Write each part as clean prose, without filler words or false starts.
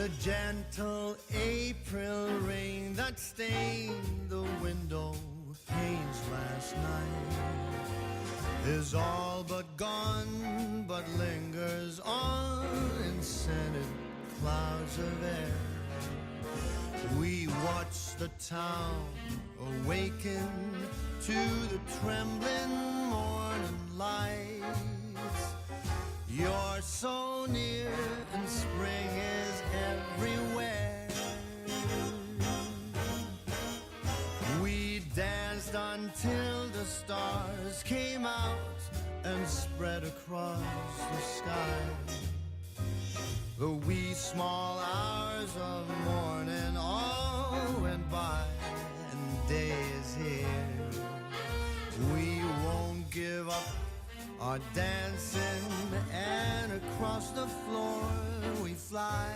The gentle April rain that stained the window panes last night is all but gone, but lingers on in scented clouds of air. We watch the town awaken to the trembling morning lights. You're so near and spring is everywhere. We danced until the stars came out and spread across the sky. The wee small hours of morning all went by and day is here. We won't give up our dancing, and across the floor we fly.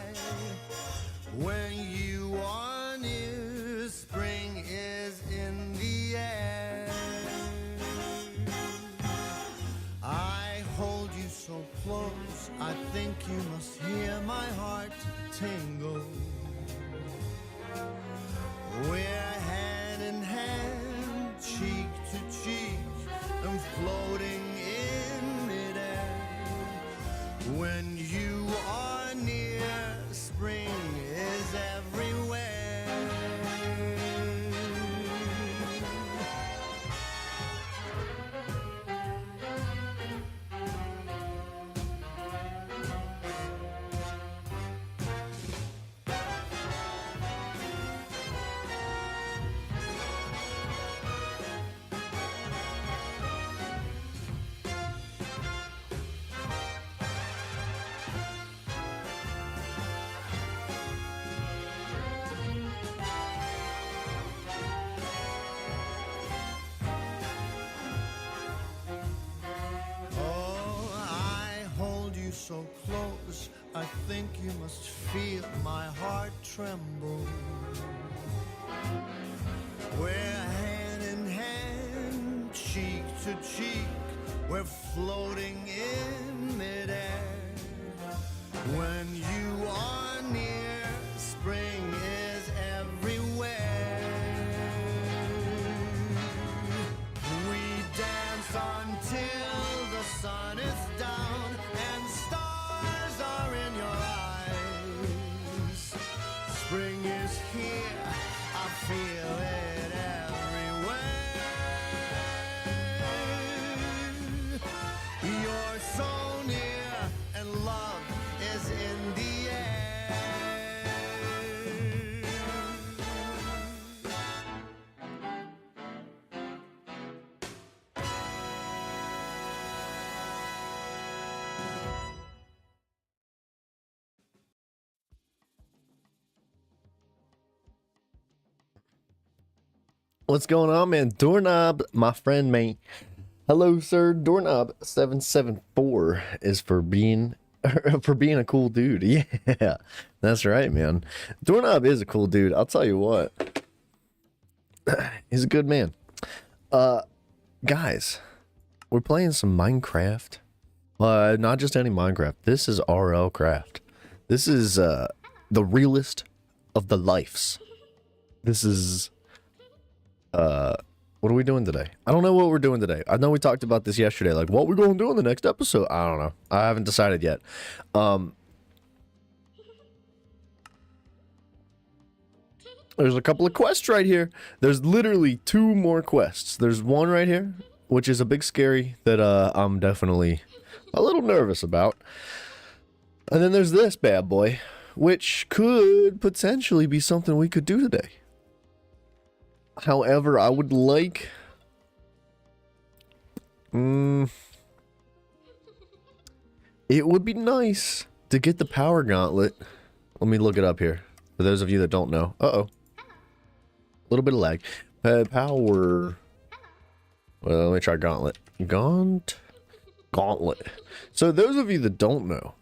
When you are near, spring is in the air. I hold you so close, I think you must hear my heart tingle. We're hand in hand, cheek to cheek, and floating in midair. When you are near, spring is everywhere. So close, I think you must feel my heart tremble. We're hand in hand, cheek to cheek, we're floating in midair. When you are near, spring is everywhere. We dance until the sun is down and stars are in your eyes. Spring is here, I feel it everywhere. You're so near and love is in the air. What's going on, man? Doorknob, my friend, mate. Hello, sir. Doorknob 774 is for being a cool dude. Yeah, that's right, man. Doorknob is a cool dude. I'll tell you what. He's a good man. Guys, we're playing some Minecraft. Not just any Minecraft. This is RL Craft. This is the realest of the lives. This is what are we doing today? I don't know what we're doing today. I know we talked about this yesterday, like what we're going to do in the next episode. I don't know. I haven't decided yet. There's a couple of quests right here. There's literally 2 more quests. There's one right here, which is a big scary that I'm definitely a little nervous about. And then there's this bad boy, which could potentially be something we could do today. However, I would like... it would be nice to get the power gauntlet. Let me look it up here. For those of you that don't know. Uh-oh. A little bit of lag. Power... Well, let me try gauntlet. Gauntlet. So those of you that don't know,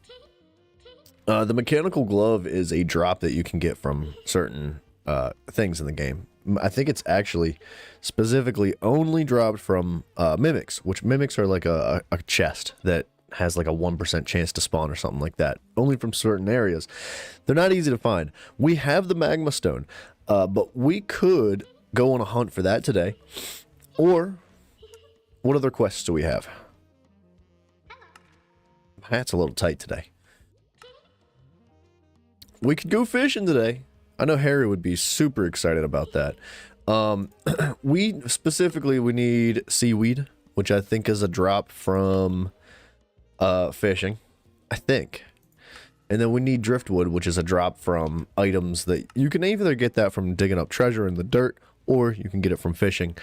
the mechanical glove is a drop that you can get from certain things in the game. I think it's actually specifically only dropped from mimics, which mimics are like a chest that has like a 1% chance to spawn or something like that. Only from certain areas. They're not easy to find. We have the magma stone, but we could go on a hunt for that today. Or, what other quests do we have? My hat's a little tight today. We could go fishing today. I know Harry would be super excited about that. We need seaweed, which I think is a drop from fishing. I think. And then we need driftwood, which is a drop from items that you can either get that from digging up treasure in the dirt, or you can get it from fishing.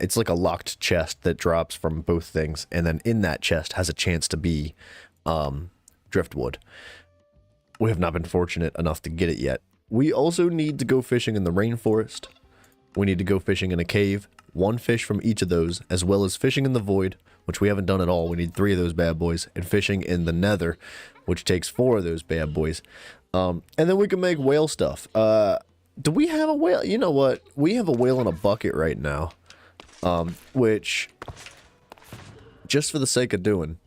It's like a locked chest that drops from both things, and then in that chest has a chance to be driftwood. We have not been fortunate enough to get it yet. We also need to go fishing in the rainforest. We need to go fishing in a cave. 1 fish from each of those, as well as fishing in the void, which we haven't done at all. We need 3 of those bad boys, and fishing in the nether, which takes 4 of those bad boys. And then we can make whale stuff. Do we have a whale? You know what? We have a whale in a bucket right now, which, just for the sake of doing,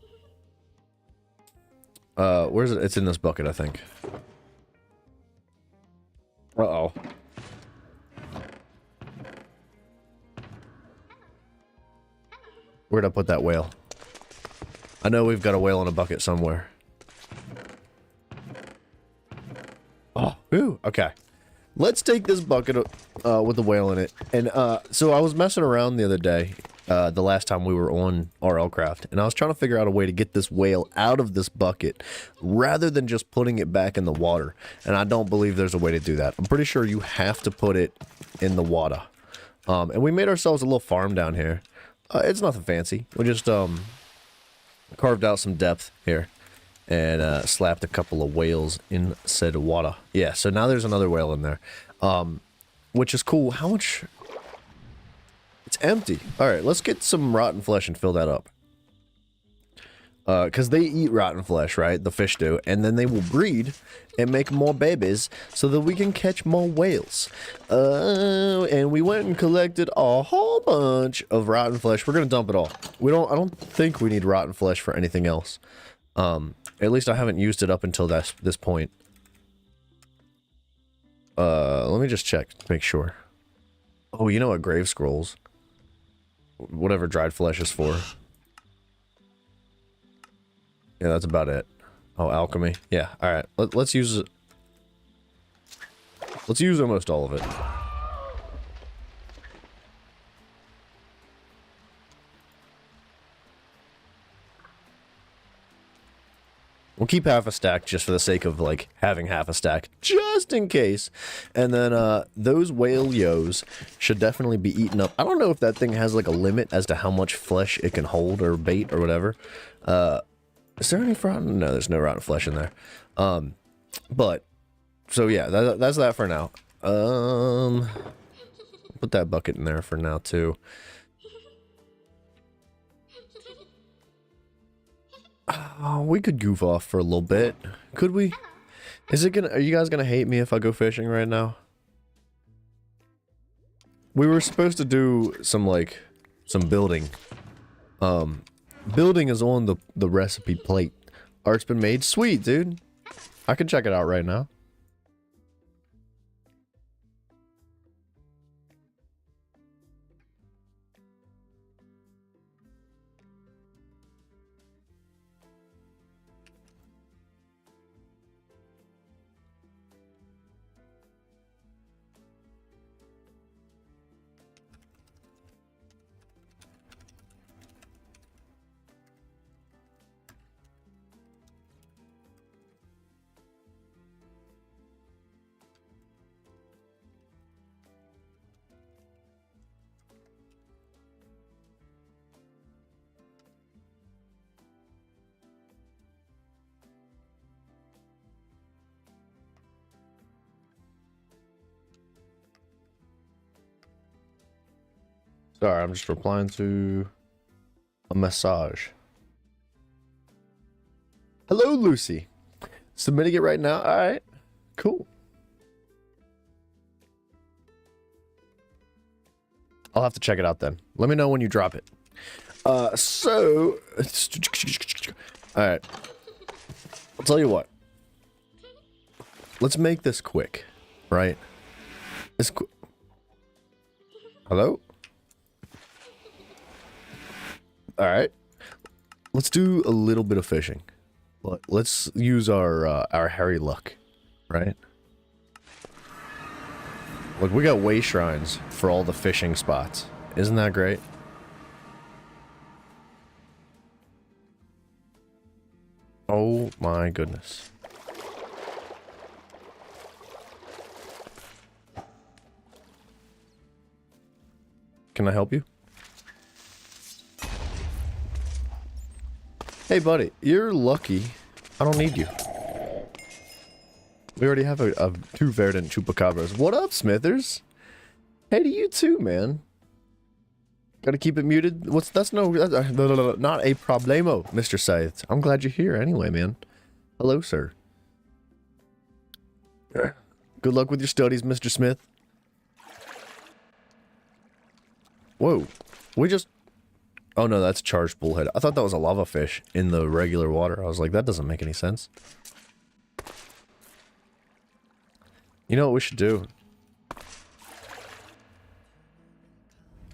where's it? It's in this bucket, I think. Uh-oh. Where'd I put that whale? I know we've got a whale in a bucket somewhere. Oh, ooh, okay. Let's take this bucket with the whale in it. And so I was messing around the other day, the last time we were on RLCraft, and I was trying to figure out a way to get this whale out of this bucket rather than just putting it back in the water. And I don't believe there's a way to do that. I'm pretty sure you have to put it in the water. And we made ourselves a little farm down here. It's nothing fancy. We just carved out some depth here and slapped a couple of whales in said water. Yeah, so now there's another whale in there, which is cool. How much? It's empty. All right, let's get some rotten flesh and fill that up. Because they eat rotten flesh, right? The fish do. And then they will breed and make more babies so that we can catch more whales. And we went and collected a whole bunch of rotten flesh. We're going to dump it all. I don't think we need rotten flesh for anything else. At least I haven't used it up until this point. Let me just check to make sure. Oh, you know what? Grave scrolls. Whatever dried flesh is for. Yeah, that's about it. Oh, alchemy. Yeah, alright. Let's use it. Let's use almost all of it. We'll keep half a stack just for the sake of, like, having half a stack, just in case. And then, those whale-yos should definitely be eaten up. I don't know if that thing has, like, a limit as to how much flesh it can hold, or bait, or whatever. Is there any rotten? No, there's no rotten flesh in there. But, so yeah, that's that for now. Put that bucket in there for now, too. Oh, we could goof off for a little bit. Could we? Are you guys gonna hate me if I go fishing right now? We were supposed to do some building. Building is on the recipe plate. Art's been made. Sweet, dude. I can check it out right now. Sorry, I'm just replying to a message. Hello, Lucy. Submitting it right now? Alright. Cool. I'll have to check it out then. Let me know when you drop it. So, Alright. I'll tell you what. Let's make this quick, right? Hello? Alright. Let's do a little bit of fishing. Let's use our Harry luck, right? Look, we got way shrines for all the fishing spots. Isn't that great? Oh my goodness. Can I help you? Hey buddy, you're lucky. I don't need you. We already have two verdant chupacabras. What up, Smithers? Hey to you too, man. Gotta keep it muted. That's not a problemo, Mr. Scythe. I'm glad you're here anyway, man. Hello, sir. Good luck with your studies, Mr. Smith. Whoa. We just... Oh no, that's charged bullhead. I thought that was a lava fish in the regular water. I was like, that doesn't make any sense. You know what we should do?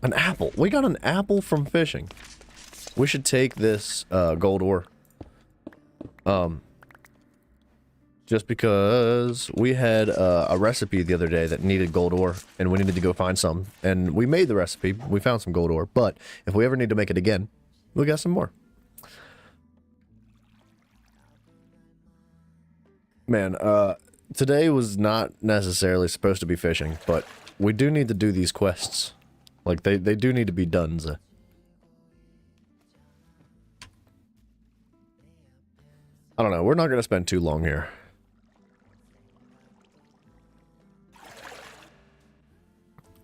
An apple. We got an apple from fishing. We should take this gold ore. Just because we had a recipe the other day that needed gold ore, and we needed to go find some. And we made the recipe. We found some gold ore. But if we ever need to make it again, we got some more. Man, today was not necessarily supposed to be fishing, but we do need to do these quests. Like, they do need to be done. I don't know. We're not going to spend too long here.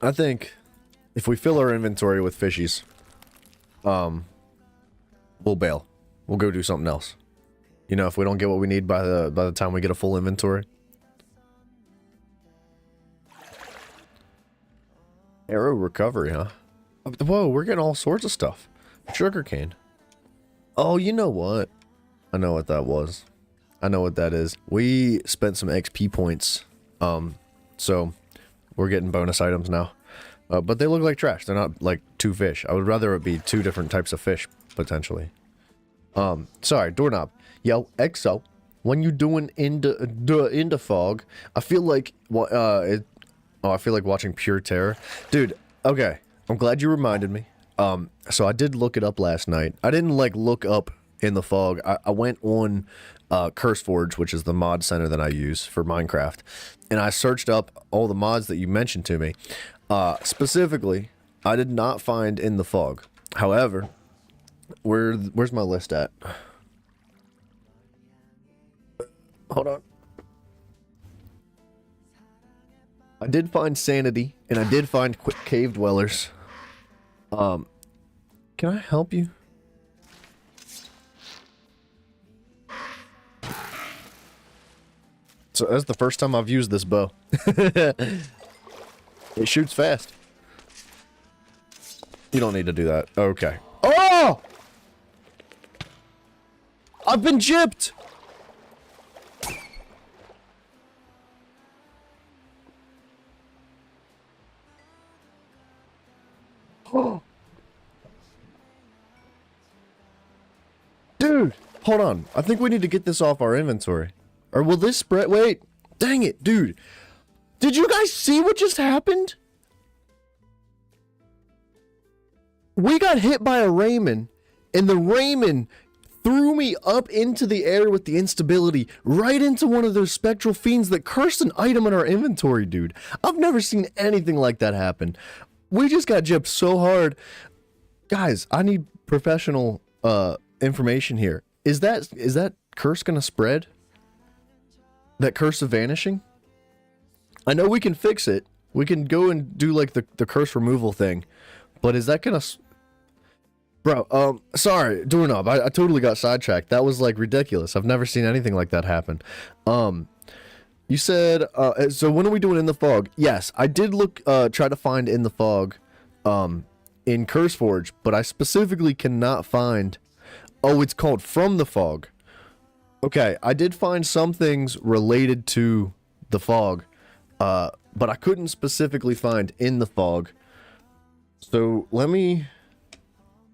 I think if we fill our inventory with fishies, we'll bail. We'll go do something else. You know, if we don't get what we need by the time we get a full inventory. Arrow recovery, huh? Whoa, we're getting all sorts of stuff. Sugarcane. Oh, you know what? I know what that was. I know what that is. We spent some XP points. So we're getting bonus items now. But they look like trash. They're not like two fish. I would rather it be two different types of fish, potentially. Sorry, doorknob. Yo, EXO. When you doing in the fog, I feel like I feel like watching Pure Terror. Dude, okay. I'm glad you reminded me. So I did look it up last night. I didn't like look up in the fog. I went on CurseForge, which is the mod center that I use for Minecraft, and I searched up all the mods that you mentioned to me. Specifically, I did not find In the Fog. However, where's my list at? Hold on. I did find Sanity, and I did find Cave Dwellers. Can I help you? So that's the first time I've used this bow. It shoots fast. You don't need to do that. Okay. Oh! I've been gypped! Oh! Dude, hold on. I think we need to get this off our inventory. Or will this spread? Wait. Dang it, dude. Did you guys see what just happened? We got hit by a Raymond, and the Raymond threw me up into the air with the instability, right into one of those spectral fiends that cursed an item in our inventory, dude. I've never seen anything like that happen. We just got gypped so hard. Guys, I need professional information here. Is that curse gonna spread? That curse of vanishing? I know we can fix it. We can go and do like the curse removal thing. But is that gonna... Bro, sorry, doorknob. I totally got sidetracked. That was like ridiculous. I've never seen anything like that happen. You said, so when are we doing In the Fog? Yes, I did look, try to find In the Fog, in CurseForge, but I specifically cannot find, Oh, it's called From the Fog. Okay, I did find some things related to the fog, but I couldn't specifically find in the fog. So let me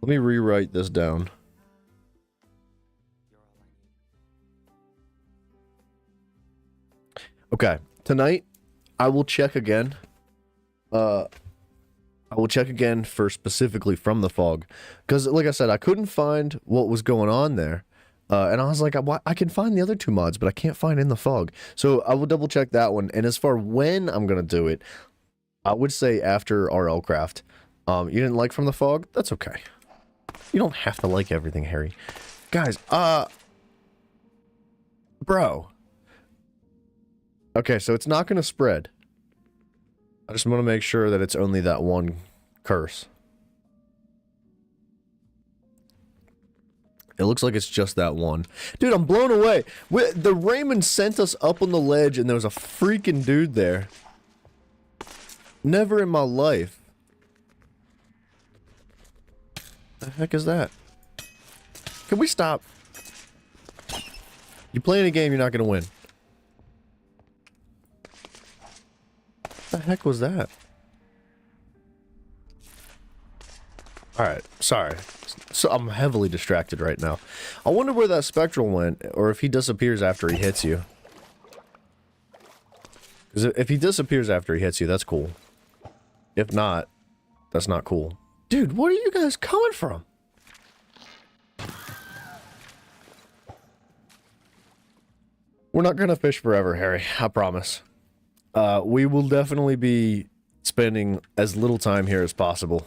rewrite this down. Okay, tonight I will check again. I will check again for specifically From the Fog, because like I said, I couldn't find what was going on there. And I was like, I can find the other two mods, but I can't find In the Fog. So I will double check that one. And as far when I'm going to do it, I would say after RL Craft. You didn't like From the Fog? That's okay. You don't have to like everything, Harry. Guys, bro. Okay, so it's not going to spread. I just want to make sure that it's only that one curse. It looks like it's just that one. Dude, I'm blown away. The Raymond sent us up on the ledge and there was a freaking dude there. Never in my life. The heck is that? Can we stop? You playing a game, you're not going to win. What the heck was that? Alright, sorry. So I'm heavily distracted right now. I wonder where that spectral went, or if he disappears after he hits you. Because if he disappears after he hits you, that's cool. If not, that's not cool. Dude, where are you guys coming from? We're not gonna fish forever, Harry. I promise. We will definitely be spending as little time here as possible.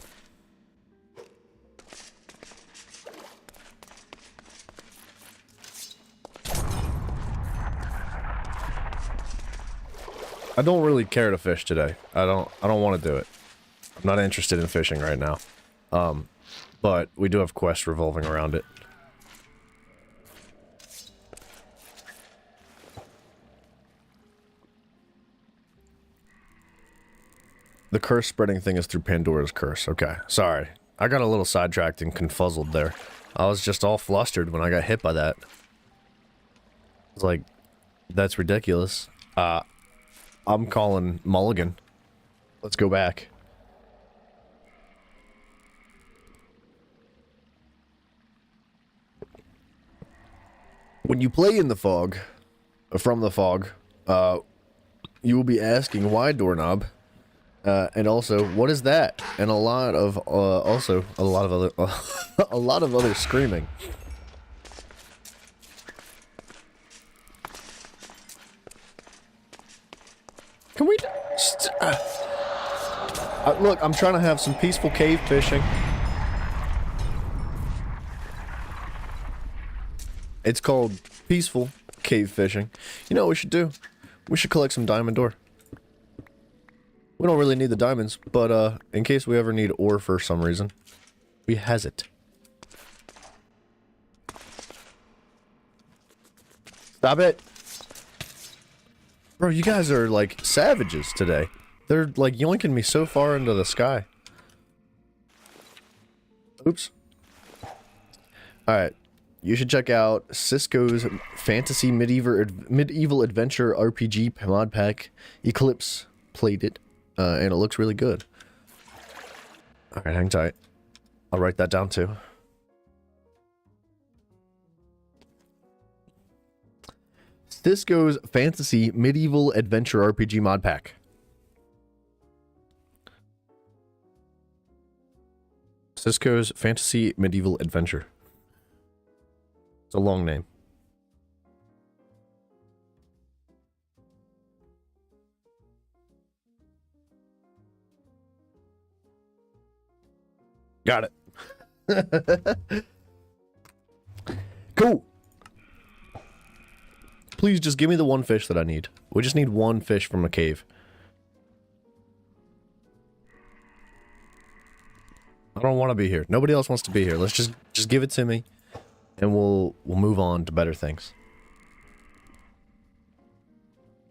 I don't really care to fish today. I don't want to do it. I'm not interested in fishing right now. But we do have quests revolving around it. The curse spreading thing is through Pandora's curse. Okay, sorry. I got a little sidetracked and confuzzled there. I was just all flustered when I got hit by that. It's like, that's ridiculous. I'm calling Mulligan. Let's go back. When you play in the fog, From the Fog, you will be asking why doorknob, and also what is that, and a lot of also a lot of other a lot of other screaming. Can we look, I'm trying to have some peaceful cave fishing. It's called peaceful cave fishing. You know what we should do? We should collect some diamond ore. We don't really need the diamonds, but in case we ever need ore for some reason, we has it. Stop it! Bro, you guys are like savages today. They're like yoinking me so far into the sky. Oops. Alright. You should check out Cisco's Fantasy Medieval Adventure RPG mod pack. Eclipse played it, and it looks really good. Alright, hang tight. I'll write that down too. Cisco's Fantasy Medieval Adventure RPG mod pack. Cisco's Fantasy Medieval Adventure. It's a long name. Got it. Cool. Please just give me the one fish that I need. We just need one fish from a cave. I don't want to be here. Nobody else wants to be here. Let's just give it to me. And we'll move on to better things.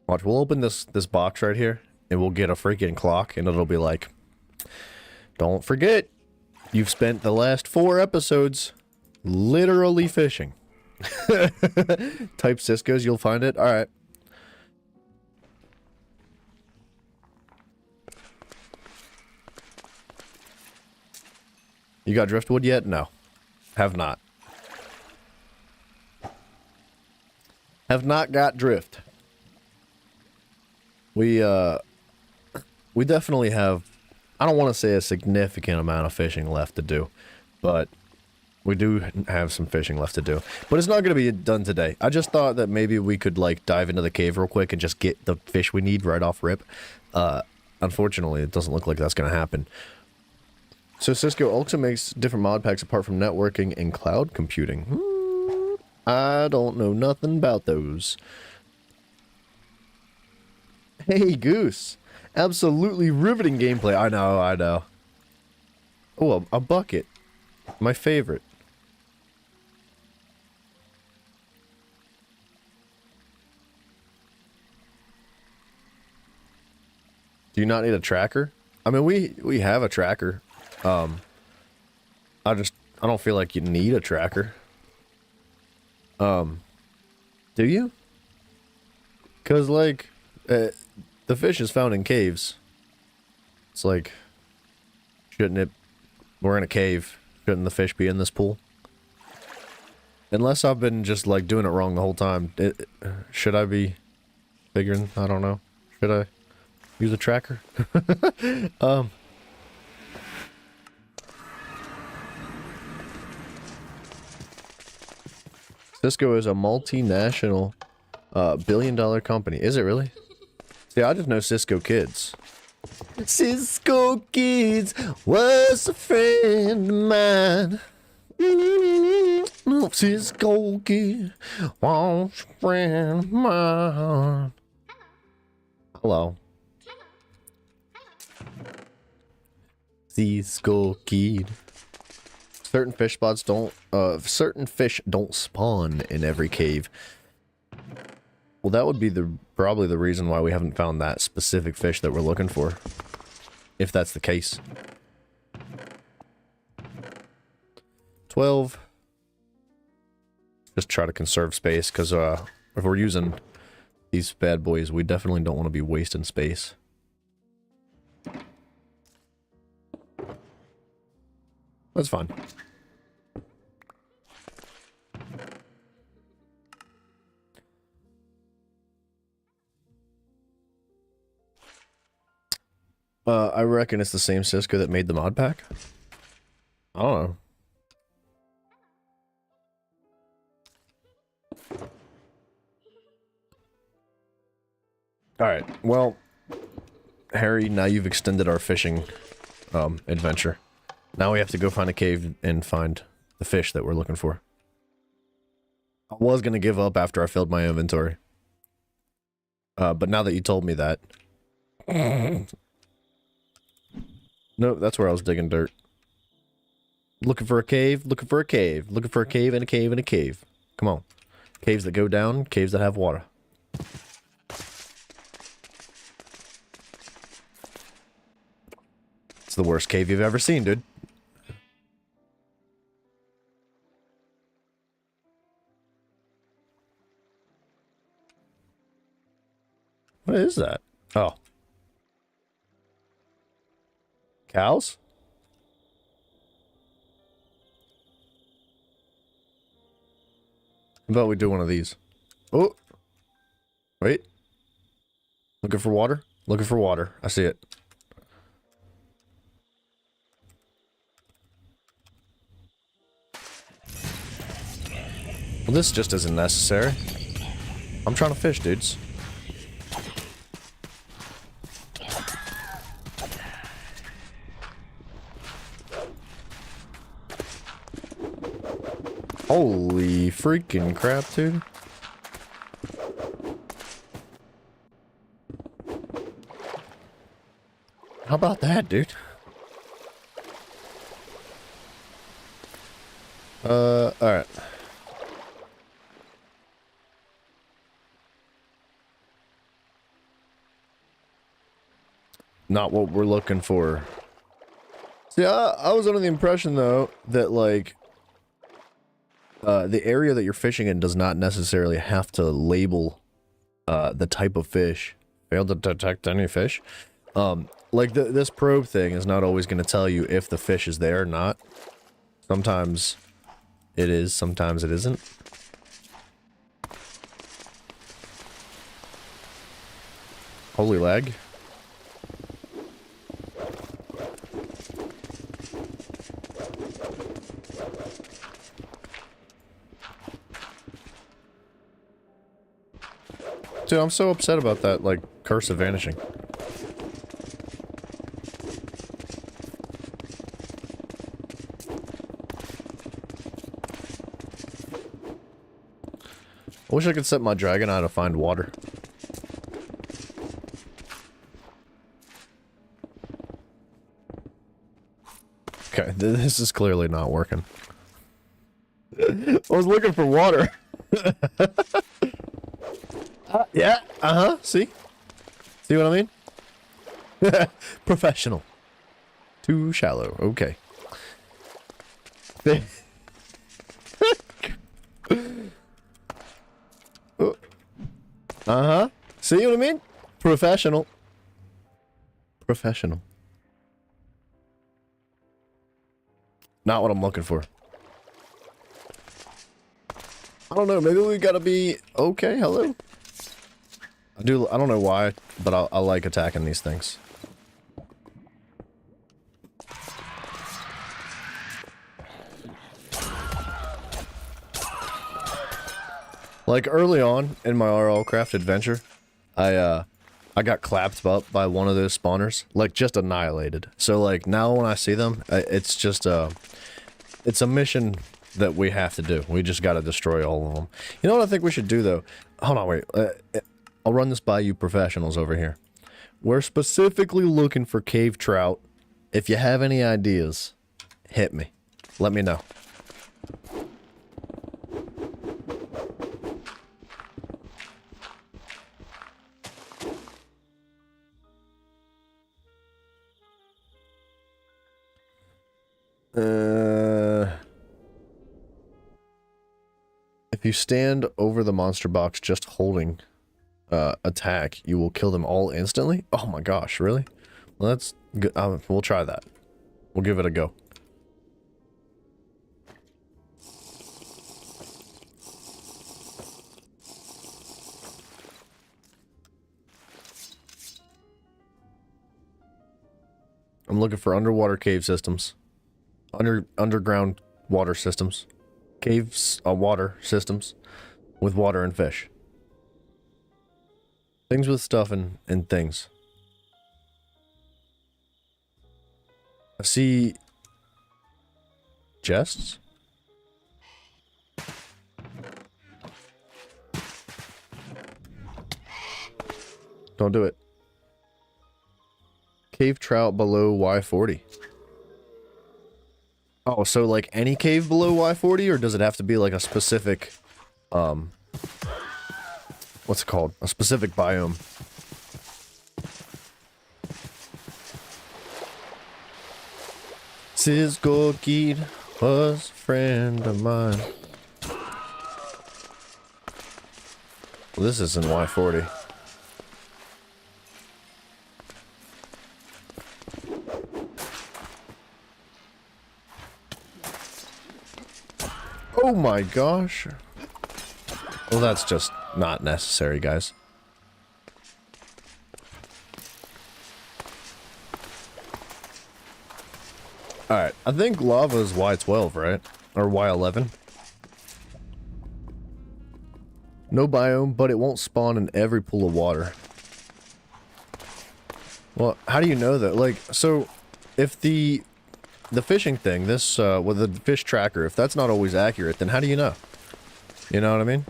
Watch, we'll open this box right here, and we'll get a freaking clock, and it'll be like, don't forget, you've spent the last 4 episodes Literally fishing. Type Cisco's, you'll find it. Alright. You got driftwood yet? No. Have not. Have not got drift. We definitely have, I don't want to say a significant amount of fishing left to do, but we do have some fishing left to do. But it's not going to be done today. I just thought that maybe we could, like, dive into the cave real quick and just get the fish we need right off rip. Unfortunately, it doesn't look like that's going to happen. So Cisco also makes different mod packs apart from networking and cloud computing. I don't know nothing about those. Hey, Goose. Absolutely riveting gameplay. I know, I know. Oh, a bucket. My favorite. Do you not need a tracker? I mean, we have a tracker. I don't feel like you need a tracker. Do you? 'Cause, like, the fish is found in caves. It's like, shouldn't it... We're in a cave. Shouldn't the fish be in this pool? Unless I've been just, like, doing it wrong the whole time. Should I be figuring? I don't know. Should I use a tracker? Cisco is a multinational, billion-dollar company. Is it really? See, I just know Cisco Kids. Cisco Kids was a friend of mine. Cisco Kid was a friend of mine. Hello. Cisco Kid. Certain fish don't spawn in every cave. Well, that would be probably the reason why we haven't found that specific fish that we're looking for. If that's the case. 12. Just try to conserve space, because if we're using these bad boys, we definitely don't want to be wasting space. That's fine. I reckon it's the same Cisco that made the mod pack. I don't know. Alright, well, Harry, now you've extended our fishing adventure. Now we have to go find a cave and find the fish that we're looking for. I was gonna give up after I filled my inventory. But now that you told me that... Nope, that's where I was digging dirt. Looking for a cave, looking for a cave, looking for a cave and a cave and a cave. Come on. Caves that go down, caves that have water. It's the worst cave you've ever seen, dude. What is that? Oh. Cows? How about we do one of these? Oh! Wait. Looking for water? Looking for water. I see it. Well, this just isn't necessary. I'm trying to fish, dudes. Holy freaking crap, dude. How about that, dude? Alright. Not what we're looking for. See, I was under the impression, though, that, like, the area that you're fishing in does not necessarily have to label the type of fish. Failed to detect any fish. Like this probe thing is not always going to tell you if the fish is there or not. Sometimes it is, sometimes it isn't. Holy lag. Dude, I'm so upset about that, like, cursor vanishing. I wish I could set my dragon out to find water. Okay, this is clearly not working. I was looking for water. Yeah, see? See what I mean? Professional. Too shallow, okay. See what I mean? Professional. Professional. Not what I'm looking for. I don't know, maybe we gotta be... Okay, hello? I don't know why, but I like attacking these things. Like early on in my RL Craft adventure, I got clapped up by one of those spawners, like just annihilated. So like now when I see them, it's just it's a mission that we have to do. We just got to destroy all of them. You know what I think we should do though? Hold on, wait. I'll run this by you professionals over here. We're specifically looking for cave trout. If you have any ideas, hit me. Let me know. If you stand over the monster box just holding attack, you will kill them all instantly? Oh my gosh, really? Well, that's good. We'll try that. We'll give it a go. I'm looking for underwater cave systems. Underground water systems. Caves, water systems with water and fish. Things with stuff and things. I see chests. Don't do it. Cave trout below Y40. Oh, so like any cave below Y40, or does it have to be like a specific, what's it called? A specific biome? Sis Gorgid was a friend of mine. Well, this isn't Y40. Oh my gosh. Well, that's just not necessary, guys. Alright, I think lava is Y12, right? Or Y11. No biome, but it won't spawn in every pool of water. Well, how do you know that? Like, so, if the fishing thing, this, with the fish tracker, if that's not always accurate, then how do you know? You know what I mean?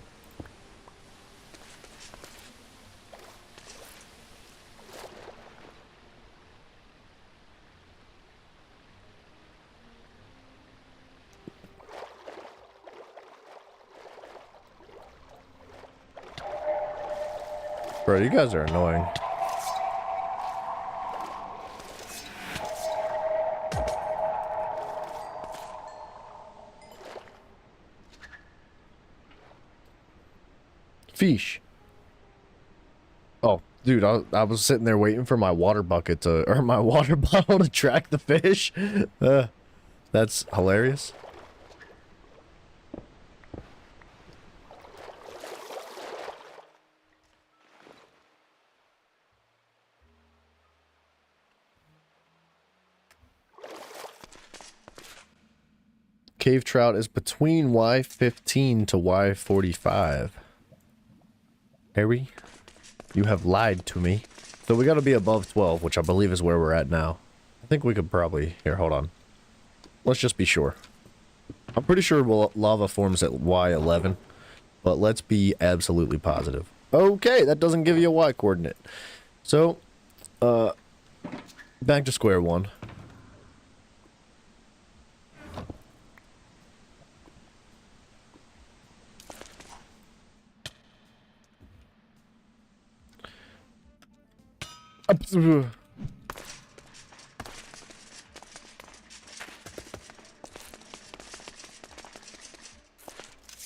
Bro, you guys are annoying. Fish. Oh, dude, I was sitting there waiting for my water bucket to, or my water bottle to track the fish. That's hilarious. Cave trout is between Y15 to Y45. Harry, you have lied to me. So we got to be above 12, which I believe is where we're at now. I think we could probably... Here, hold on. Let's just be sure. I'm pretty sure lava forms at Y11, but let's be absolutely positive. Okay, that doesn't give you a Y coordinate. So, back to square one.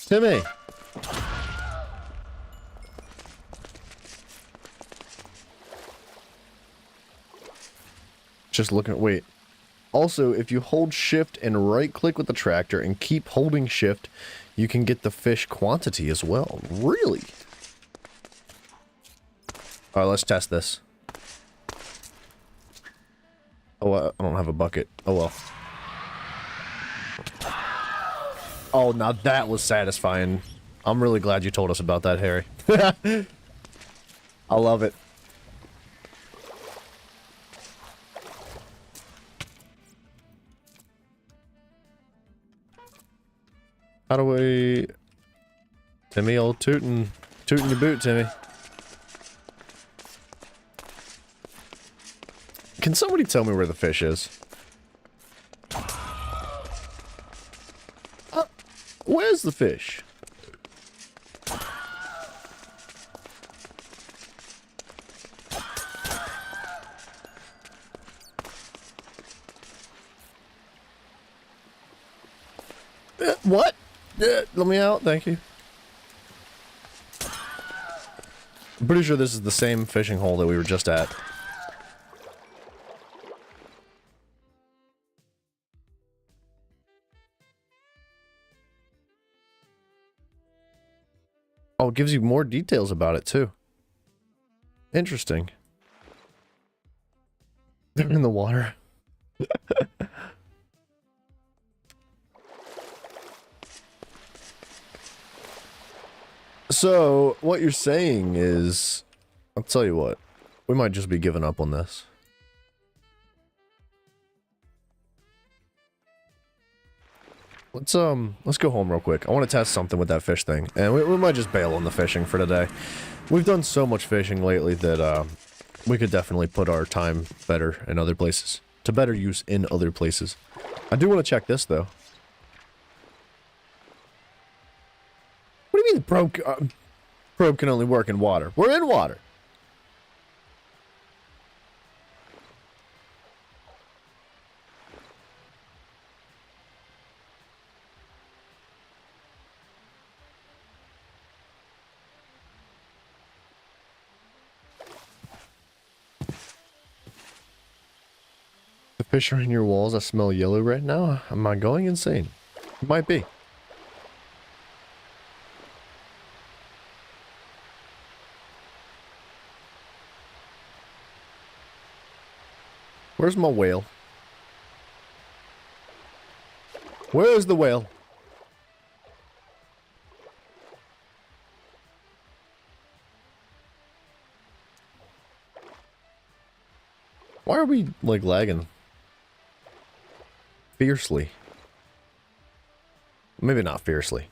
Timmy! Just looking at... Wait. Also, if you hold shift and right click with the tractor and keep holding shift, you can get the fish quantity as well. Really? Alright, let's test this. Oh, I don't have a bucket. Oh well. Oh, now that was satisfying. I'm really glad you told us about that, Harry. I love it. How do we... Timmy, old tootin' your boot, Timmy. Can somebody tell me where the fish is? Where's the fish? What? Let me out, thank you. I'm pretty sure this is the same fishing hole that we were just at. Oh, it gives you more details about it, too. Interesting. They're in the water. So, what you're saying is... I'll tell you what. We might just be giving up on this. Let's go home real quick. I want to test something with that fish thing. And we might just bail on the fishing for today. We've done so much fishing lately that, we could definitely put our time better in other places. To better use in other places. I do want to check this, though. What do you mean the probe can only work in water? We're in water. The fish are in your walls. I smell yellow right now. Am I going insane? It might be. Where's my whale? Where is the whale? Why are we, like, lagging? Fiercely. Maybe not fiercely.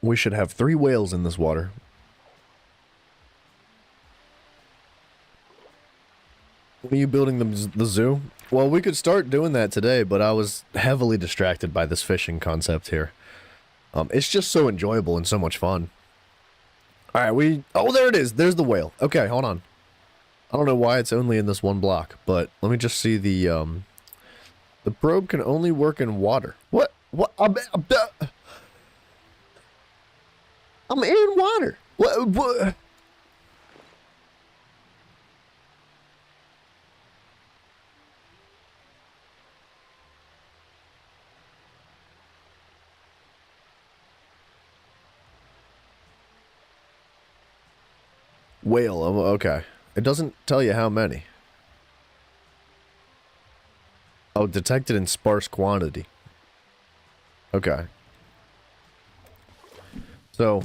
We should have 3 whales in this water. When are you building the zoo? Well, we could start doing that today, but I was heavily distracted by this fishing concept here. It's just so enjoyable and so much fun. Alright, oh, there it is. There's the whale. Okay, hold on. I don't know why it's only in this one block, but let me just see the probe can only work in water. What? What? I'm in water. What? Whale. Oh, okay. It doesn't tell you how many. Oh, detected in sparse quantity. Okay. So,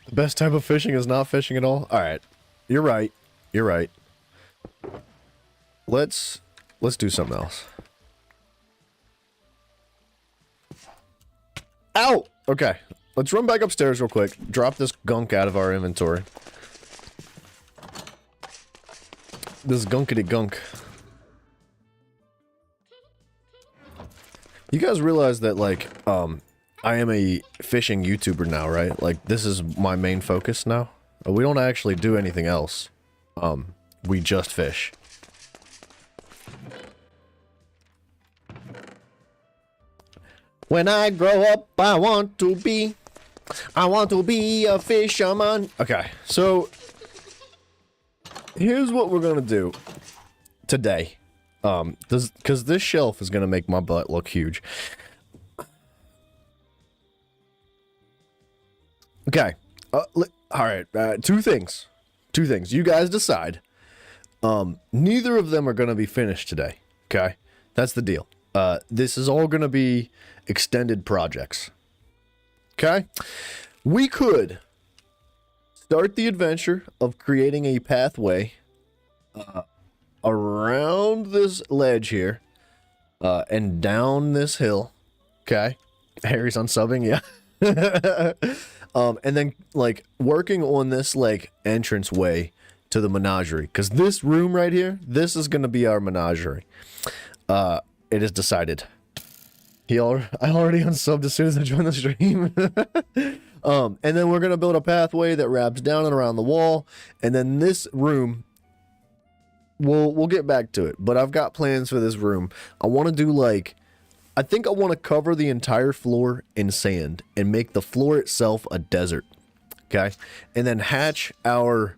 the best type of fishing is not fishing at all? Alright. You're right. You're right. Let's do something else. Ow! Okay. Let's run back upstairs real quick. Drop this gunk out of our inventory. This gunkity gunk. You guys realize that, like, I am a fishing YouTuber now, right? Like, this is my main focus now. We don't actually do anything else. We just fish. When I grow up, I want to be a fisherman. Okay, so here's what we're gonna do today. Because this shelf is gonna make my butt look huge. Okay. Alright, two things. Two things. You guys decide. Neither of them are gonna be finished today. Okay? That's the deal. This is all gonna be extended projects. Okay? We could start the adventure of creating a pathway around this ledge here and down this hill. Okay? Harry's unsubbing, yeah. And then, like, working on this, like, entrance way to the menagerie. Because this room right here, this is going to be our menagerie. It is decided. I already unsubbed as soon as I joined the stream. And then we're going to build a pathway that wraps down and around the wall. And then this room, we'll get back to it. But I've got plans for this room. I want to do, like... I think I want to cover the entire floor in sand and make the floor itself a desert, okay? And then hatch our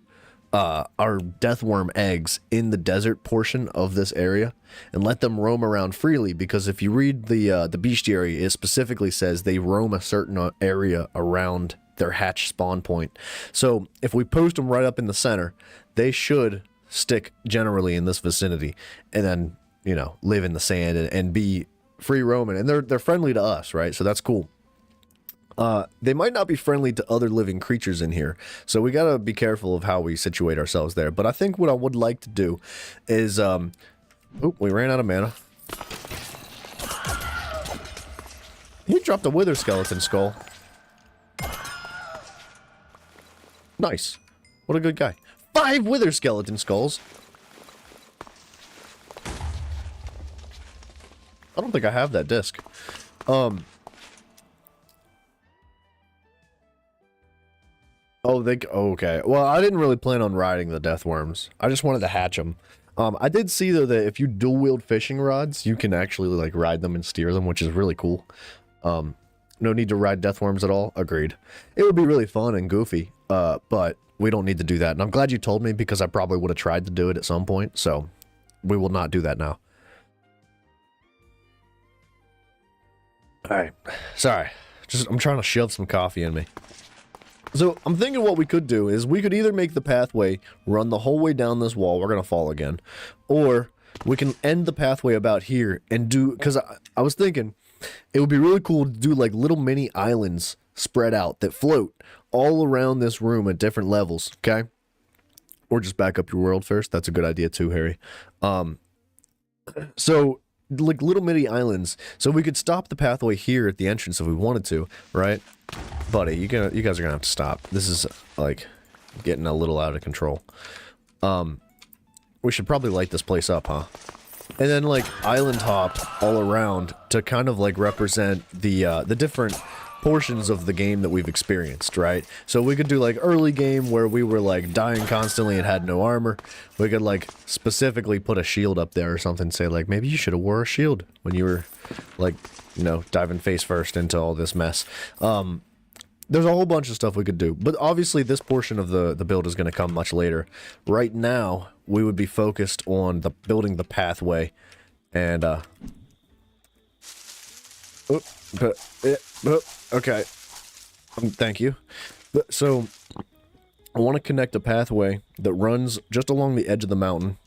deathworm eggs in the desert portion of this area and let them roam around freely, because if you read the bestiary, it specifically says they roam a certain area around their hatch spawn point. So if we post them right up in the center, they should stick generally in this vicinity and then, you know, live in the sand and be free roaming, and they're friendly to us, right? So that's cool. They might not be friendly to other living creatures in here, so we gotta be careful of how we situate ourselves there. But I think what I would like to do is, we ran out of mana. He dropped a wither skeleton skull. Nice. What a good guy. 5 wither skeleton skulls. I don't think I have that disc. Oh, okay. Well, I didn't really plan on riding the death worms. I just wanted to hatch them. I did see, though, that if you dual wield fishing rods, you can actually, like, ride them and steer them, which is really cool. No need to ride death worms at all. Agreed. It would be really fun and goofy, but we don't need to do that. And I'm glad you told me, because I probably would have tried to do it at some point, so we will not do that now. Alright, sorry. I'm trying to shove some coffee in me. So, I'm thinking what we could do is we could either make the pathway run the whole way down this wall, we're gonna fall again, or we can end the pathway about here and do, because I was thinking, it would be really cool to do like little mini islands spread out that float all around this room at different levels, okay? Or just back up your world first, that's a good idea too, Harry. So... like little mini islands, so we could stop the pathway here at the entrance if we wanted to, right? Buddy, you guys are gonna have to stop. This is like getting a little out of control. We should probably light this place up, huh? And then like island hop all around to kind of like represent the different portions of the game that we've experienced, right? So we could do like early game where we were like dying constantly and had no armor. We could like specifically put a shield up there or something, say like maybe you should have wore a shield when you were like, you know, diving face first into all this mess. There's a whole bunch of stuff we could do, but obviously this portion of the build is going to come much later. Right now, we would be focused on building the pathway and okay. Thank you. So, I want to connect a pathway that runs just along the edge of the mountain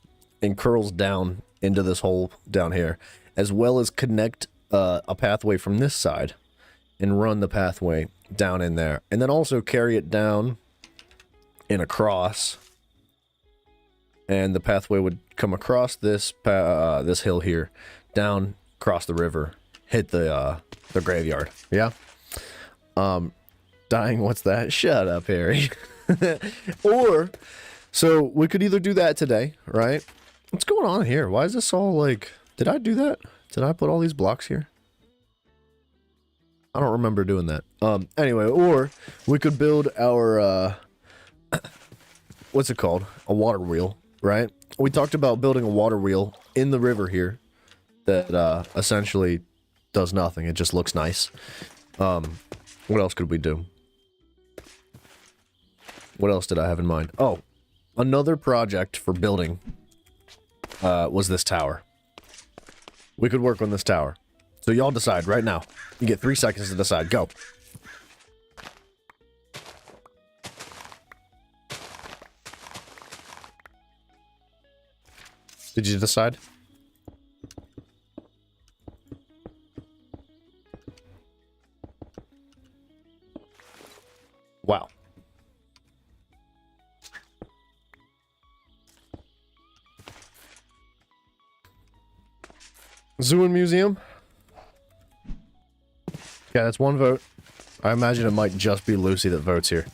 and curls down into this hole down here, as well as connect a pathway from this side and run the pathway down in there. And then also carry it down and across. And the pathway would come across this this hill here, down, across the river, hit the graveyard. Yeah? Dying, what's that? Shut up, Harry. Or, so we could either do that today, right? What's going on here? Why is this all like... Did I do that? Did I put all these blocks here? I don't remember doing that. Anyway, or we could build our, what's it called? A water wheel, right? We talked about building a water wheel in the river here that, essentially does nothing. It just looks nice. What else could we do? What else did I have in mind? Oh, another project for building, was this tower. We could work on this tower. So y'all decide right now. You get 3 seconds to decide. Go. Did you decide? Wow. Zoo and museum? Yeah, that's one vote. I imagine it might just be Lucy that votes here.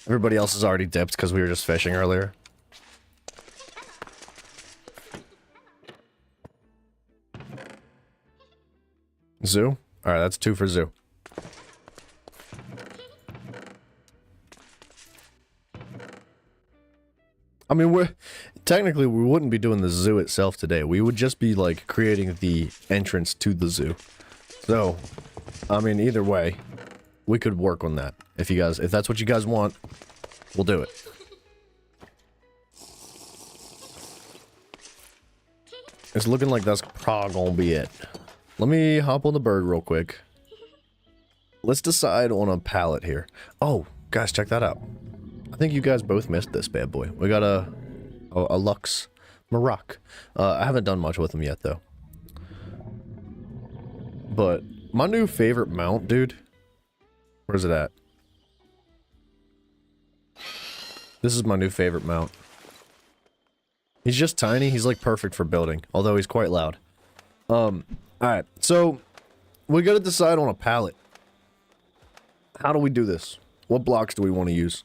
Everybody else is already dipped because we were just fishing earlier. Zoo? Alright, that's 2 for zoo. I mean, technically we wouldn't be doing the zoo itself today. We would just be like creating the entrance to the zoo. So, I mean, either way, we could work on that. If that's what you guys want, we'll do it. It's looking like that's probably gonna be it. Let me hop on the bird real quick. Let's decide on a pallet here. Oh, guys, check that out. I think you guys both missed this bad boy. We got a Lux Maroc. I haven't done much with them yet, though. But my new favorite mount, dude. Where's it at? This is my new favorite mount. He's just tiny. He's like perfect for building, although he's quite loud. Alright, so we gotta decide on a pallet. How do we do this? What blocks do we want to use?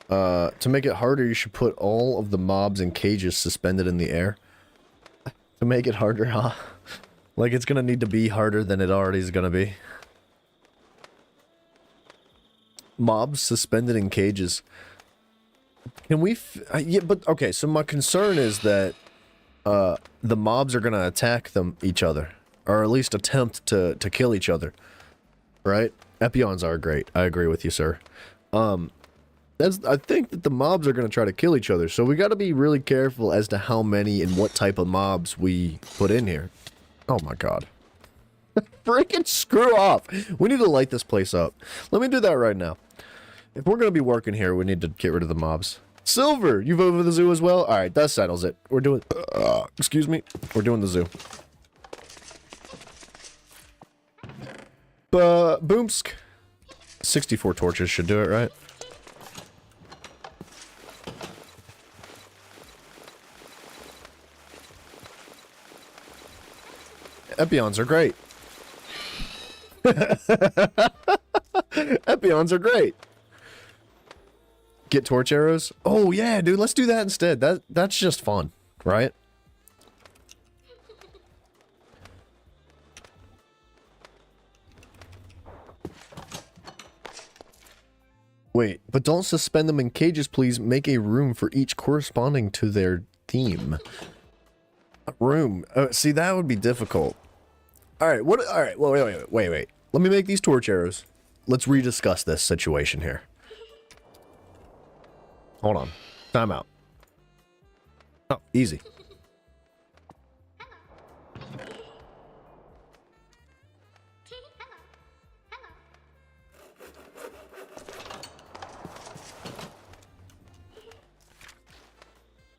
To make it harder, you should put all of the mobs in cages suspended in the air. To make it harder, huh? Like it's gonna need to be harder than it already is gonna be. Mobs suspended in cages. Can we... yeah, but... Okay, so my concern is that the mobs are gonna attack each other. Or at least attempt to kill each other. Right? Epions are great. I agree with you, sir. I think that the mobs are going to try to kill each other, so we got to be really careful as to how many and what type of mobs we put in here. Oh my god. Freaking screw off! We need to light this place up. Let me do that right now. If we're going to be working here, we need to get rid of the mobs. Silver! You vote for the zoo as well? Alright, that settles it. We're doing... excuse me. We're doing the zoo. Boomsk. 64 torches should do it, right? Epions are great. Epions are great. Get torch arrows? Oh yeah, dude, let's do that instead. That's just fun, right? Wait, but don't suspend them in cages, please. Make a room for each corresponding to their theme. A room. See, that would be difficult. Alright, what? Alright, well, wait. Let me make these torch arrows. Let's rediscuss this situation here. Hold on. Time out. Oh, easy.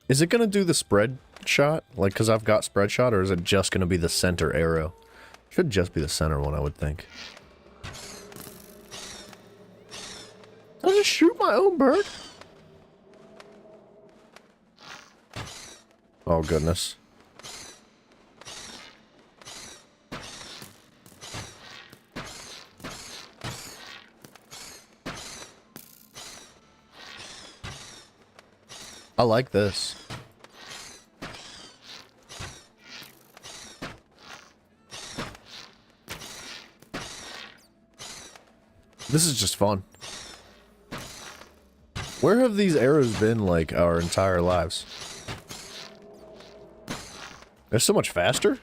Is it gonna do the spread shot? Like, cause I've got spread shot, or is it just gonna be the center arrow? Should just be the center one, I would think. I'll just shoot my own bird. Oh, goodness. I like this. This is just fun. Where have these arrows been, like, our entire lives? They're so much faster?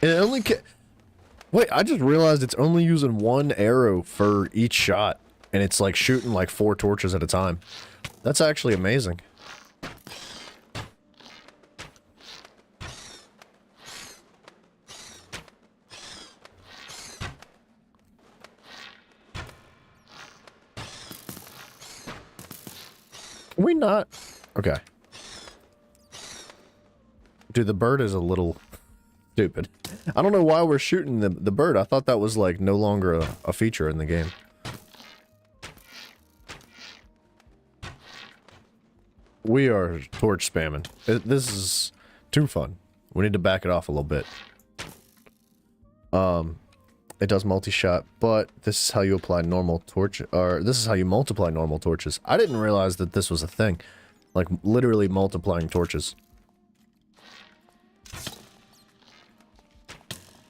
It only Wait, I just realized it's only using one arrow for each shot. And it's like shooting like 4 torches at a time. That's actually amazing. Can we not? Okay. Dude, the bird is a little stupid. I don't know why we're shooting the bird. I thought that was like no longer a feature in the game. We are torch spamming. This is too fun. We need to back it off a little bit. It does multi-shot, but this is how you apply normal torch, or this is how you multiply normal torches. I didn't realize that this was a thing. Like, literally multiplying torches.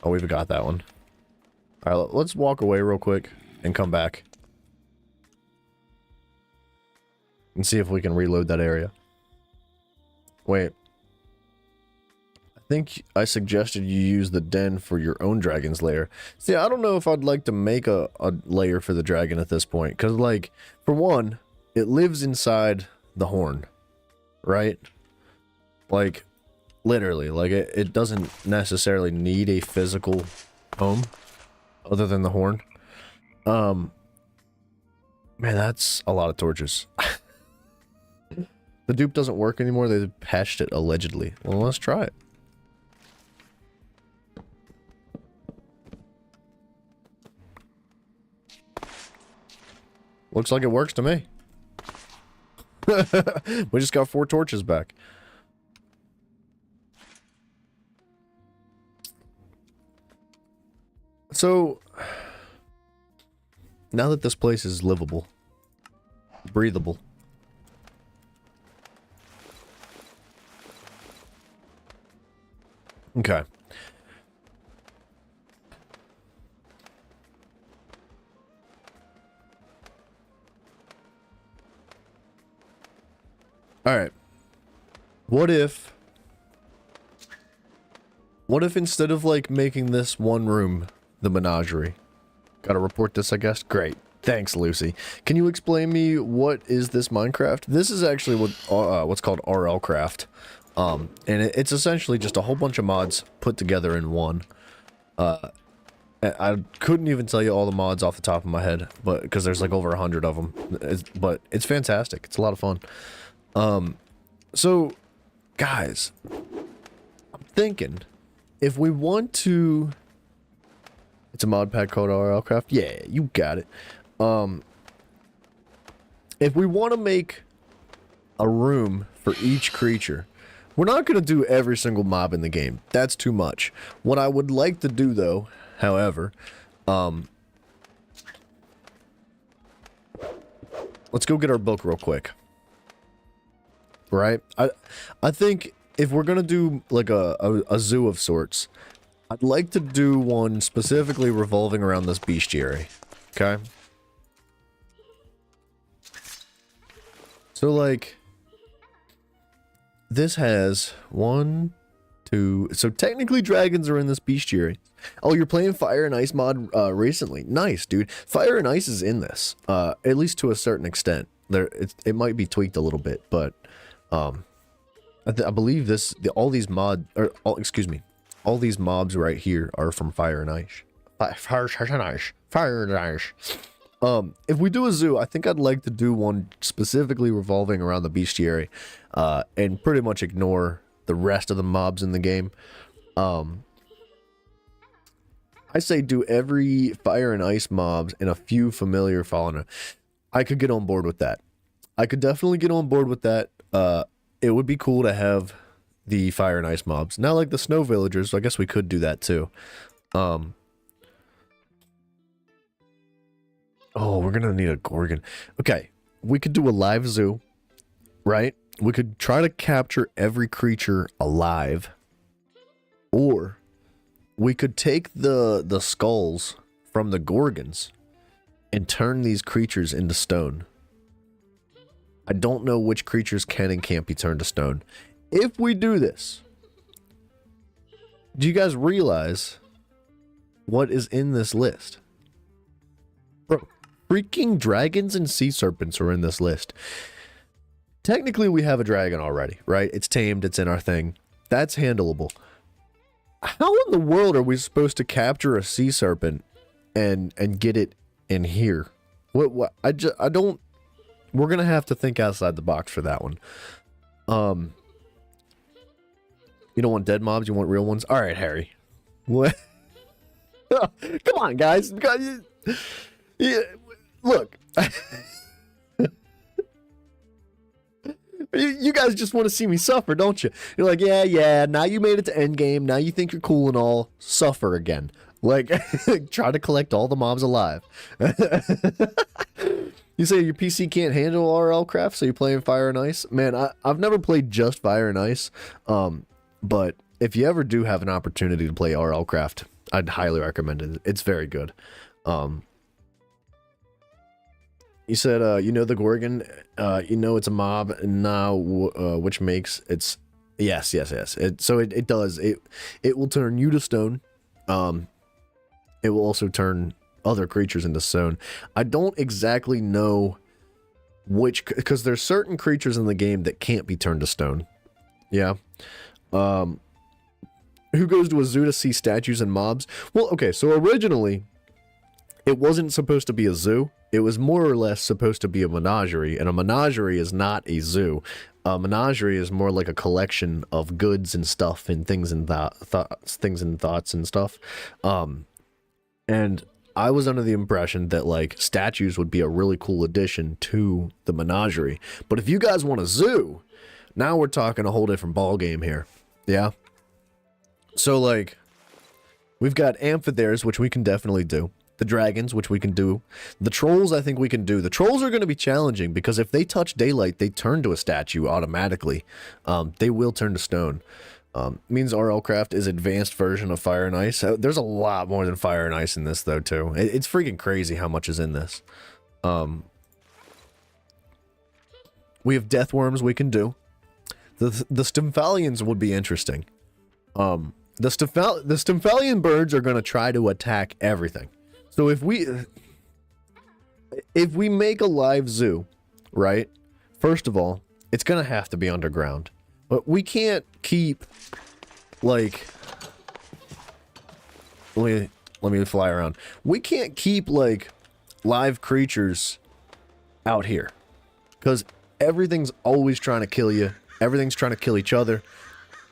Oh, we've got that one. Alright, let's walk away real quick and come back. And see if we can reload that area. Wait. I think I suggested you use the den for your own dragon's lair. See, I don't know if I'd like to make a lair for the dragon at this point. Because, like, for one, it lives inside the horn. Right? Like, literally. Like, it doesn't necessarily need a physical home. Other than the horn. Man, that's a lot of torches. The dupe doesn't work anymore. They patched it, allegedly. Well, let's try it. Looks like it works to me. We just got 4 torches back. So, now that this place is livable, breathable, okay. Alright. What if instead of, like, making this one room the menagerie? Gotta report this, I guess? Great. Thanks, Lucy. Can you explain me what is this Minecraft? This is actually what's called RL Craft. And it's essentially just a whole bunch of mods put together in one. I couldn't even tell you all the mods off the top of my head, but because there's like over 100 of them. But it's fantastic. It's a lot of fun. So, guys, I'm thinking if we want to, it's a mod pack called RL Craft. Yeah, you got it. If we want to make a room for each creature, we're not going to do every single mob in the game. That's too much. What I would like to do, though, however, let's go get our book real quick. right? I think if we're gonna do like a zoo of sorts, I'd like to do one specifically revolving around this bestiary. Okay? So like this has 1, 2. So technically dragons are in this bestiary. Oh, you're playing Fire and Ice mod recently. Nice, dude. Fire and Ice is in this, at least to a certain extent. It might be tweaked a little bit, but I believe all these all these mobs right here are from Fire and Ice. Fire and Ice. If we do a zoo, I think I'd like to do one specifically revolving around the bestiary, and pretty much ignore the rest of the mobs in the game. I say do every Fire and Ice mobs and a few familiar fauna. I could get on board with that. I could definitely get on board with that. It would be cool to have the Fire and Ice mobs. Not like the Snow Villagers, so I guess we could do that too. Oh, we're gonna need a Gorgon. Okay, we could do a live zoo, right? We could try to capture every creature alive. Or we could take the skulls from the Gorgons and turn these creatures into stone. I don't know which creatures can and can't be turned to stone. If we do this, do you guys realize what is in this list? Bro, freaking dragons and sea serpents are in this list. Technically, we have a dragon already, right? It's tamed, it's in our thing. That's handleable. How in the world are we supposed to capture a sea serpent and get it in here? What I don't. We're gonna have to think outside the box for that one. You don't want dead mobs, you want real ones? All right, Harry. What? Come on, guys. Yeah, look. You guys just want to see me suffer, don't you? You're like, yeah, now you made it to endgame, now you think you're cool and all, suffer again. Like, try to collect all the mobs alive. You say your PC can't handle RL craft, so you're playing Fire and Ice? Man, I've never played just Fire and Ice, but if you ever do have an opportunity to play RL craft, I'd highly recommend it. It's very good. You said, you know the Gorgon, you know it's a mob now, which makes it's, yes. So it does. It will turn you to stone. It will also turn other creatures into stone. I don't exactly know which, because there's certain creatures in the game that can't be turned to stone. Yeah. Who goes to a zoo to see statues and mobs? Well, okay, so originally, it wasn't supposed to be a zoo. It was more or less supposed to be a menagerie, and a menagerie is not a zoo. A menagerie is more like a collection of goods and stuff and things and thoughts and stuff. And I was under the impression that like statues would be a really cool addition to the menagerie. But if you guys want a zoo, now we're talking a whole different ball game here. Yeah. So like, we've got amphitheaters, which we can definitely do. The dragons, which we can do. The trolls, I think we can do. The trolls are going to be challenging because if they touch daylight, they turn to a statue automatically. They will turn to stone. Means RL Craft is advanced version of Fire and Ice. There's a lot more than Fire and Ice in this, though, too. It's freaking crazy how much is in this. We have death worms we can do. The Stymphalians would be interesting. The Stymphalian birds are going to try to attack everything. So if we make a live zoo, right? First of all, it's going to have to be underground. But we can't keep, like, let me fly around. We can't keep, like, live creatures out here. Because everything's always trying to kill you. Everything's trying to kill each other.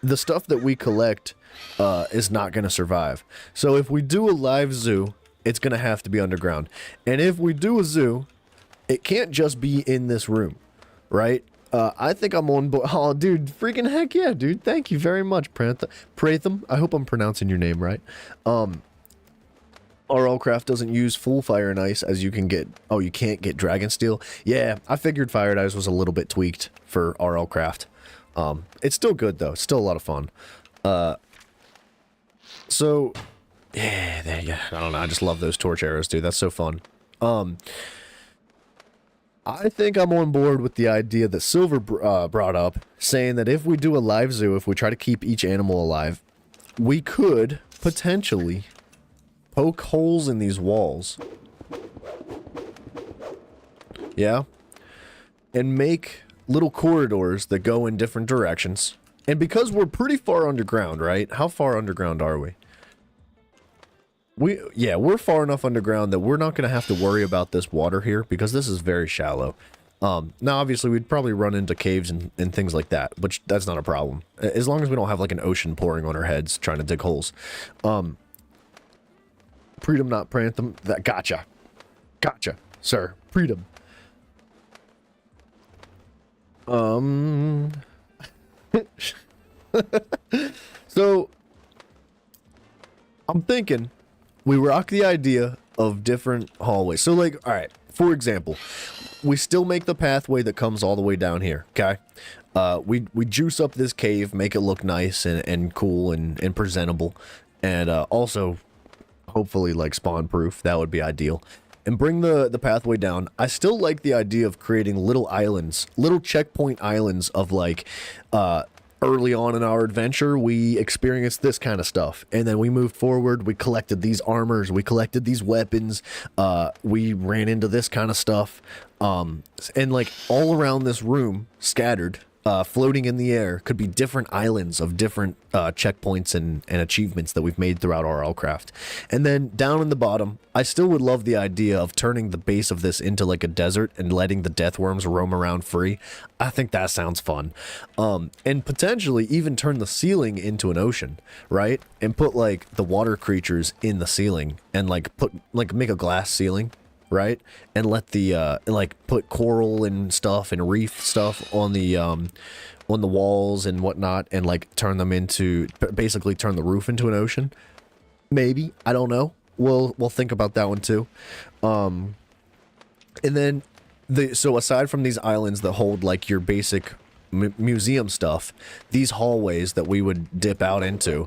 The stuff that we collect is not going to survive. So if we do a live zoo, it's going to have to be underground. And if we do a zoo, it can't just be in this room, right? I think I'm on board. Oh, dude, freaking heck yeah, dude. Thank you very much, Pratham. I hope I'm pronouncing your name right. RLCraft doesn't use full Fire and Ice as you can get... Oh, you can't get Dragon Steel? Yeah, I figured Fire and Ice was a little bit tweaked for RLCraft. It's still good, though. It's still a lot of fun. So, yeah, there you go. I don't know. I just love those torch arrows, dude. That's so fun. I think I'm on board with the idea that Silver brought up, saying that if we do a live zoo, if we try to keep each animal alive, we could potentially poke holes in these walls. Yeah? And make little corridors that go in different directions. And because we're pretty far underground, right? How far underground are we? Yeah, we're far enough underground that we're not going to have to worry about this water here because this is very shallow. Now, obviously, we'd probably run into caves and things like that, which that's not a problem. As long as we don't have, like, an ocean pouring on our heads trying to dig holes. Predum, not Pranthum. That, gotcha. Gotcha, sir. Predum. So, I'm thinking we rock the idea of different hallways. So, like, all right, for example, we still make the pathway that comes all the way down here, okay? We juice up this cave, make it look nice and cool and presentable, and also, hopefully, like, spawn-proof. That would be ideal. And bring the pathway down. I still like the idea of creating little islands, little checkpoint islands of, like, early on in our adventure, we experienced this kind of stuff. And then we moved forward, we collected these armors, we collected these weapons, we ran into this kind of stuff. And, like, all around this room, scattered, floating in the air, could be different islands of different checkpoints and achievements that we've made throughout RLCraft. And then down in the bottom, I still would love the idea of turning the base of this into like a desert and letting the death worms roam around free. I think that sounds fun. And potentially even turn the ceiling into an ocean, right? And put like the water creatures in the ceiling and like make a glass ceiling. Right, and let the like put coral and stuff and reef stuff on the walls and whatnot, and like turn them into basically turn the roof into an ocean. Maybe, I don't know. We'll think about that one too. And then so aside from these islands that hold like your basic museum stuff, these hallways that we would dip out into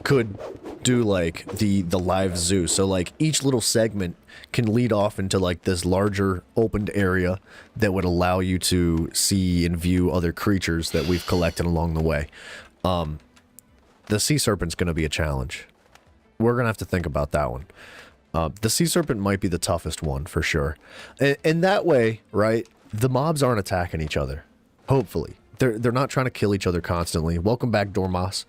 could do like the live zoo. So like each little segment can lead off into like this larger opened area that would allow you to see and view other creatures that we've collected along the way. The sea serpent's going to be a challenge. We're going to have to think about that one. The sea serpent might be the toughest one for sure. And that way, right, the mobs aren't attacking each other. Hopefully. They're not trying to kill each other constantly. Welcome back, Dormas.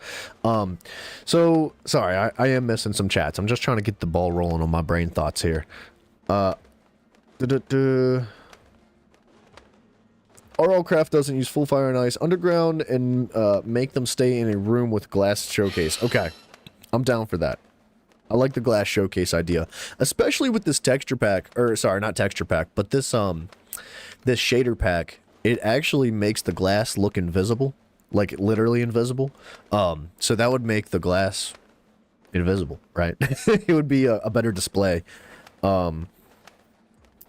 So, sorry, I am missing some chats. I'm just trying to get the ball rolling on my brain thoughts here. RLCraft doesn't use full Fire and Ice underground and make them stay in a room with glass showcase. Okay, I'm down for that. I like the glass showcase idea, especially with this texture pack, or sorry, not texture pack, but this shader pack. It actually makes the glass look invisible, like literally invisible. So that would make the glass invisible, right? It would be a better display. And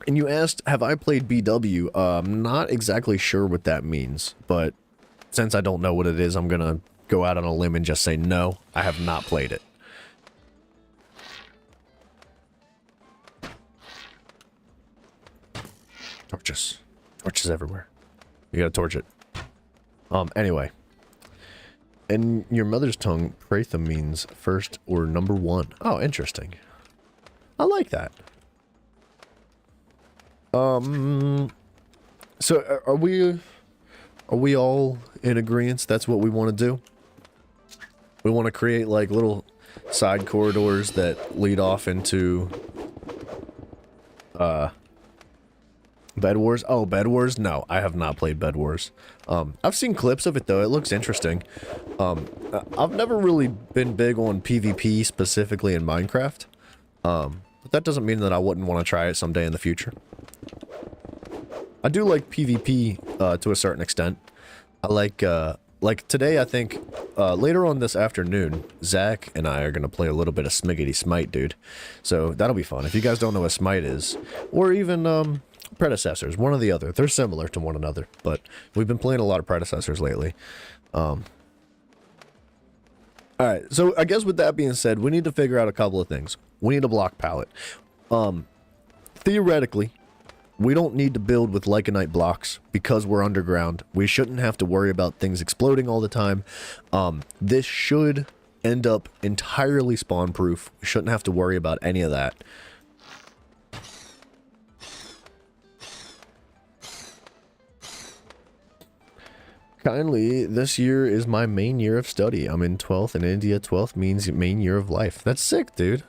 you asked, have I played BW? I'm not exactly sure what that means, but since I don't know what it is, I'm gonna go out on a limb and just say no, I have not played it. Torches. Torches everywhere. You gotta torch it. Anyway. In your mother's tongue, Pratham means first or number one. Oh, interesting. I like that. So are we all in agreement that's what we want to do? We want to create like little side corridors that lead off into Bed Wars? Oh, Bed Wars? No, I have not played Bed Wars. I've seen clips of it, though. It looks interesting. I've never really been big on PvP, specifically in Minecraft. But that doesn't mean that I wouldn't want to try it someday in the future. I do like PvP to a certain extent. I like today, I think later on this afternoon, Zach and I are going to play a little bit of Smiggity Smite, dude. So that'll be fun. If you guys don't know what Smite is, or even predecessors, one or the other. They're similar to one another, but we've been playing a lot of predecessors lately. Alright, so I guess with that being said, we need to figure out a couple of things. We need a block palette. Theoretically, we don't need to build with Lycanite blocks because we're underground. We shouldn't have to worry about things exploding all the time. This should end up entirely spawn-proof. We shouldn't have to worry about any of that. Kindly, this year is my main year of study. I'm in 12th in India. 12th means main year of life. That's sick, dude.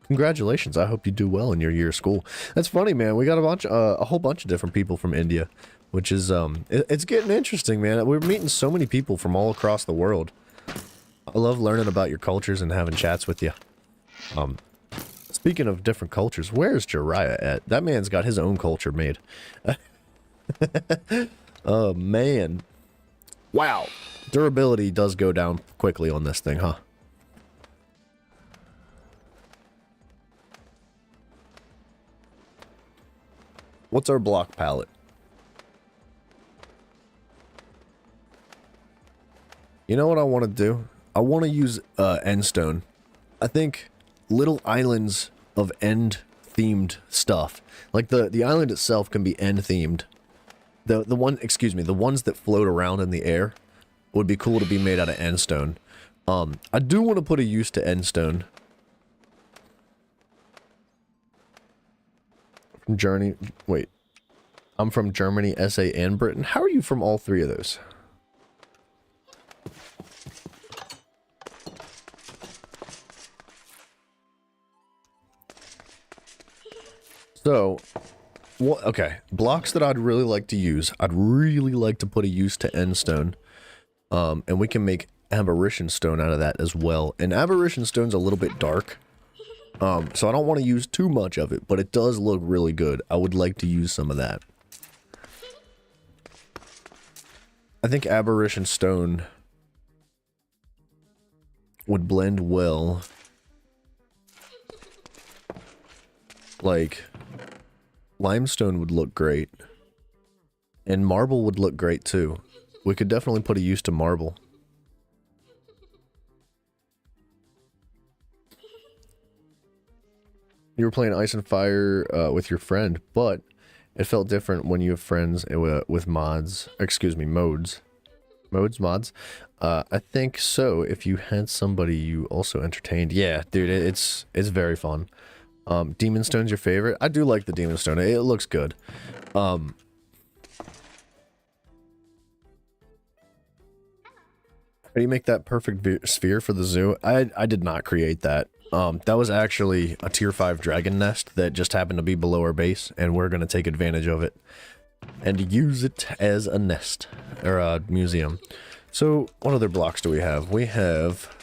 Congratulations. I hope you do well in your year of school. That's funny, man. We got a whole bunch of different people from India, which is, it's getting interesting, man. We're meeting so many people from all across the world. I love learning about your cultures and having chats with you. Speaking of different cultures, where's Jiraiya at? That man's got his own culture made. Oh, man. Wow. Durability does go down quickly on this thing, huh? What's our block palette? You know what I want to do? I want to use endstone. I think little islands of end-themed stuff. Like the island itself can be end-themed. The ones that float around in the air would be cool to be made out of endstone. I do want to put a use to endstone. Wait. I'm from Germany, SA, and Britain. How are you from all three of those? So, okay, blocks that I'd really like to use. I'd really like to put a use to endstone. And we can make aberration stone out of that as well. And aberration stone's a little bit dark. So I don't want to use too much of it, but it does look really good. I would like to use some of that. I think aberration stone would blend well. Like, limestone would look great. And marble would look great too. We could definitely put a use to marble. You were playing Ice and Fire with your friend, but it felt different when you have friends with mods. Excuse me, modes. Mods? I think so. If you had somebody you also entertained. Yeah, dude, it's very fun. Demon Stone's your favorite? I do like the Demon Stone. It looks good. How do you make that perfect sphere for the zoo? I did not create that. That was actually a tier 5 dragon nest that just happened to be below our base, and we're going to take advantage of it and use it as a nest, or a museum. So, what other blocks do we have? We have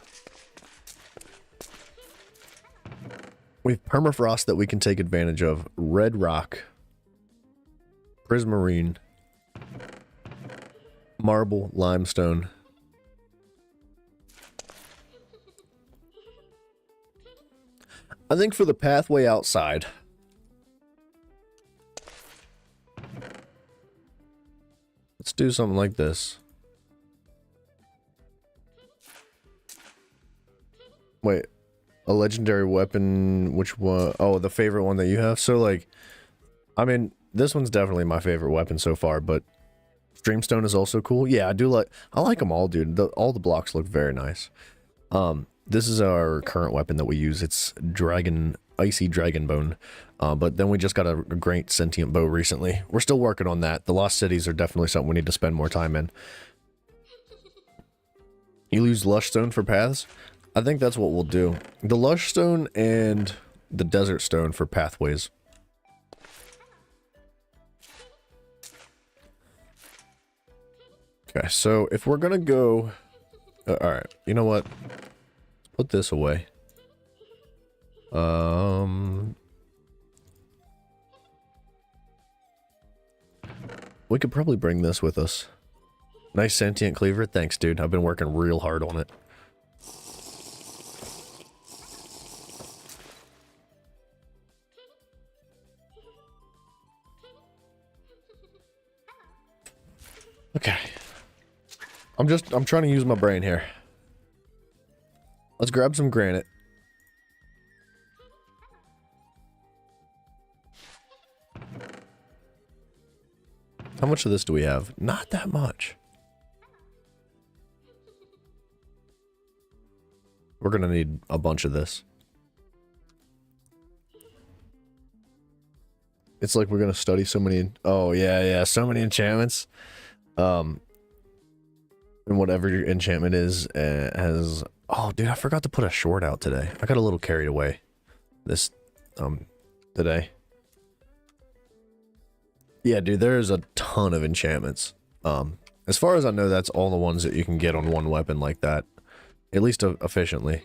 permafrost that we can take advantage of, red rock, prismarine, marble, limestone. I think for the pathway outside, let's do something like this. Wait, a legendary weapon, which one? Oh, the favorite one that you have? So, like, I mean, this one's definitely my favorite weapon so far, but Dreamstone is also cool. Yeah, I like them all, dude. All the blocks look very nice. This is our current weapon that we use. It's Icy Dragon Bone. But then we just got a great sentient bow recently. We're still working on that. The Lost Cities are definitely something we need to spend more time in. You use Lush Stone for paths? I think that's what we'll do. The Lush Stone and the Desert Stone for pathways. Okay, so if we're gonna go... alright, you know what? Put this away. We could probably bring this with us. Nice sentient cleaver. Thanks, dude. I've been working real hard on it. Okay. I'm trying to use my brain here. Let's grab some granite. How much of this do we have? Not that much. We're gonna need a bunch of this. It's like we're gonna study so many. Oh yeah, so many enchantments. And whatever your enchantment is has. Oh, dude, I forgot to put a short out today. I got a little carried away. This today. Yeah, dude, there's a ton of enchantments. As far as I know, that's all the ones that you can get on one weapon like that. At least efficiently.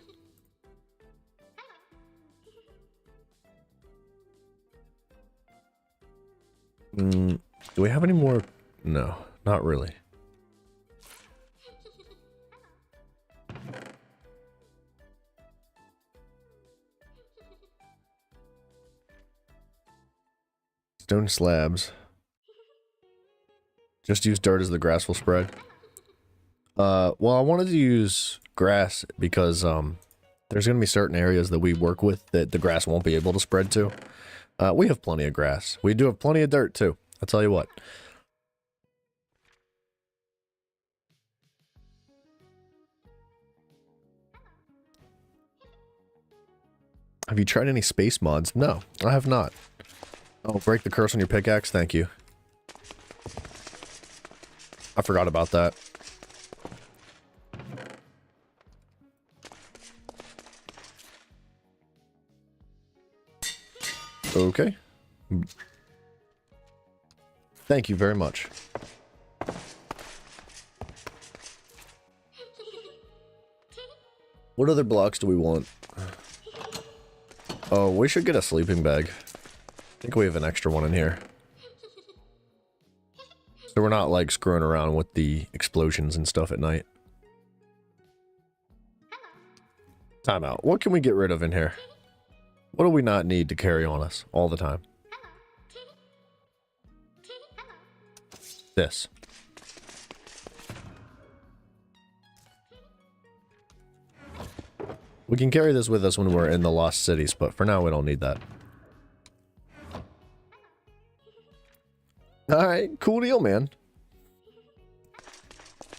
Do we have any more? No, not really. Stone slabs. Just use dirt as the grass will spread. Well, I wanted to use grass because there's going to be certain areas that we work with that the grass won't be able to spread to. We have plenty of grass. We do have plenty of dirt too. I'll tell you what. Have you tried any space mods? No, I have not. Oh, break the curse on your pickaxe. Thank you. I forgot about that. Okay. Thank you very much. What other blocks do we want? Oh, we should get a sleeping bag. I think we have an extra one in here. So we're not like screwing around with the explosions and stuff at night. Time out. What can we get rid of in here? What do we not need to carry on us all the time? This. We can carry this with us when we're in the Lost Cities, but for now we don't need that. Alright, cool deal, man.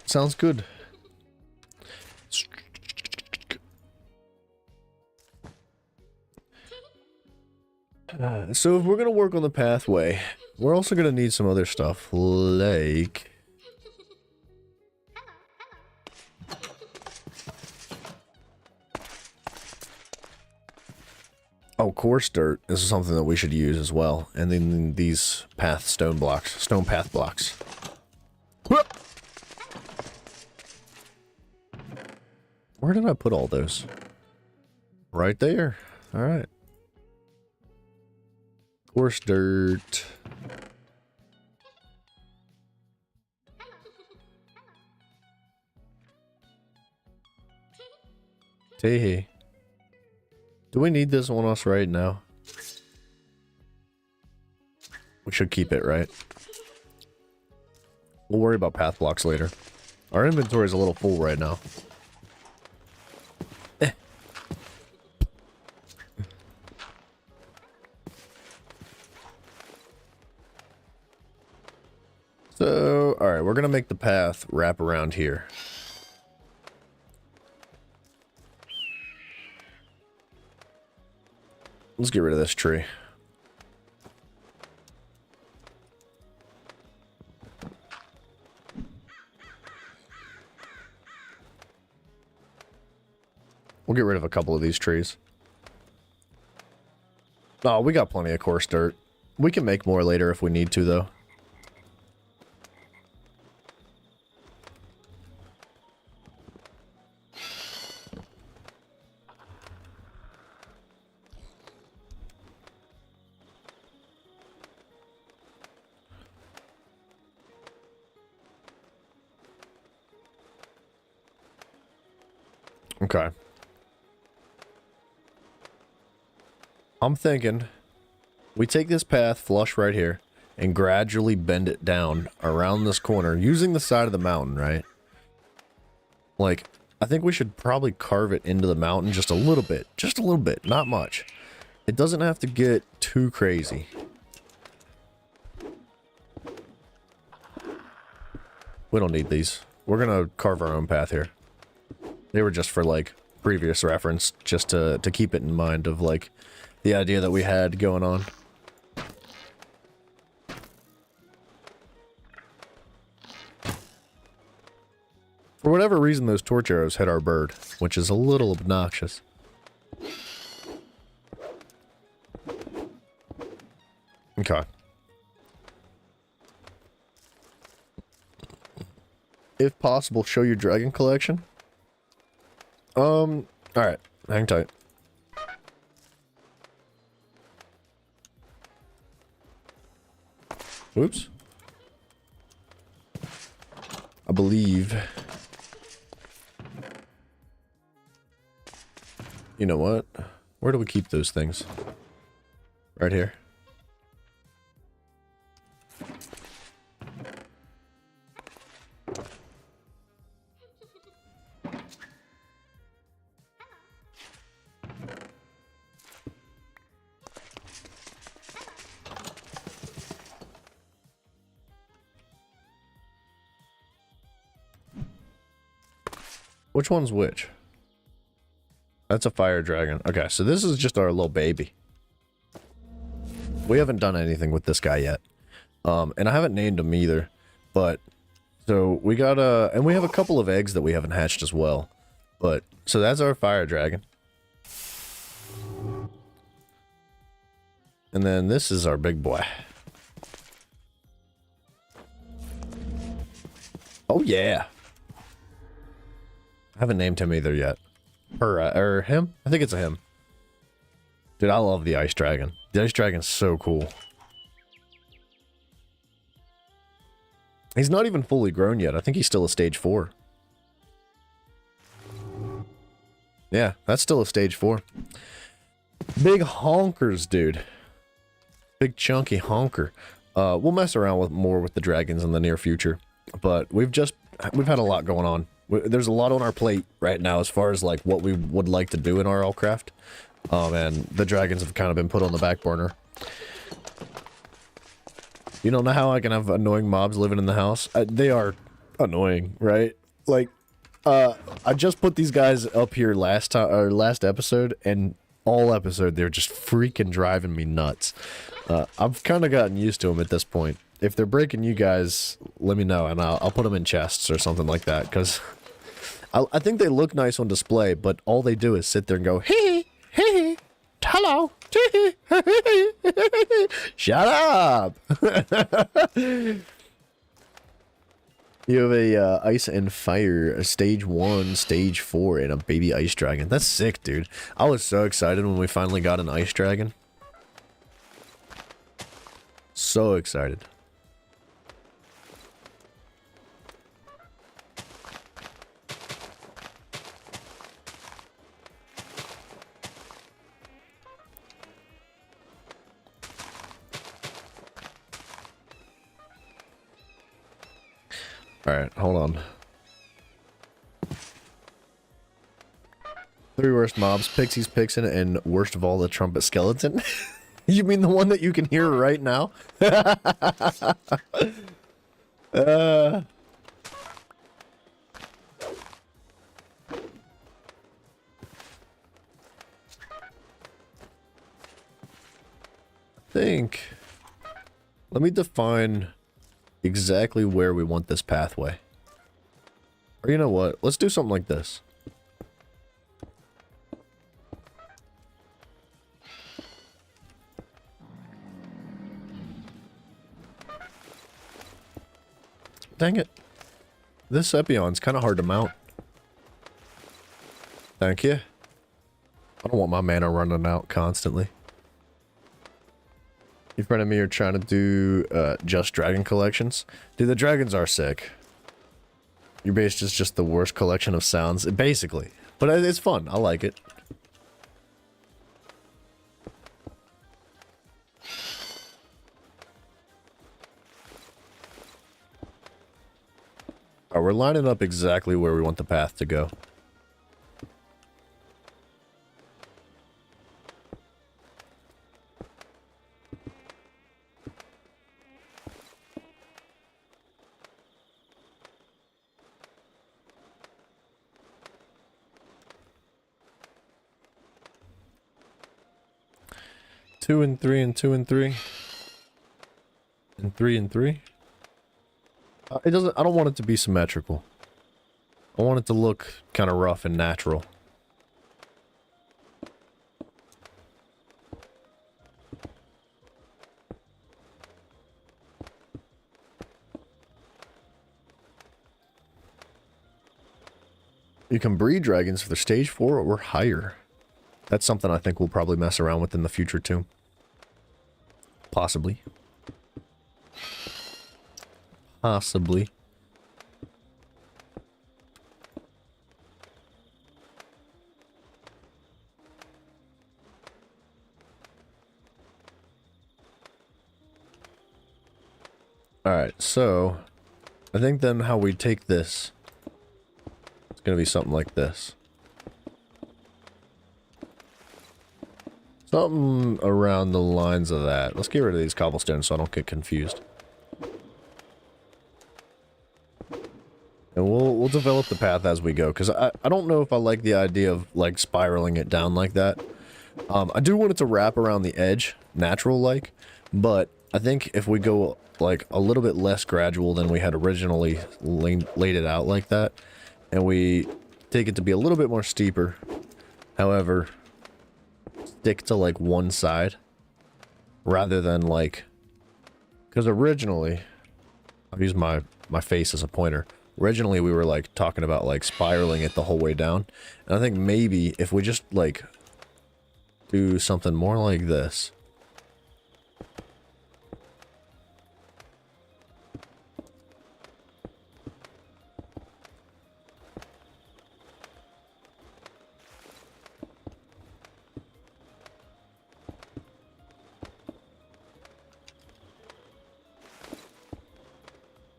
Sounds good. So if we're going to work on the pathway, we're also going to need some other stuff, like... Oh, coarse dirt is something that we should use as well. And then these path stone blocks, stone path blocks. Where did I put all those? Right there. All right. Coarse dirt. Teehee. Do we need this on us right now? We should keep it, right? We'll worry about path blocks later. Our inventory is a little full right now. So, alright, we're gonna make the path wrap around here. Let's get rid of this tree. We'll get rid of a couple of these trees. Oh, we got plenty of coarse dirt. We can make more later if we need to, though. Okay. I'm thinking we take this path flush right here and gradually bend it down around this corner using the side of the mountain, right? Like, I think we should probably carve it into the mountain just a little bit. Just a little bit, not much. It doesn't have to get too crazy. We don't need these. We're gonna carve our own path here. They were just for, like, previous reference, just to keep it in mind of, like, the idea that we had going on. For whatever reason, those torch arrows hit our bird, which is a little obnoxious. Okay. If possible, show your dragon collection. Alright. Hang tight. Whoops. I believe... You know what? Where do we keep those things? Right here. Which one's which? That's a fire dragon. Okay, so this is just our little baby. We haven't done anything with this guy yet. And I haven't named him either. But, so we got and we have a couple of eggs that we haven't hatched as well. But, so that's our fire dragon. And then this is our big boy. Oh yeah. I haven't named him either yet. Or him? I think it's a him. Dude, I love the ice dragon. The ice dragon's so cool. He's not even fully grown yet. I think he's still a stage 4. Yeah, that's still a stage 4. Big honkers, dude. Big chunky honker. We'll mess around with more with the dragons in the near future. But we've had a lot going on. There's a lot on our plate right now as far as like what we would like to do in RLCraft. And the dragons have kind of been put on the back burner. You don't know how I can have annoying mobs living in the house? They are annoying, right? Like, I just put these guys up here last episode, and all episode they're just freaking driving me nuts. I've kind of gotten used to them at this point. If they're breaking you guys, let me know, and I'll put them in chests or something like that, because I think they look nice on display, but all they do is sit there and go, hee hee, hello, shut up. You have a ice and fire, a stage 1, stage 4, and a baby ice dragon. That's sick, dude. I was so excited when we finally got an ice dragon. So excited. Alright, hold on. 3 worst mobs, Pixies, Pixen, and worst of all, the Trumpet Skeleton. You mean the one that you can hear right now? Let me define exactly where we want this pathway. Or you know what? Let's do something like this. Dang it. This Epion's kind of hard to mount. Thank you. I don't want my mana running out constantly. In front of me are trying to do just dragon collections. Dude, the dragons are sick. Your base is just the worst collection of sounds. Basically. But it's fun. I like it. Alright, we're lining up exactly where we want the path to go. Two and three and two and three. And three and three. It doesn't, I don't want it to be symmetrical. I want it to look kind of rough and natural. You can breed dragons for the stage 4 or higher. That's something I think we'll probably mess around with in the future too. Possibly. Possibly. Alright, so I think then how we take this, it's gonna be something like this. Something around the lines of that. Let's get rid of these cobblestones so I don't get confused. And we'll develop the path as we go, because I don't know if I like the idea of, like, spiraling it down like that. I do want it to wrap around the edge, natural-like, but I think if we go, like, a little bit less gradual than we had originally laid it out like that, and we take it to be a little bit more steeper, however, stick to, like, one side, rather than, like, because originally, I've used my face as a pointer. Originally, we were, like, talking about, like, spiraling it the whole way down. And I think maybe if we just, like, do something more like this.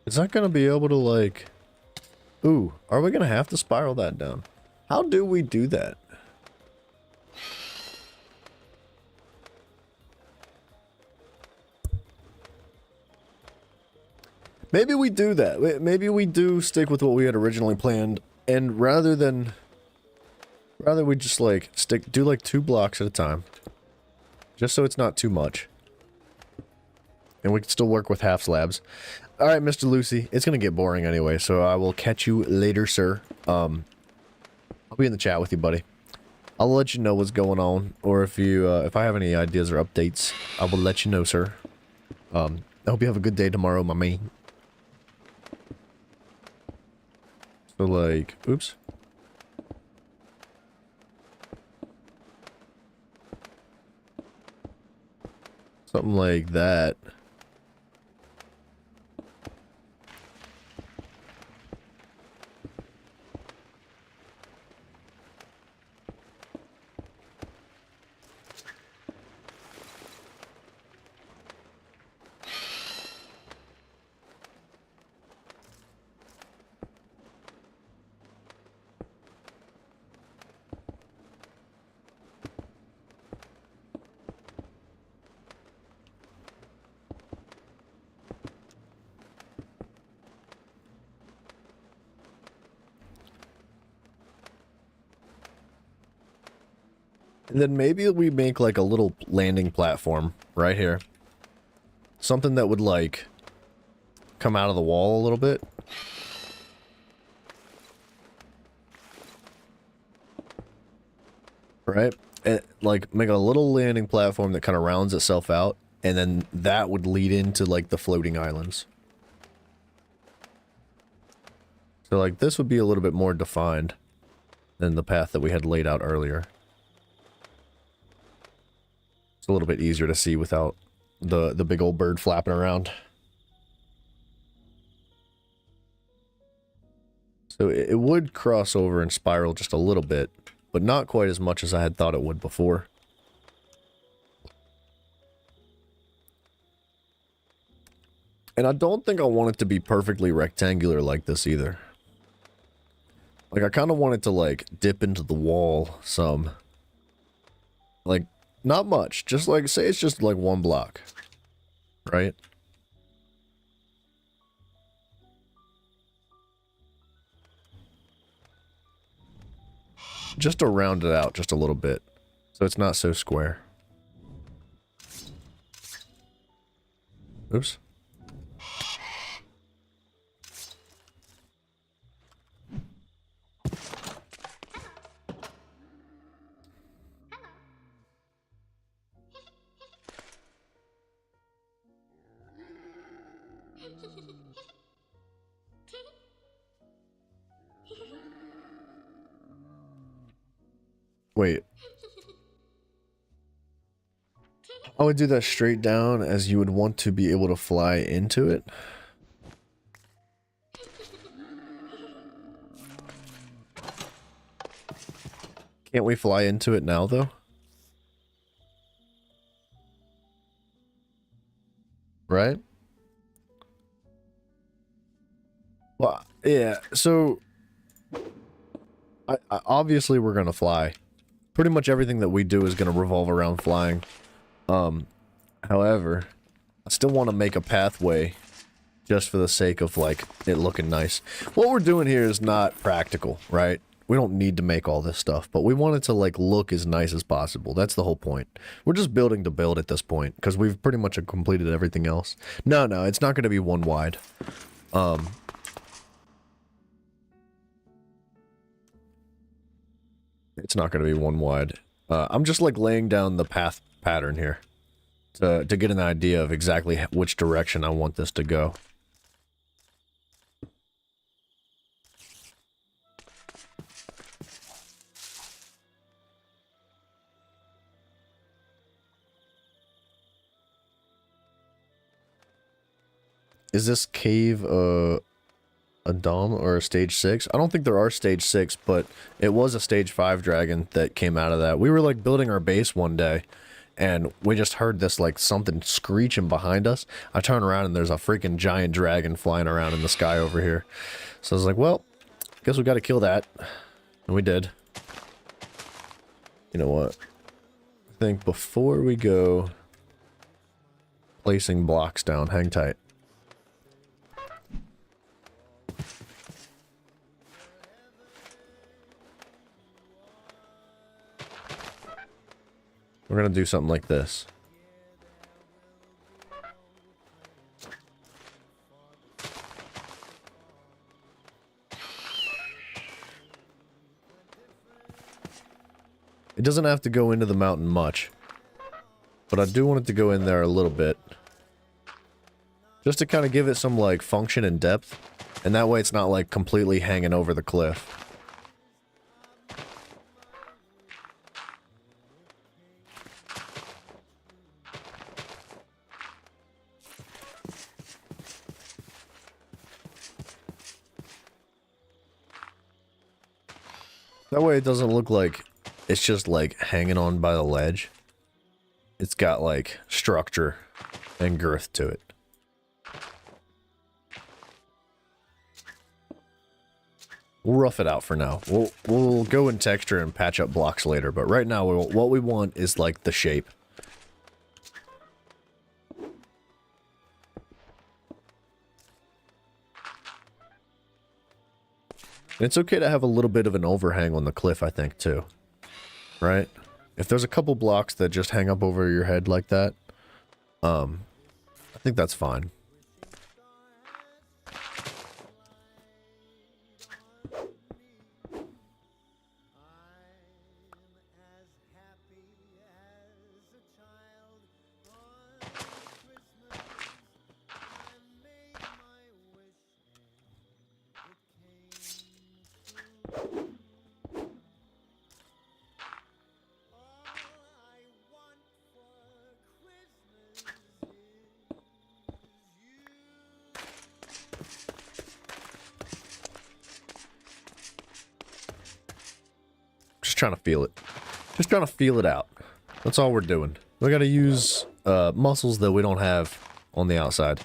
It's not going to be able to, like... Ooh, are we going to have to spiral that down? How do we do that? Maybe we do that. Maybe we do stick with what we had originally planned, and rather we just, like, do like 2 blocks at a time. Just so it's not too much. And we can still work with half slabs. Alright, Mr. Lucy, it's gonna get boring anyway, so I will catch you later, sir. I'll be in the chat with you, buddy. I'll let you know what's going on, or if you, if I have any ideas or updates, I will let you know, sir. I hope you have a good day tomorrow, my man. So, like, oops. Something like that. And then maybe we make like a little landing platform right here. Something that would like come out of the wall a little bit. Right? And like make a little landing platform that kind of rounds itself out. And then that would lead into like the floating islands. So like this would be a little bit more defined than the path that we had laid out earlier. It's a little bit easier to see without the big old bird flapping around. So it would cross over and spiral just a little bit, but not quite as much as I had thought it would before. And I don't think I want it to be perfectly rectangular like this either. Like, I kind of want it to, like, dip into the wall some. Like, not much. Just, like, say it's just, like, one block. Right? Just to round it out just a little bit. So it's not so square. Oops. Wait. I would do that straight down as you would want to be able to fly into it. Can't we fly into it now, though? Right? Well, yeah, so... obviously we're gonna fly. Pretty much everything that we do is gonna revolve around flying. However, I still want to make a pathway just for the sake of, like, it looking nice. What we're doing here is not practical, right? We don't need to make all this stuff, but we want it to, like, look as nice as possible. That's the whole point. We're just building to build at this point, because we've pretty much completed everything else. No, it's not going to be one wide. It's not going to be one wide. I'm just, like, laying down the path pattern here to get an idea of exactly which direction I want this to go. Is this cave a Dom or a stage 6? I don't think there are stage 6, but it was a stage 5 dragon that came out of that. We were like building our base one day, and we just heard this like something screeching behind us. I turn around and there's a freaking giant dragon flying around in the sky over here. So I was like, well, guess we got to kill that. And we did. You know what? I think before we go placing blocks down, hang tight. We're gonna do something like this. It doesn't have to go into the mountain much, but I do want it to go in there a little bit. Just to kind of give it some, like, function and depth, and that way it's not, like, completely hanging over the cliff. That way it doesn't look like it's just, like, hanging on by the ledge. It's got, like, structure and girth to it. We'll rough it out for now. We'll go in texture and patch up blocks later, but right now what we want is, like, the shape. And it's okay to have a little bit of an overhang on the cliff, I think, too. Right? If there's a couple blocks that just hang up over your head like that, I think that's fine. trying to feel it. Just trying to feel it out. That's all we're doing. We gotta use muscles that we don't have on the outside.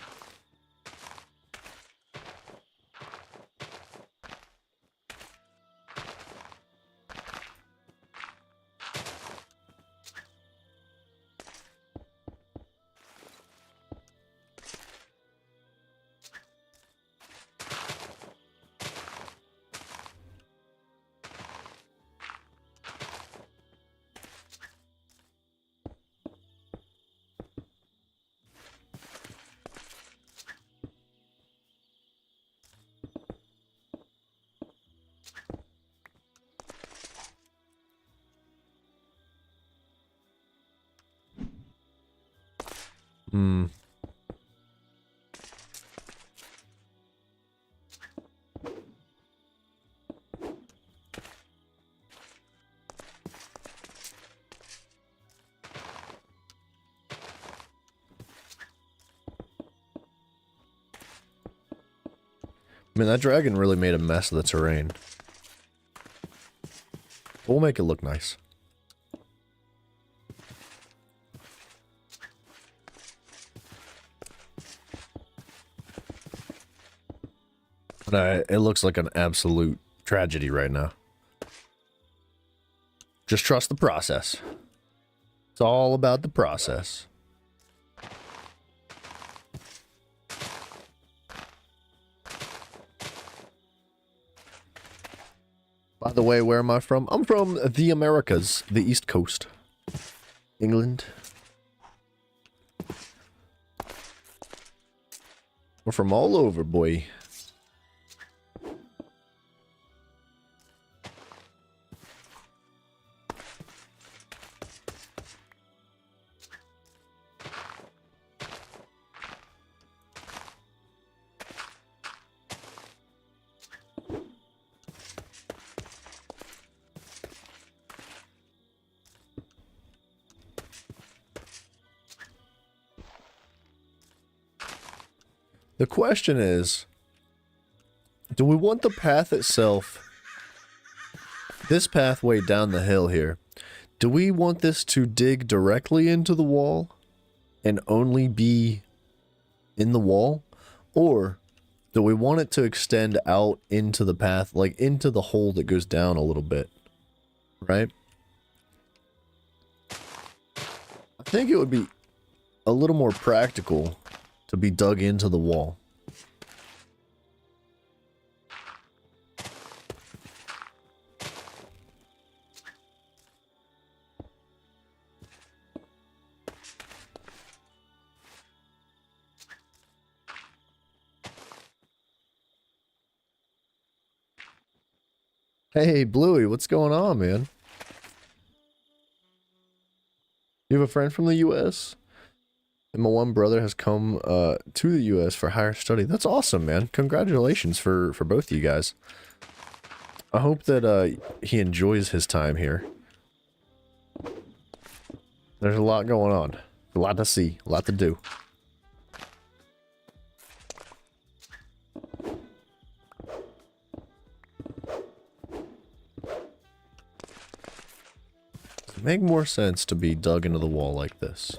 Hmm. I mean, that dragon really made a mess of the terrain. We'll make it look nice. But it looks like an absolute tragedy right now. Just trust the process. It's all about the process. By the way, where am I from? I'm from the Americas, the East Coast. England. We're from all over, boy. The question is, do we want the path itself, this pathway down the hill here, do we want this to dig directly into the wall and only be in the wall? Or do we want it to extend out into the path, like into the hole that goes down a little bit, right? I think it would be a little more practical to be dug into the wall. Hey, Bluey, what's going on, man? You have a friend from the U.S.? And my one brother has come to the U.S. for higher study. That's awesome, man. Congratulations for both of you guys. I hope that he enjoys his time here. There's a lot going on. A lot to see. A lot to do. It'd make more sense to be dug into the wall like this.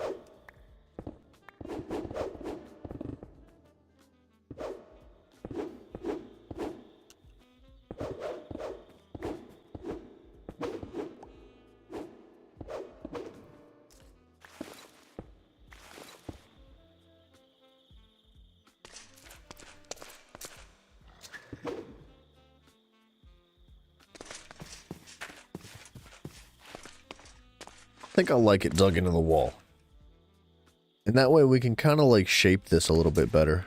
I think I like it dug into the wall. And that way we can kind of like shape this a little bit better.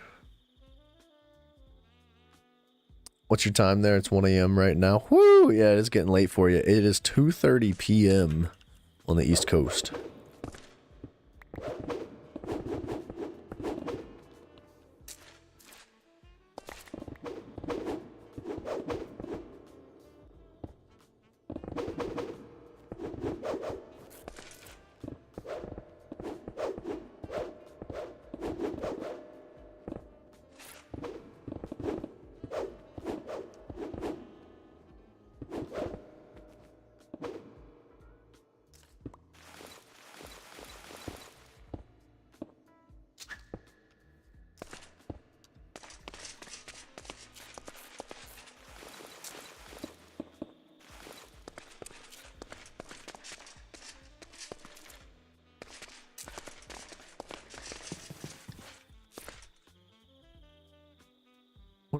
What's your time there? It's 1 a.m. right now. Woo! Yeah, it is getting late for you. It is 2:30 p.m. on the East Coast.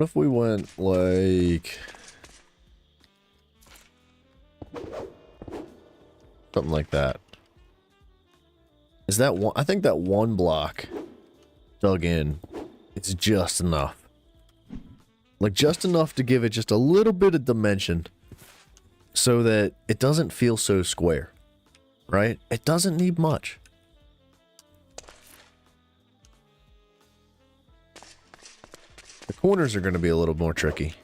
What if we went like something like that? Is that one? I think that one block dug in, it's just enough. Like just enough to give it just a little bit of dimension so that it doesn't feel so square, right? It doesn't need much. The corners are going to be a little more tricky.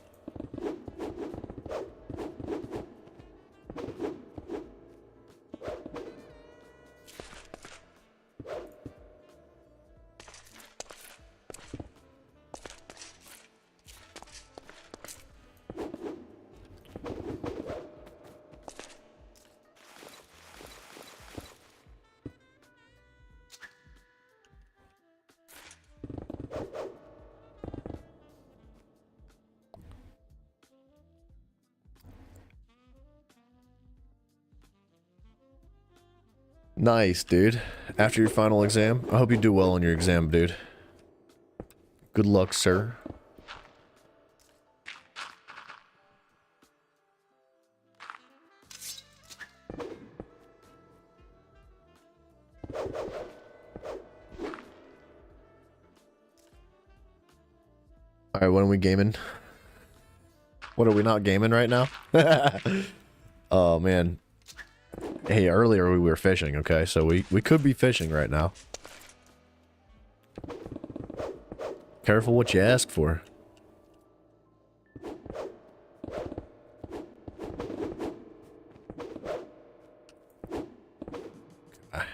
Nice, dude. After your final exam, I hope you do well on your exam, dude. Good luck, sir. Alright, when are we gaming? What, are we not gaming right now? Oh, man. Hey, earlier we were fishing, okay? So we could be fishing right now. Careful what you ask for. It's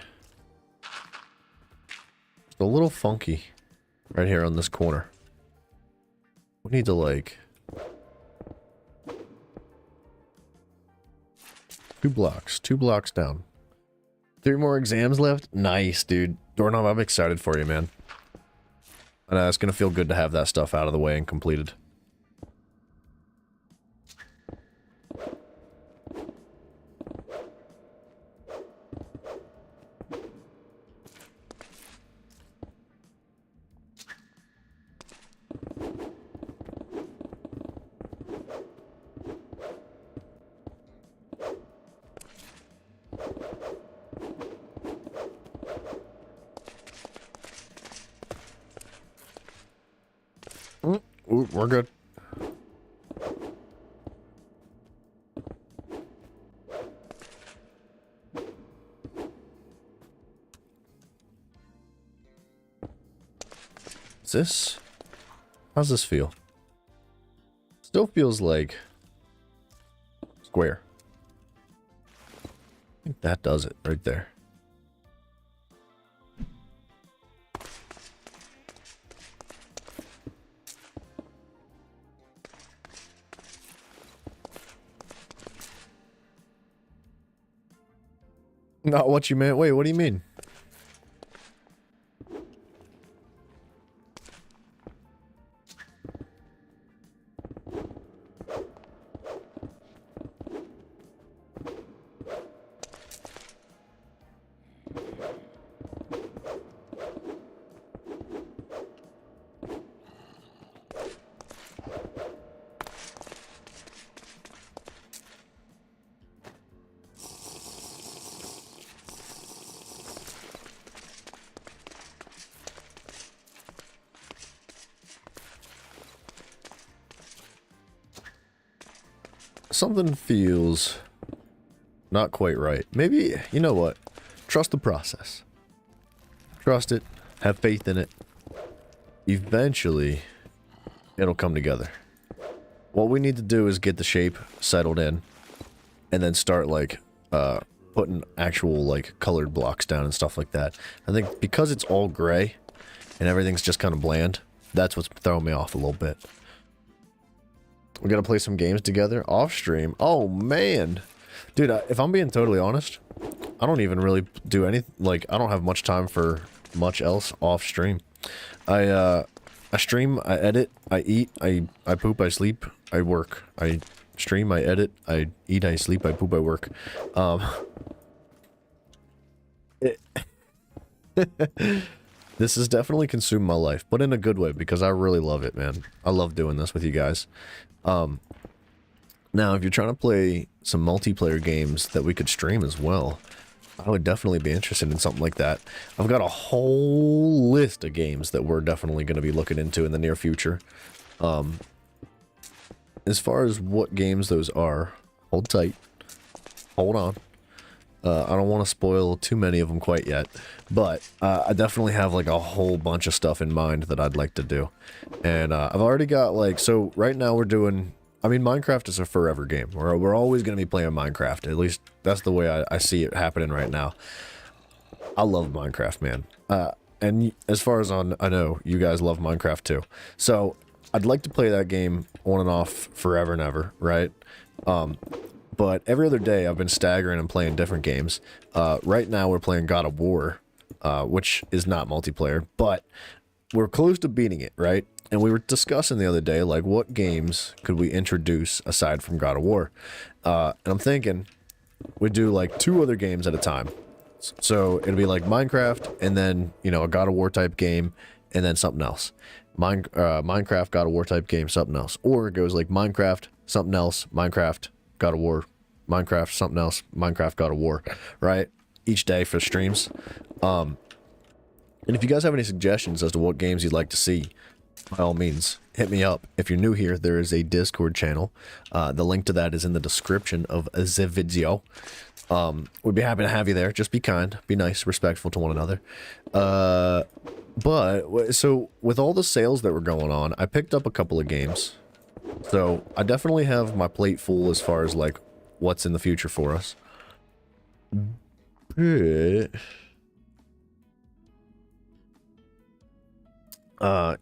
a little funky right here on this corner. We need to, like... 2 blocks down. 3 more exams left? Nice, dude. Doorknob, I'm excited for you, man. And it's gonna feel good to have that stuff out of the way and completed. Ooh, we're good. Is this? How's this feel? Still feels like square. I think that does it right there. Not what you meant. Wait, what do you mean? Something feels not quite right. Maybe, you know what? Trust the process. Trust it. Have faith in it. Eventually, it'll come together. What we need to do is get the shape settled in, and then start, like, putting actual, like, colored blocks down and stuff like that. I think because it's all gray, and everything's just kind of bland, that's what's throwing me off a little bit. We gotta play some games together off stream. Oh man, dude, if I'm being totally honest, I don't even really do anything. Like, I don't have much time for much else off stream. I stream, I edit, I eat, I poop, I sleep, I work. I stream, I edit, I eat, I sleep, I poop, I work. This has definitely consumed my life, but in a good way, because I really love it, man. I love doing this with you guys. Now, if you're trying to play some multiplayer games that we could stream as well, I would definitely be interested in something like that. I've got a whole list of games that we're definitely going to be looking into in the near future. As far as what games those are, hold tight. Hold on. I don't want to spoil too many of them quite yet, but I definitely have like a whole bunch of stuff in mind that I'd like to do. And I've already got like, so right now we're doing, I mean, Minecraft is a forever game. We're always going to be playing Minecraft. At least that's the way I see it happening right now. I love Minecraft, man. And as far as I know, you guys love Minecraft too. So I'd like to play that game on and off forever and ever, right? But every other day I've been staggering and playing different games. Right now we're playing God of War, which is not multiplayer, but we're close to beating it, right? And we were discussing the other day, like, what games could we introduce aside from God of War? And I'm thinking we'd do, like, 2 other games at a time. So it'd be, like, Minecraft, and then, you know, a God of War type game, and then something else. Minecraft, God of War type game, something else. Or it goes, like, Minecraft, something else, Minecraft, God of War, Minecraft, something else, Minecraft, God of War, right? Each day for streams. And if you guys have any suggestions as to what games you'd like to see, by all means, hit me up. If you're new here, there is a Discord channel. The link to that is in the description of the video. We'd be happy to have you there. Just be kind, be nice, respectful to one another. But, so, with all the sales that were going on, I picked up a couple of games. So, I definitely have my plate full as far as, like, what's in the future for us.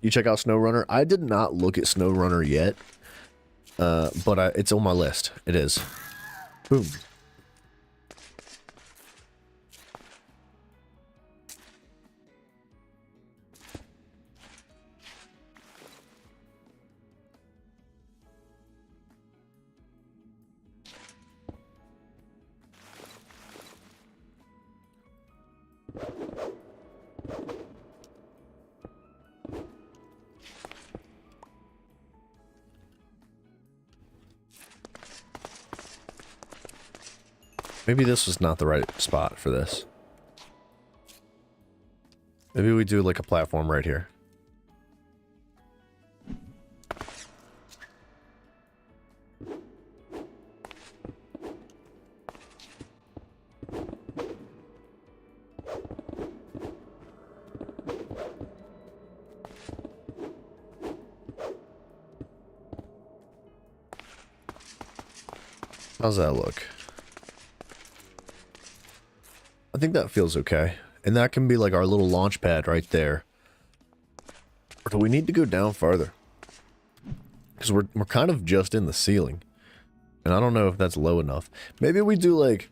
You check out SnowRunner. I did not look at SnowRunner yet, but it's on my list. It is. Boom. Maybe this was not the right spot for this. Maybe we do like a platform right here. How's that look? I think that feels okay. And that can be like our little launch pad right there. Or do we need to go down farther? Because we're kind of just in the ceiling. And I don't know if that's low enough. Maybe we do like...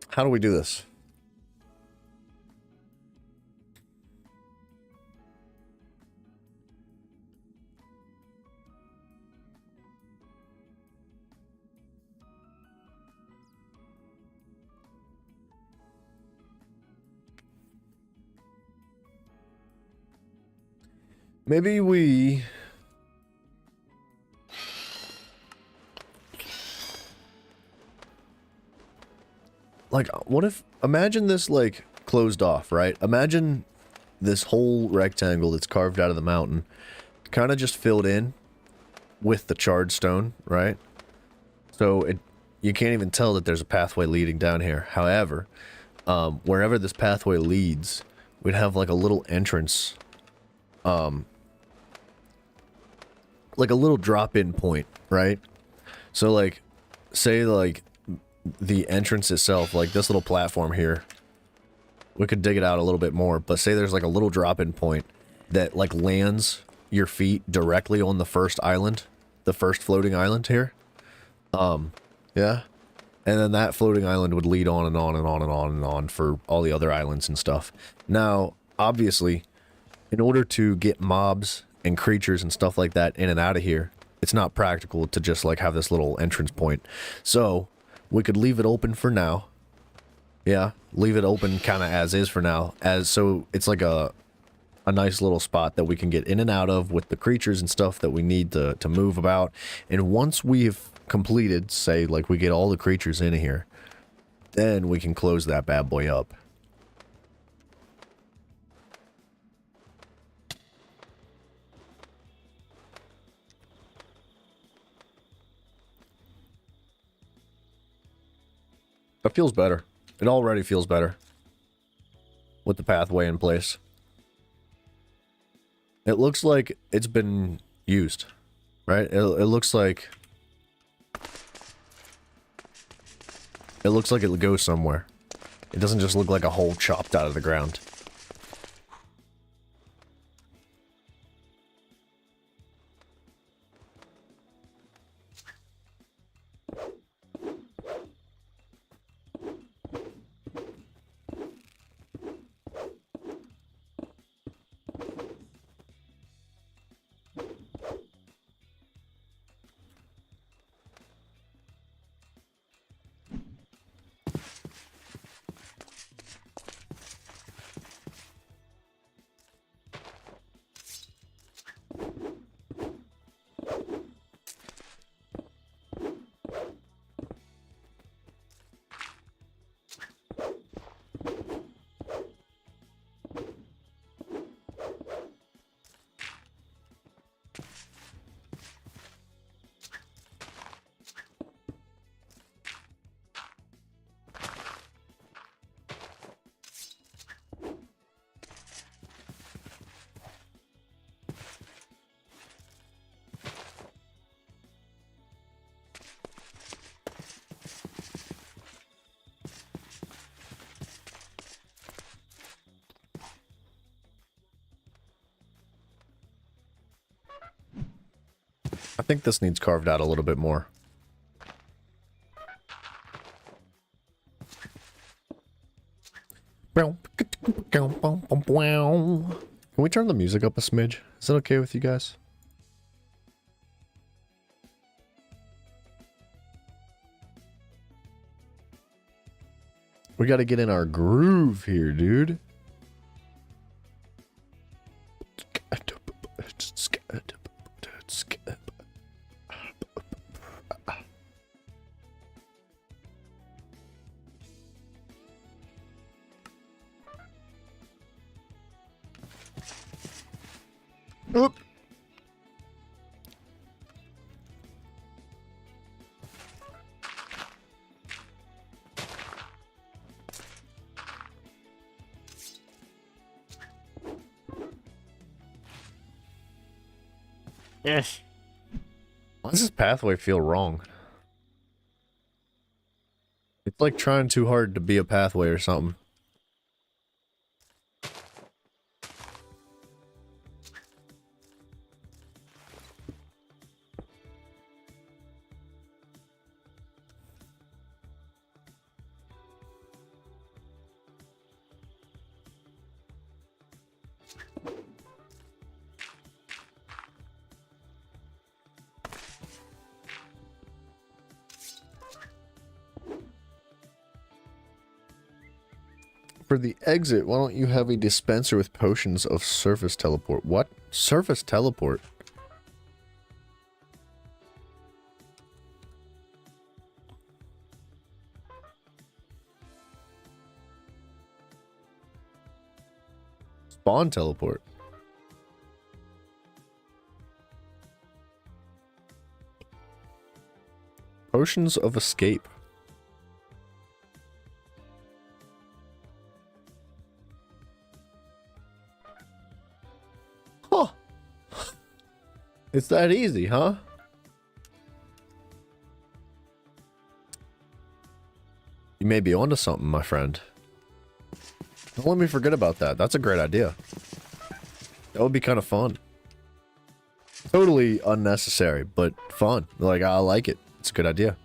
How do we do this? Maybe we... Like, what if... Imagine this, like, closed off, right? Imagine this whole rectangle that's carved out of the mountain kind of just filled in with the charred stone, right? So you can't even tell that there's a pathway leading down here. However, wherever this pathway leads, we'd have, like, a little entrance... like a little drop-in point, right? So, like, say, like, the entrance itself, like this little platform here, we could dig it out a little bit more, but say there's, like, a little drop-in point that, like, lands your feet directly on the first island, the first floating island here. Yeah? And then that floating island would lead on and on and on and on and on for all the other islands and stuff. Now, obviously, in order to get mobs and creatures and stuff like that in and out of here, it's not practical to just like have this little entrance point. So we could leave it open for now, Yeah, leave it open kind of as is for now. So it's like a nice little spot that we can get in and out of with the creatures and stuff that we need to move about. And once we've completed, say, like we get all the creatures in here, then we can close that bad boy up. That feels better. It already feels better with the pathway in place. It looks like it's been used, right? It looks like... It looks like it'll go somewhere. It doesn't just look like a hole chopped out of the ground. I think this needs carved out a little bit more. Can we turn the music up a smidge? Is that okay with you guys? We gotta get in our groove here, dude. Oop. Yes. Why does this pathway feel wrong? It's like trying too hard to be a pathway or something. For the exit, why don't you have a dispenser with potions of surface teleport? What? Surface teleport? Spawn teleport. Potions of escape. Huh. It's that easy, huh? You may be onto something, my friend. Don't let me forget about that. That's a great idea. That would be kind of fun. Totally unnecessary, but fun. Like, I like it. It's a good idea.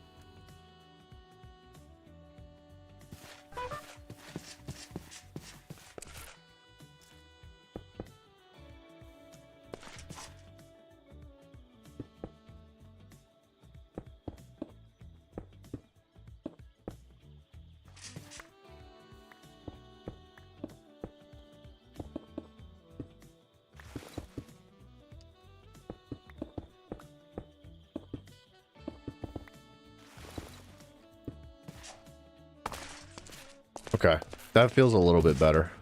Okay, that feels a little bit better.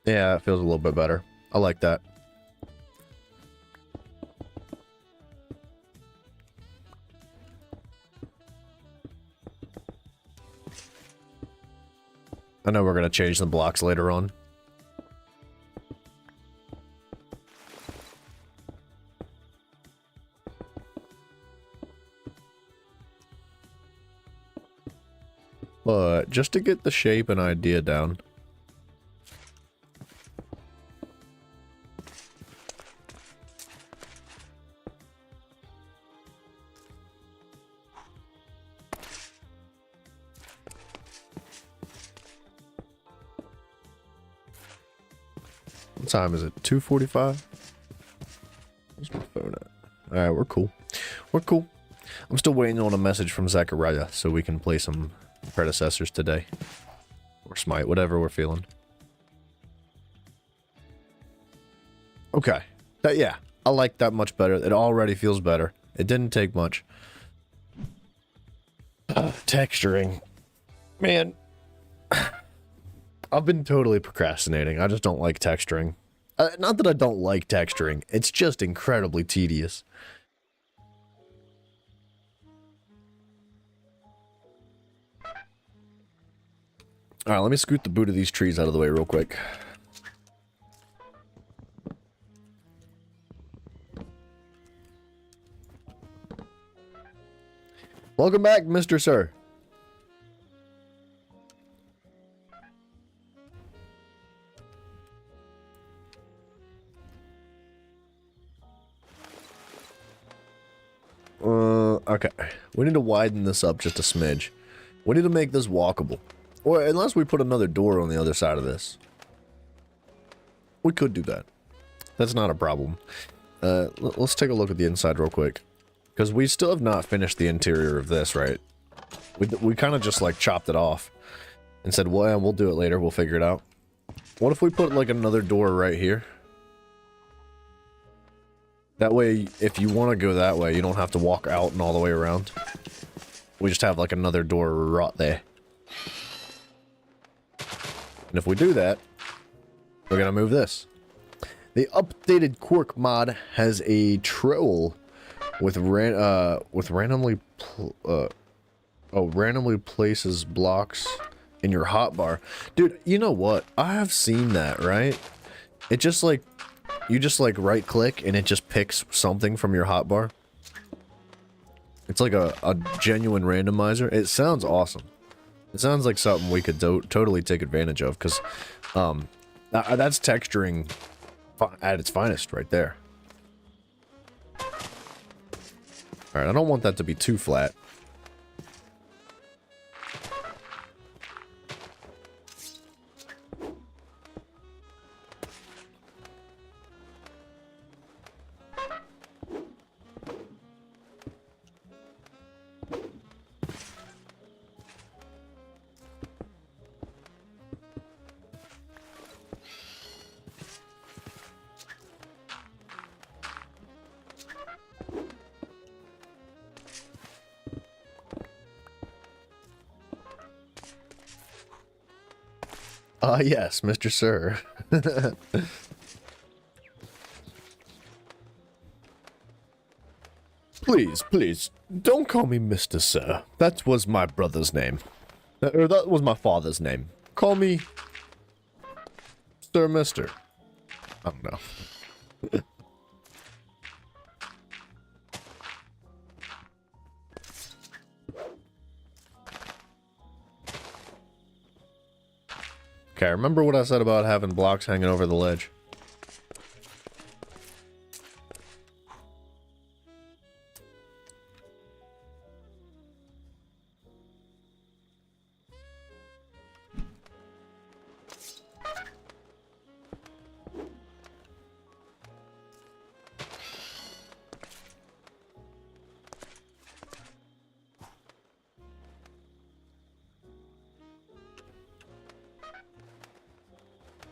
Yeah, it feels a little bit better. I like that. I know we're going to change the blocks later on. But just to get the shape and idea down. What time is it? 2:45? Where's my phone at? Alright, we're cool. We're cool. I'm still waiting on a message from Zachariah so we can play some predecessors today. Or Smite, whatever we're feeling. Okay. Yeah, I like that much better. It already feels better. It didn't take much. Texturing. Man. I've been totally procrastinating. I just don't like texturing. Not that I don't like texturing. It's just incredibly tedious. Alright, let me scoot the boot of these trees out of the way real quick. Welcome back, Mr. Sir. Okay. We need to widen this up just a smidge. We need to make this walkable. Or unless we put another door on the other side of this. We could do that. That's not a problem. Let's take a look at the inside real quick. Because we still have not finished the interior of this, right? We kind of just like chopped it off. And said, well, yeah, we'll do it later. We'll figure it out. What if we put like another door right here? That way, if you want to go that way, you don't have to walk out and all the way around. We just have like another door right there. And if we do that, we're gonna move this. The updated Quark mod has a troll with randomly places blocks in your hotbar. Dude, you know what? I have seen that, right? It just like you just like right click and it just picks something from your hotbar. It's like a genuine randomizer. It sounds awesome. It sounds like something we could totally take advantage of, because that's texturing at its finest right there. Alright, I don't want that to be too flat. Yes, Mr. Sir. Please, please, don't call me Mr. Sir. That was my brother's name. Or that was my father's name. Call me Sir Mister. I don't know. Okay, remember what I said about having blocks hanging over the ledge?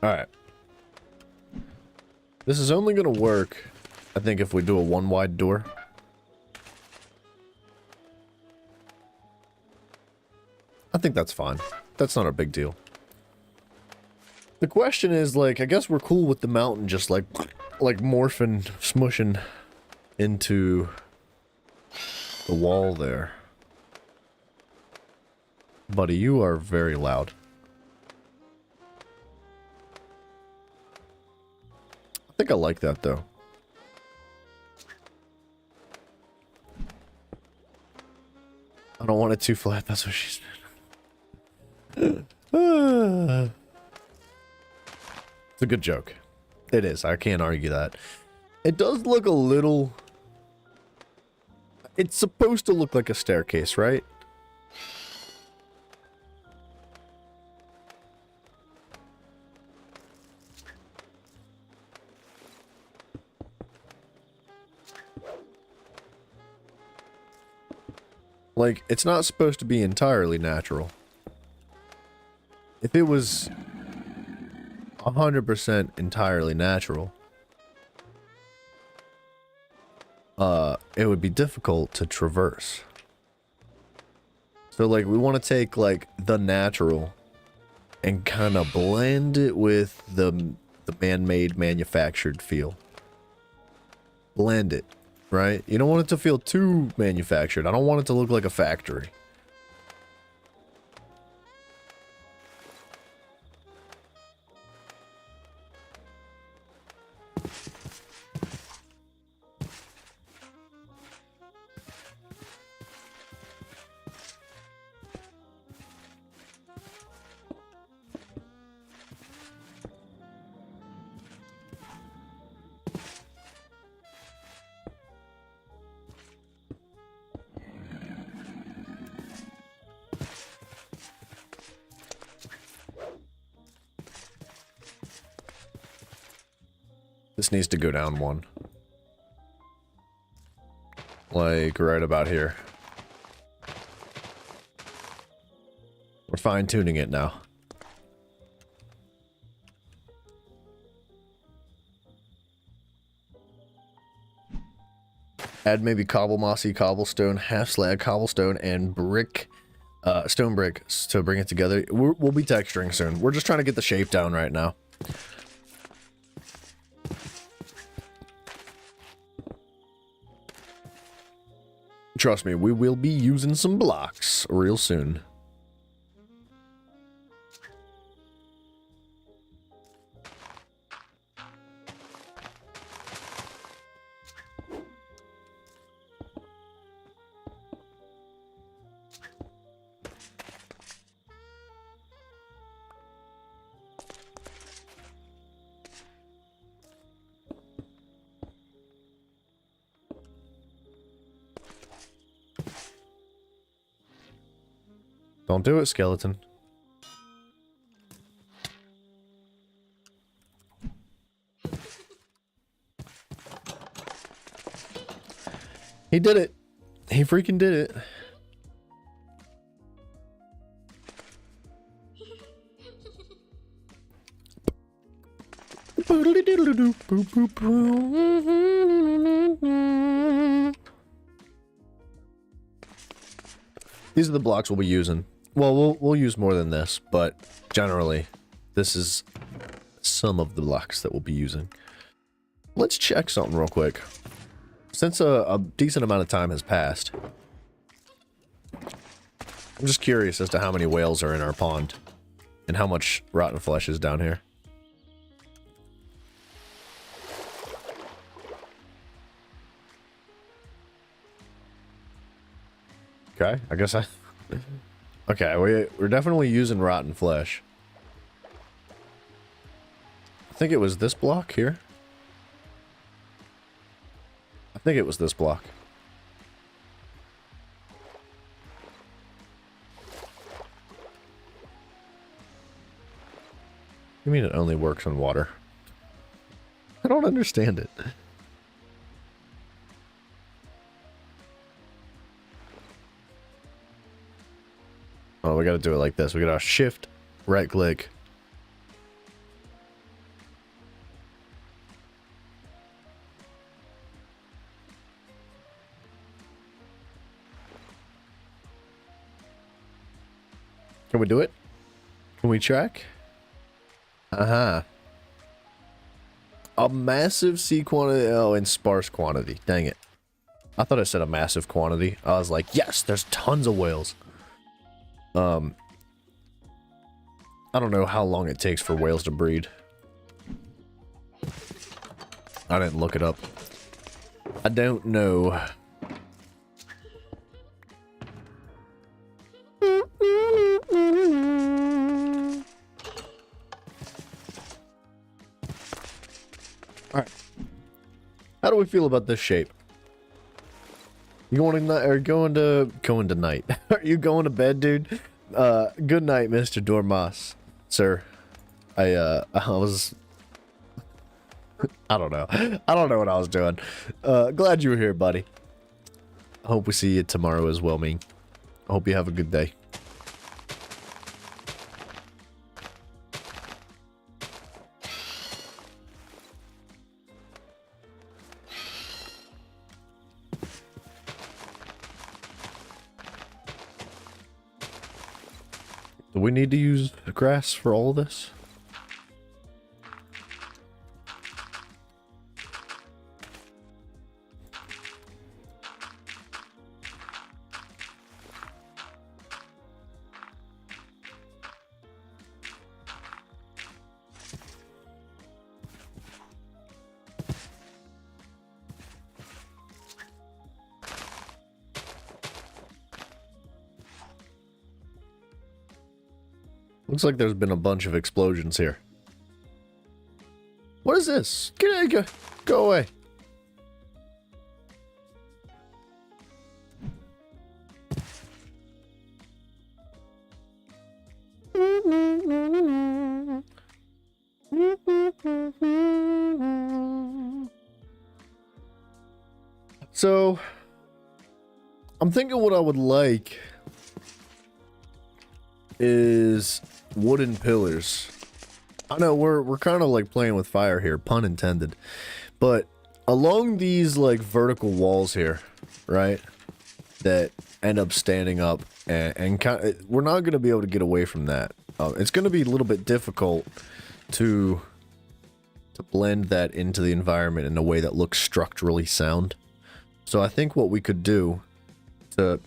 Alright. This is only going to work, I think, if we do a one wide door. I think that's fine. That's not a big deal. The question is, like, I guess we're cool with the mountain just, like morphing, smushing into the wall there. Buddy, you are very loud. I think I like that, though. I don't want it too flat, that's what she said. It's a good joke. It is, I can't argue that. It does look a little... It's supposed to look like a staircase, right? Like, it's not supposed to be entirely natural. If it was 100% entirely natural, it would be difficult to traverse. So, like, we want to take, like, the natural and kind of blend it with the man-made, manufactured feel. Blend it. Right? You don't want it to feel too manufactured. I don't want it to look like a factory. This needs to go down one. Like, right about here. We're fine-tuning it now. Add maybe mossy cobblestone, half slag cobblestone, and brick, stone brick to bring it together. We'll be texturing soon. We're just trying to get the shape down right now. Trust me, we will be using some blocks real soon. Don't do it, skeleton. He did it. He freaking did it. These are the blocks we'll be using. Well, we'll use more than this, but generally, this is some of the blocks that we'll be using. Let's check something real quick. Since a decent amount of time has passed, I'm just curious as to how many whales are in our pond and how much rotten flesh is down here. Okay, I guess I... Okay, we're definitely using rotten flesh. I think it was this block here. I think it was this block. You mean it only works on water? I don't understand it. Oh, we gotta do it like this. We gotta shift, right click. we do it? Can we track? Uh-huh. A massive sea quantity. Oh, and sparse quantity. Dang it. I thought I said a massive quantity. I was like, yes, there's tons of whales. I don't know how long it takes for whales to breed. I didn't look it up. I don't know. Alright. How do we feel about this shape? You going to night? Are you going to bed, dude? Good night, Mr. Dormas, sir. I was... I don't know. I don't know what I was doing. Glad you were here, buddy. Hope we see you tomorrow as well, Ming. I hope you have a good day. Do we need to use grass for all of this? Looks like there's been a bunch of explosions here. What is this? Go away. So, I'm thinking what I would like is wooden pillars. I know we're kind of like playing with fire here, pun intended. But along these like vertical walls here, right, that end up standing up and kind of, we're not going to be able to get away from that. It's going to be a little bit difficult to blend that into the environment in a way that looks structurally sound. So I think what we could do to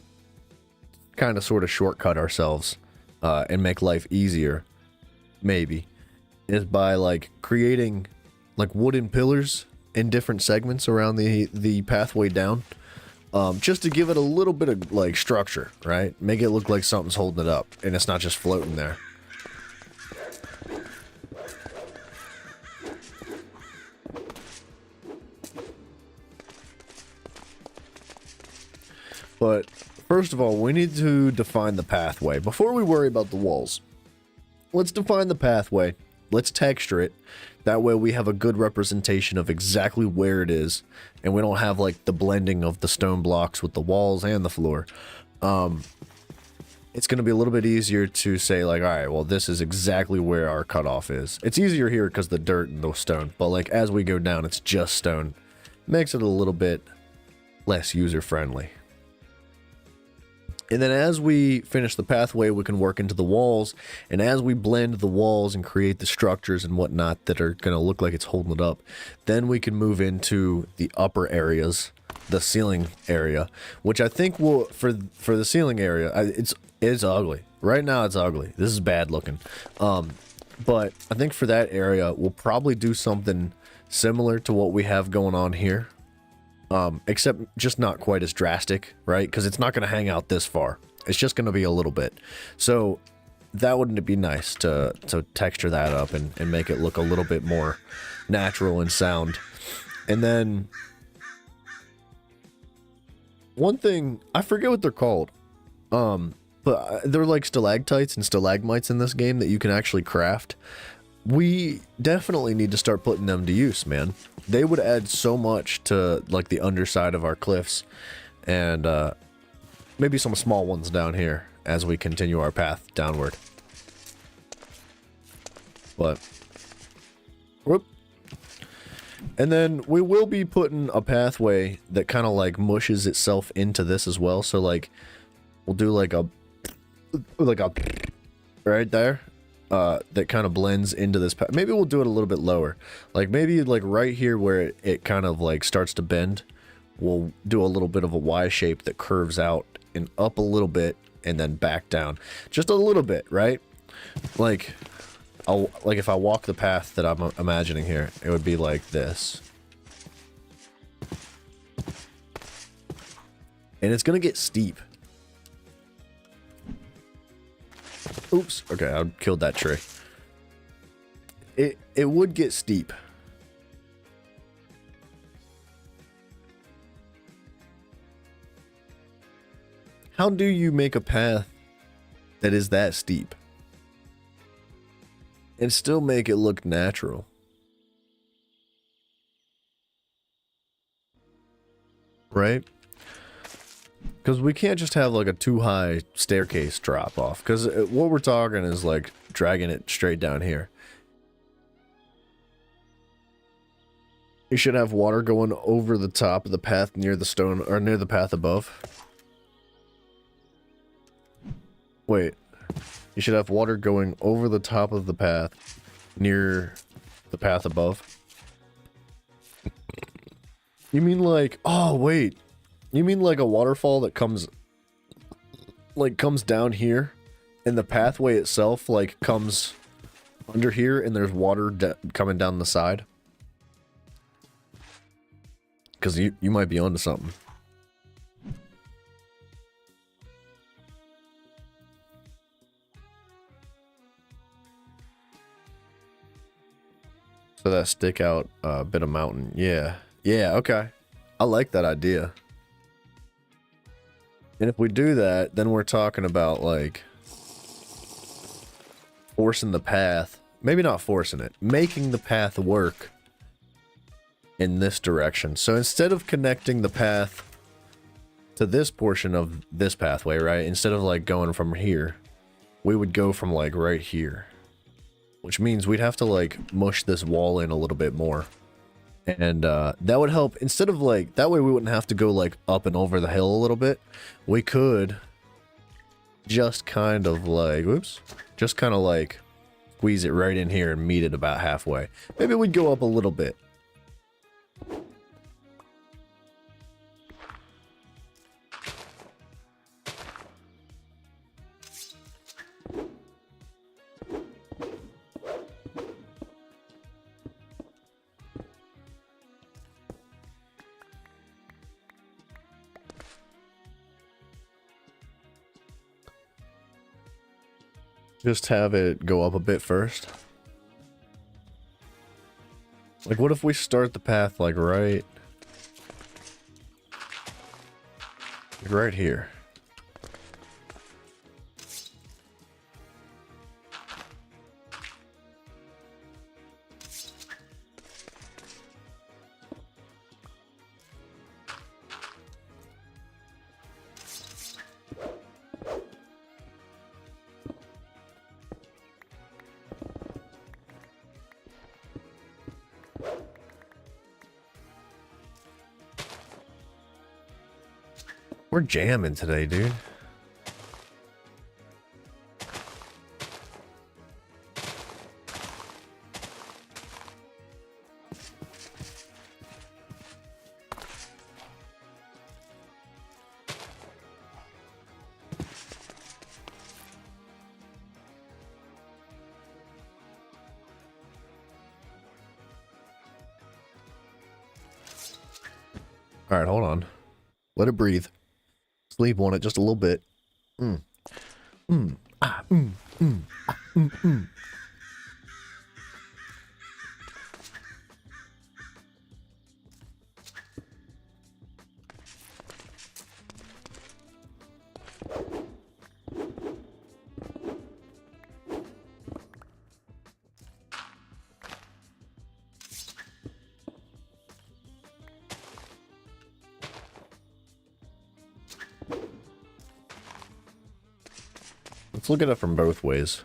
kind of sort of shortcut ourselves and make life easier, maybe, is by like creating like wooden pillars in different segments around the pathway down, just to give it a little bit of like structure, right? Make it look like something's holding it up and it's not just floating there. But first of all, we need to define the pathway. Before we worry about the walls, let's define the pathway. Let's texture it. That way we have a good representation of exactly where it is. And we don't have like the blending of the stone blocks with the walls and the floor. It's going to be a little bit easier to say like, all right, well, this is exactly where our cutoff is. It's easier here because the dirt and the stone. But like as we go down, it's just stone. Makes it a little bit less user-friendly. And then as we finish the pathway, we can work into the walls. And as we blend the walls and create the structures and whatnot that are going to look like it's holding it up, then we can move into the upper areas, the ceiling area, which I think will, for the ceiling area, it's ugly. Right now it's ugly. This is bad looking. But I think for that area, we'll probably do something similar to what we have going on here. Except just not quite as drastic, right? Because it's not going to hang out this far. It's just going to be a little bit. So that wouldn't be nice to texture that up and make it look a little bit more natural and sound. And then one thing, I forget what they're called. But they're like stalactites and stalagmites in this game that you can actually craft. We definitely need to start putting them to use, man. They would add so much to like the underside of our cliffs, and maybe some small ones down here as we continue our path downward. But whoop. And then we will be putting a pathway that kind of like mushes itself into this as well. So like we'll do like a right there, that kind of blends into this path. Maybe we'll do it a little bit lower. Like maybe like right here where it kind of like starts to bend, we'll do a little bit of a Y shape that curves out and up a little bit and then back down. Just a little bit, right? Like, like if I walk the path that I'm imagining here, it would be like this. And it's gonna get steep. Oops. Okay, I killed that tree. It would get steep. How do you make a path that is that steep and still make it look natural? Right? Because we can't just have like a too high staircase drop off. Because what we're talking is like dragging it straight down here. You should have water going over the top of the path near the stone, or near the path above. Wait. You should have water going over the top of the path near the path above. You mean like, oh wait. You mean like a waterfall that comes down here and the pathway itself like comes under here and there's water coming down the side? Because you might be onto something. So that stick out bit of mountain. Yeah. Yeah, okay. I like that idea. And if we do that, then we're talking about like forcing the path. Maybe not forcing it. Making the path work in this direction. So instead of connecting the path to this portion of this pathway, right? Instead of like going from here, we would go from like right here. Which means we'd have to like mush this wall in a little bit more. And that would help. Instead of like, that way we wouldn't have to go like up and over the hill a little bit. We could just kind of like, whoops, just kind of like squeeze it right in here and meet it about halfway. Maybe we'd go up a little bit. Just have it go up a bit first. Like, what if we start the path, like, right here? We're jamming today, dude. All right, hold on. Let it breathe. Sleep on it just a little bit. Let's look at it from both ways.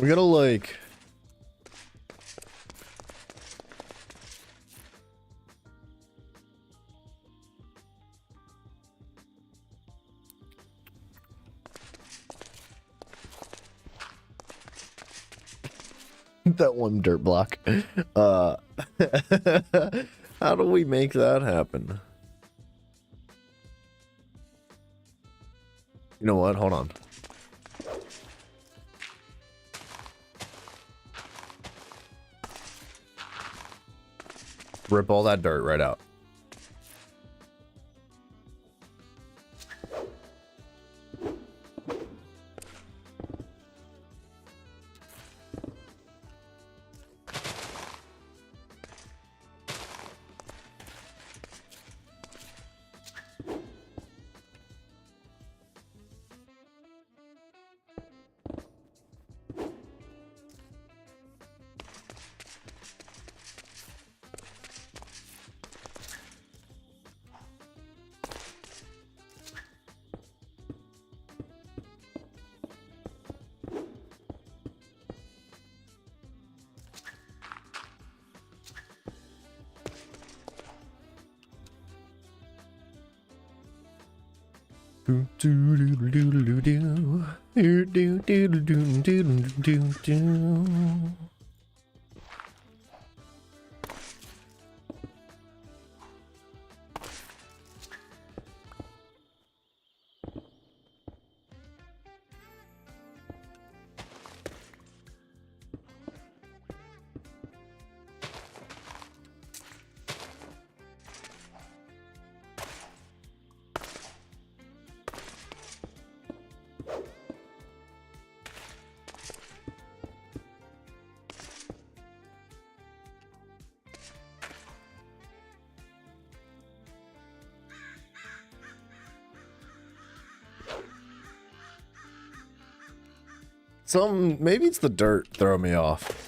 We gotta like... that one dirt block. How do we make that happen? You know what? Hold on. Rip all that dirt right out. Maybe it's the dirt throwing me off.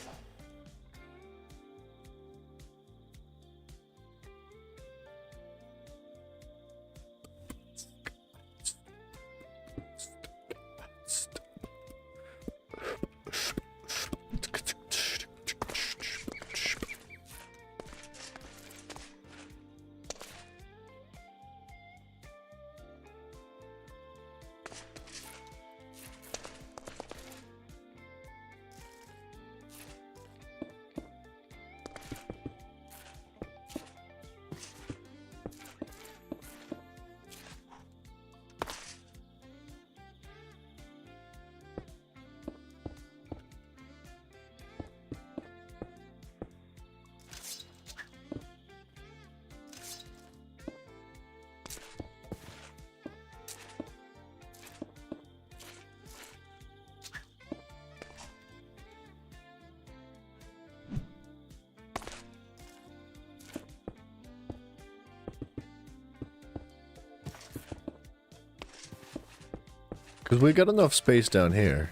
Because we got enough space down here.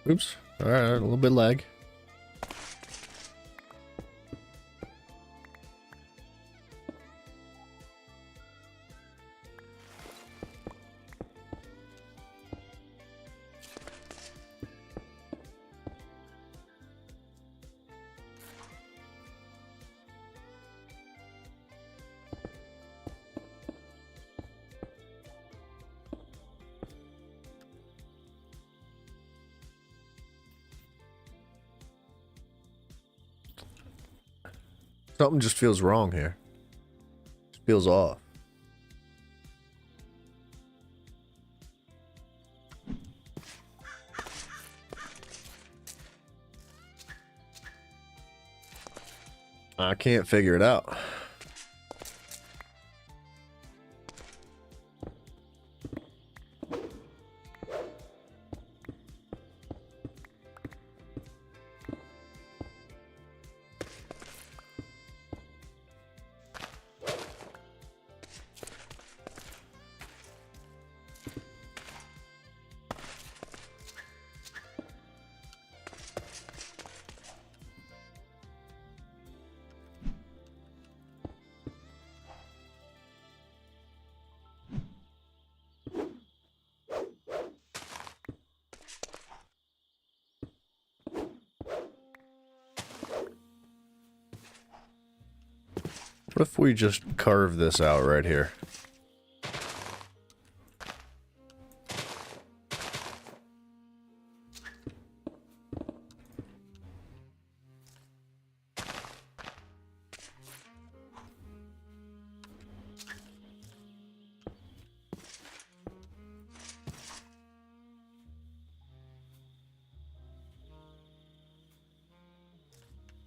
Oops. Alright, a little bit lag. Something just feels wrong here. Just feels off. I can't figure it out. What if we just carve this out right here?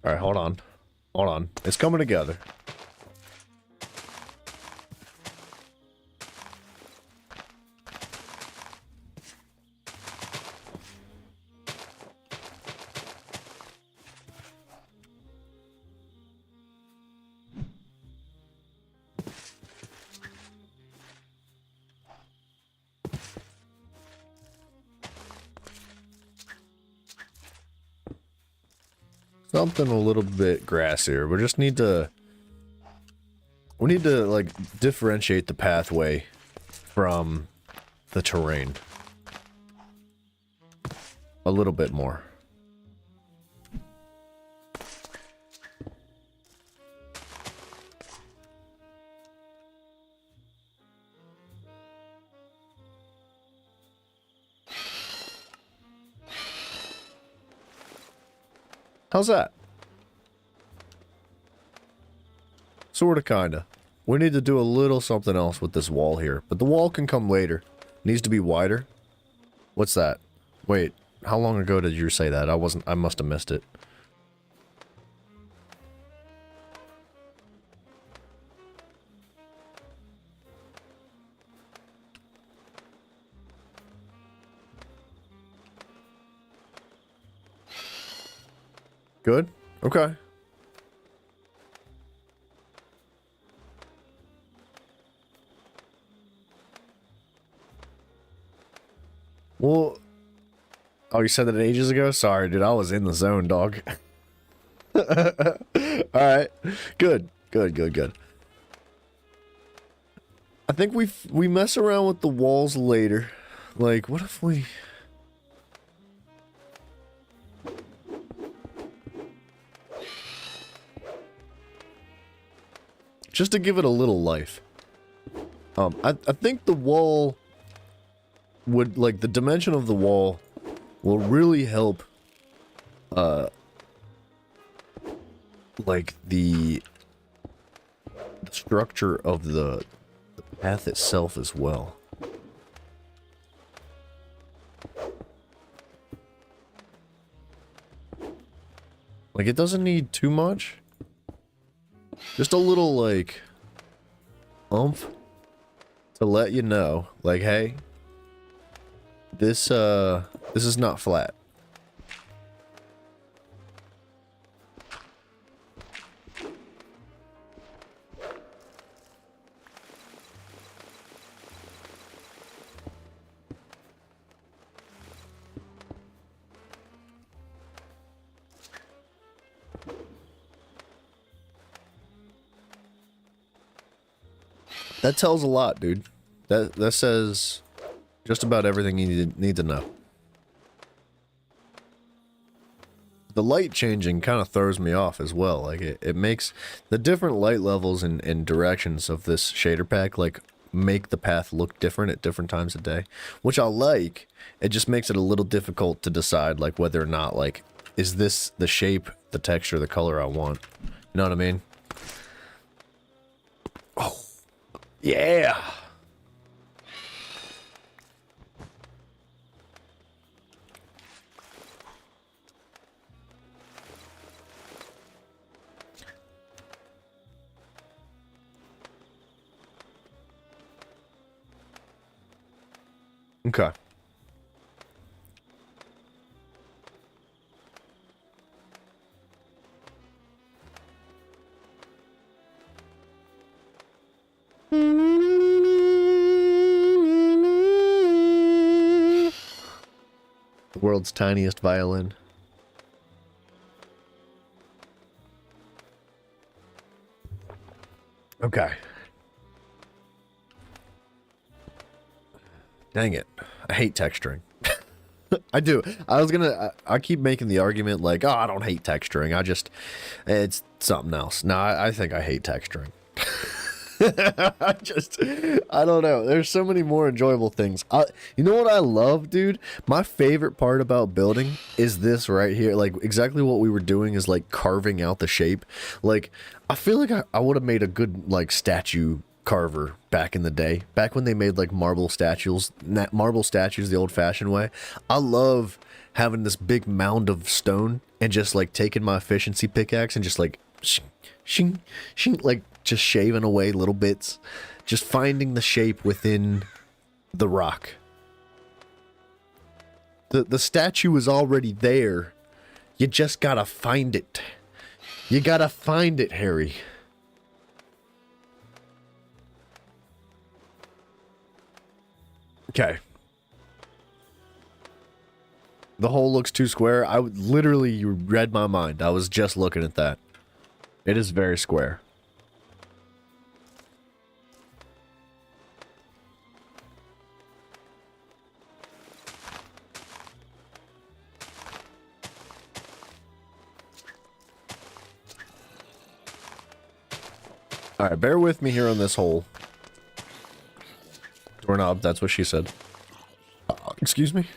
Alright, hold on. Hold on. It's coming together. Something a little bit grassier. We just need to... We need to, like, differentiate the pathway from the terrain. A little bit more. How's that? Sorta, kinda. We need to do a little something else with this wall here. But the wall can come later. Needs to be wider. What's that? Wait, how long ago did you say that? I must have missed it. Good? Okay. Well... Oh, you said that ages ago? Sorry, dude. I was in the zone, dog. Alright. Good. Good, good, good. I think we mess around with the walls later. Like, what if we... Just to give it a little life. I think the wall would, like, the dimension of the wall will really help, like, the structure of the path itself as well. Like, it doesn't need too much. Just a little, like, oomph to let you know, like, hey, this is not flat. That tells a lot, dude. That says just about everything you need to know. The light changing kind of throws me off as well. Like, it makes the different light levels and directions of this shader pack, like, make the path look different at different times of day. Which I like. It just makes it a little difficult to decide, like, whether or not, like, is this the shape, the texture, the color I want? You know what I mean? Oh. Yeah. Okay. The world's tiniest violin. Okay. Dang it. I hate texturing. I do. I keep making the argument like, oh, I don't hate texturing. It's something else. No, I think I hate texturing. I don't know. There's so many more enjoyable things. You know what I love, dude? My favorite part about building is this right here. Like, exactly what we were doing is, like, carving out the shape. Like, I feel like I would have made a good, like, statue carver back in the day. Back when they made, like, marble statues the old-fashioned way. I love having this big mound of stone and just, like, taking my efficiency pickaxe and just, like, shing, shing, like, just shaving away little bits, just finding the shape within the rock. The statue is already there. You just gotta find it. You gotta find it, Harry. Okay. The hole looks too square. Literally, you read my mind. I was just looking at that. It is very square. Alright, bear with me here on this hole. Doorknob, that's what she said. Excuse me?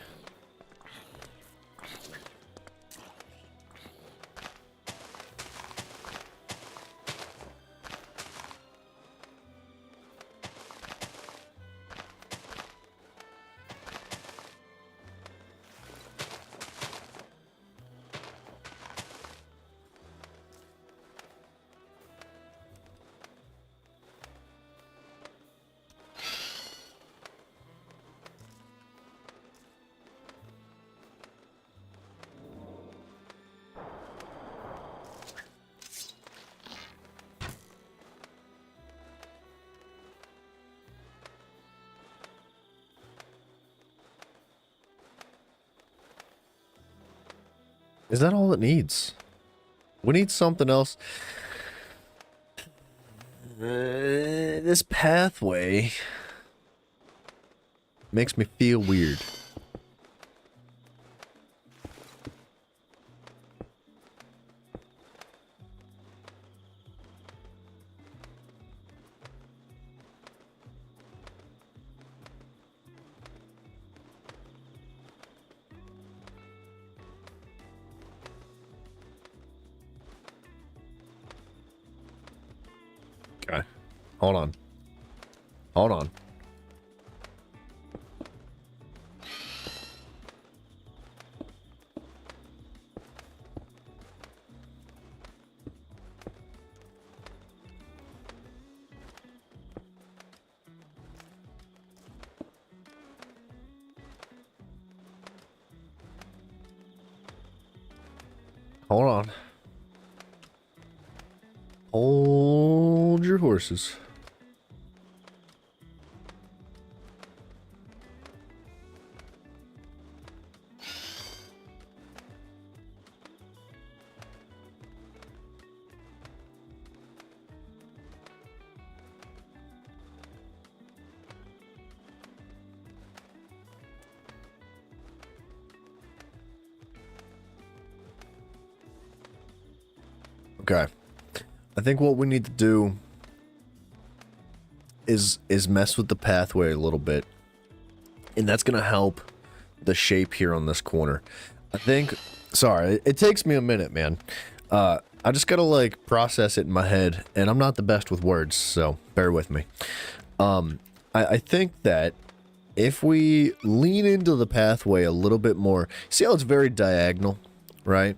Is that all it needs? We need something else. This pathway makes me feel weird. Okay. Hold on. Hold on. Hold on. Hold your horses. Okay. I think what we need to do is mess with the pathway a little bit. And that's going to help the shape here on this corner. I think... Sorry, it takes me a minute, man. I just got to, like, process it in my head. And I'm not the best with words, so bear with me. I think that if we lean into the pathway a little bit more... See how it's very diagonal, right?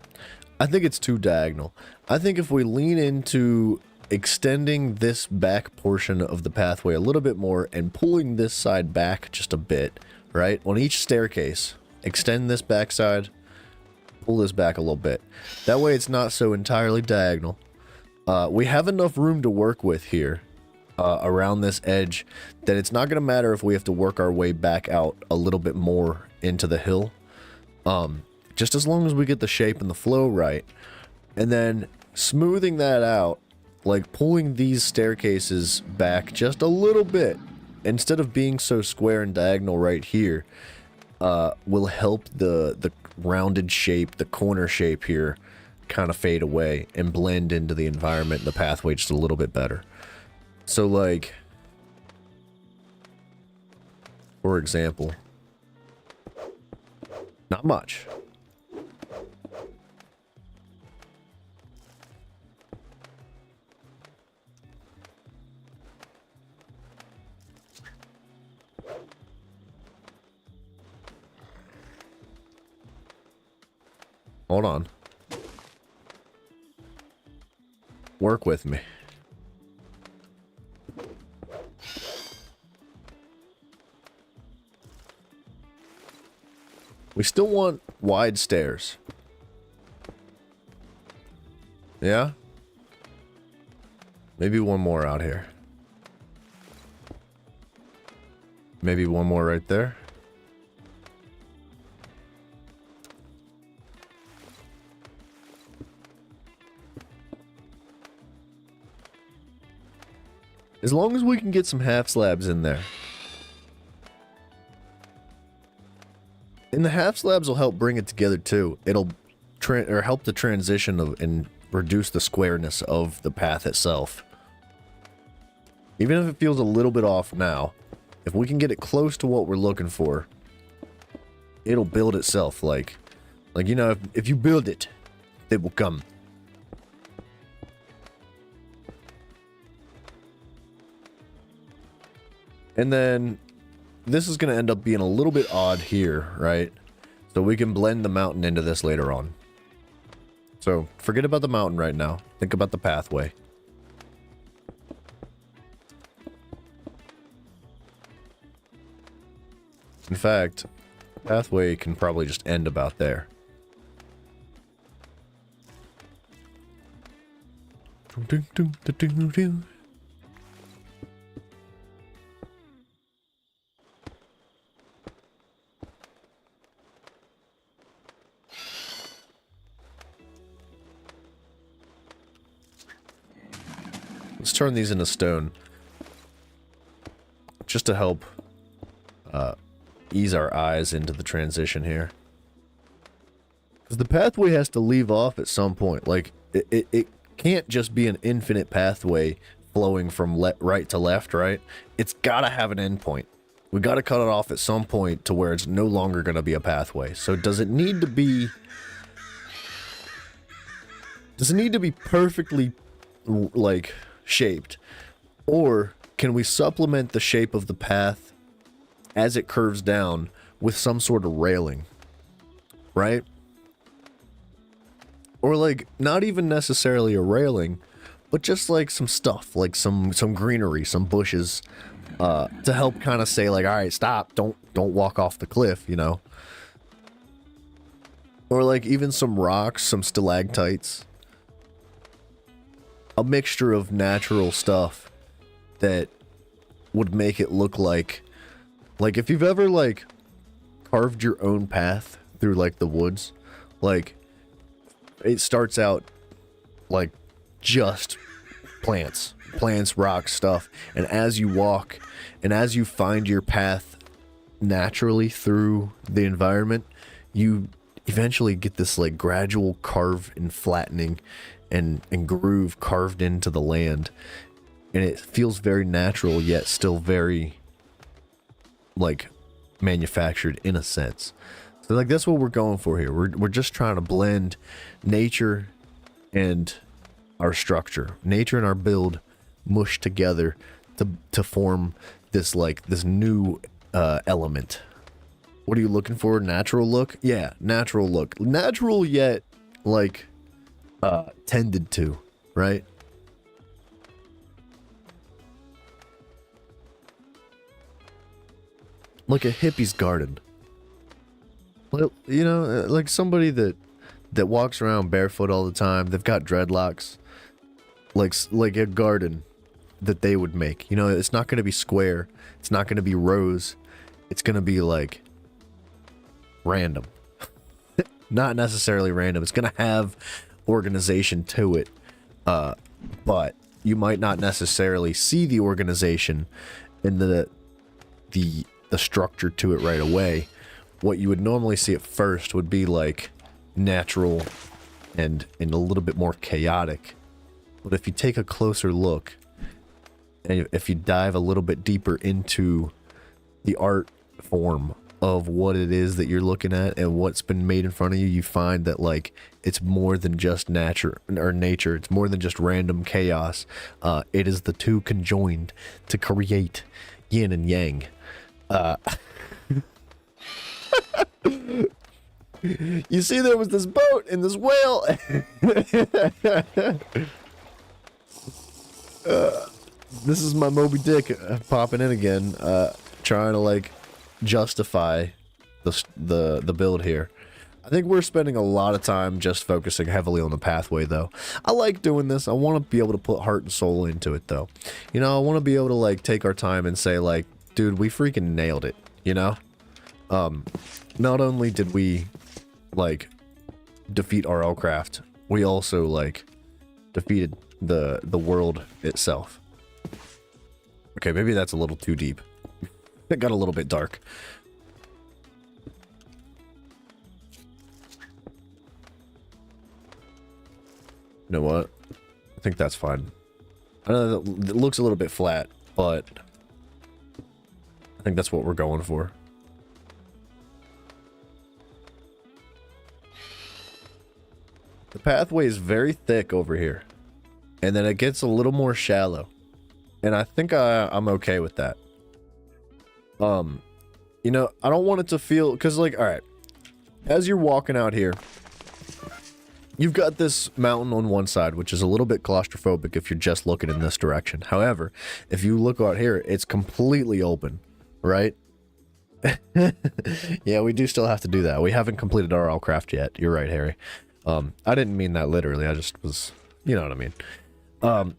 I think it's too diagonal. I think if we lean into extending this back portion of the pathway a little bit more and pulling this side back just a bit, right? On each staircase, extend this back side, pull this back a little bit. That way it's not so entirely diagonal. We have enough room to work with here around this edge that it's not going to matter if we have to work our way back out a little bit more into the hill. Just as long as we get the shape and the flow right. And then smoothing that out, like pulling these staircases back just a little bit, instead of being so square and diagonal right here, will help the rounded shape, the corner shape here, kind of fade away and blend into the environment and the pathway just a little bit better. So, like, for example, not much. Hold on. Work with me. We still want wide stairs. Yeah? Maybe one more out here. Maybe one more right there. As long as we can get some half slabs in there. And the half slabs will help bring it together too. It'll help the transition of and reduce the squareness of the path itself. Even if it feels a little bit off now, if we can get it close to what we're looking for, it'll build itself. Like you know, if you build it, they will come. And then this is going to end up being a little bit odd here, right? So we can blend the mountain into this later on. So forget about the mountain right now. Think about the pathway. In fact, pathway can probably just end about there. Let's turn these into stone. Just to help ease our eyes into the transition here. Because the pathway has to leave off at some point. Like, it can't just be an infinite pathway flowing from right to left, right? It's gotta have an endpoint. We gotta cut it off at some point to where it's no longer gonna be a pathway. So does it need to be... Does it need to be perfectly, like, shaped? Or can we supplement the shape of the path as it curves down with some sort of railing, right? Or like not even necessarily a railing, but just like some stuff, like some greenery, some bushes, to help kind of say like, all right, stop, don't walk off the cliff, you know? Or like even some rocks, some stalactites, a mixture of natural stuff that would make it look like if you've ever like carved your own path through like the woods, like it starts out like just plants, rocks, stuff, and as you walk and as you find your path naturally through the environment, you eventually get this like gradual carve and flattening and groove carved into the land, and it feels very natural yet still very like manufactured in a sense. So like that's what we're going for here. We're just trying to blend nature and our structure, nature and our build mush together to form this like this new element. What are you looking for? Natural look? Yeah, natural look. Natural yet like tended to, right? Like a hippie's garden. Well, you know, like somebody that walks around barefoot all the time. They've got dreadlocks. Like a garden that they would make. You know, it's not going to be square. It's not going to be rows. It's going to be like random. Not necessarily random. It's going to have organization to it. But you might not necessarily see the organization and the structure to it right away. What you would normally see at first would be like natural and a little bit more chaotic. But if you take a closer look, And if you dive a little bit deeper into the art form of what it is that you're looking at and what's been made in front of you, you find that like it's more than just nature. It's more than just random chaos. It is the two conjoined to create yin and yang. You see, there was this boat and this whale. This is my Moby Dick popping in again, trying to like justify the build here. I think we're spending a lot of time just focusing heavily on the pathway, though. I like doing this. I want to be able to put heart and soul into it, though. You know, I want to be able to like take our time and say like, dude, we freaking nailed it. You know, not only did we like defeat RLCraft, we also like defeated the world itself. Okay, maybe that's a little too deep. It got a little bit dark. You know what? I think that's fine. I know that it looks a little bit flat, but I think that's what we're going for. The pathway is very thick over here, and then it gets a little more shallow, and I think I'm okay with that. You know, I don't want it to feel, because like, all right, as you're walking out here, you've got this mountain on one side, which is a little bit claustrophobic if you're just looking in this direction. However, if you look out here, it's completely open, right? Yeah, we do still have to do that. We haven't completed our RLCraft yet. You're right, Harry. I didn't mean that literally. I just was, you know what I mean?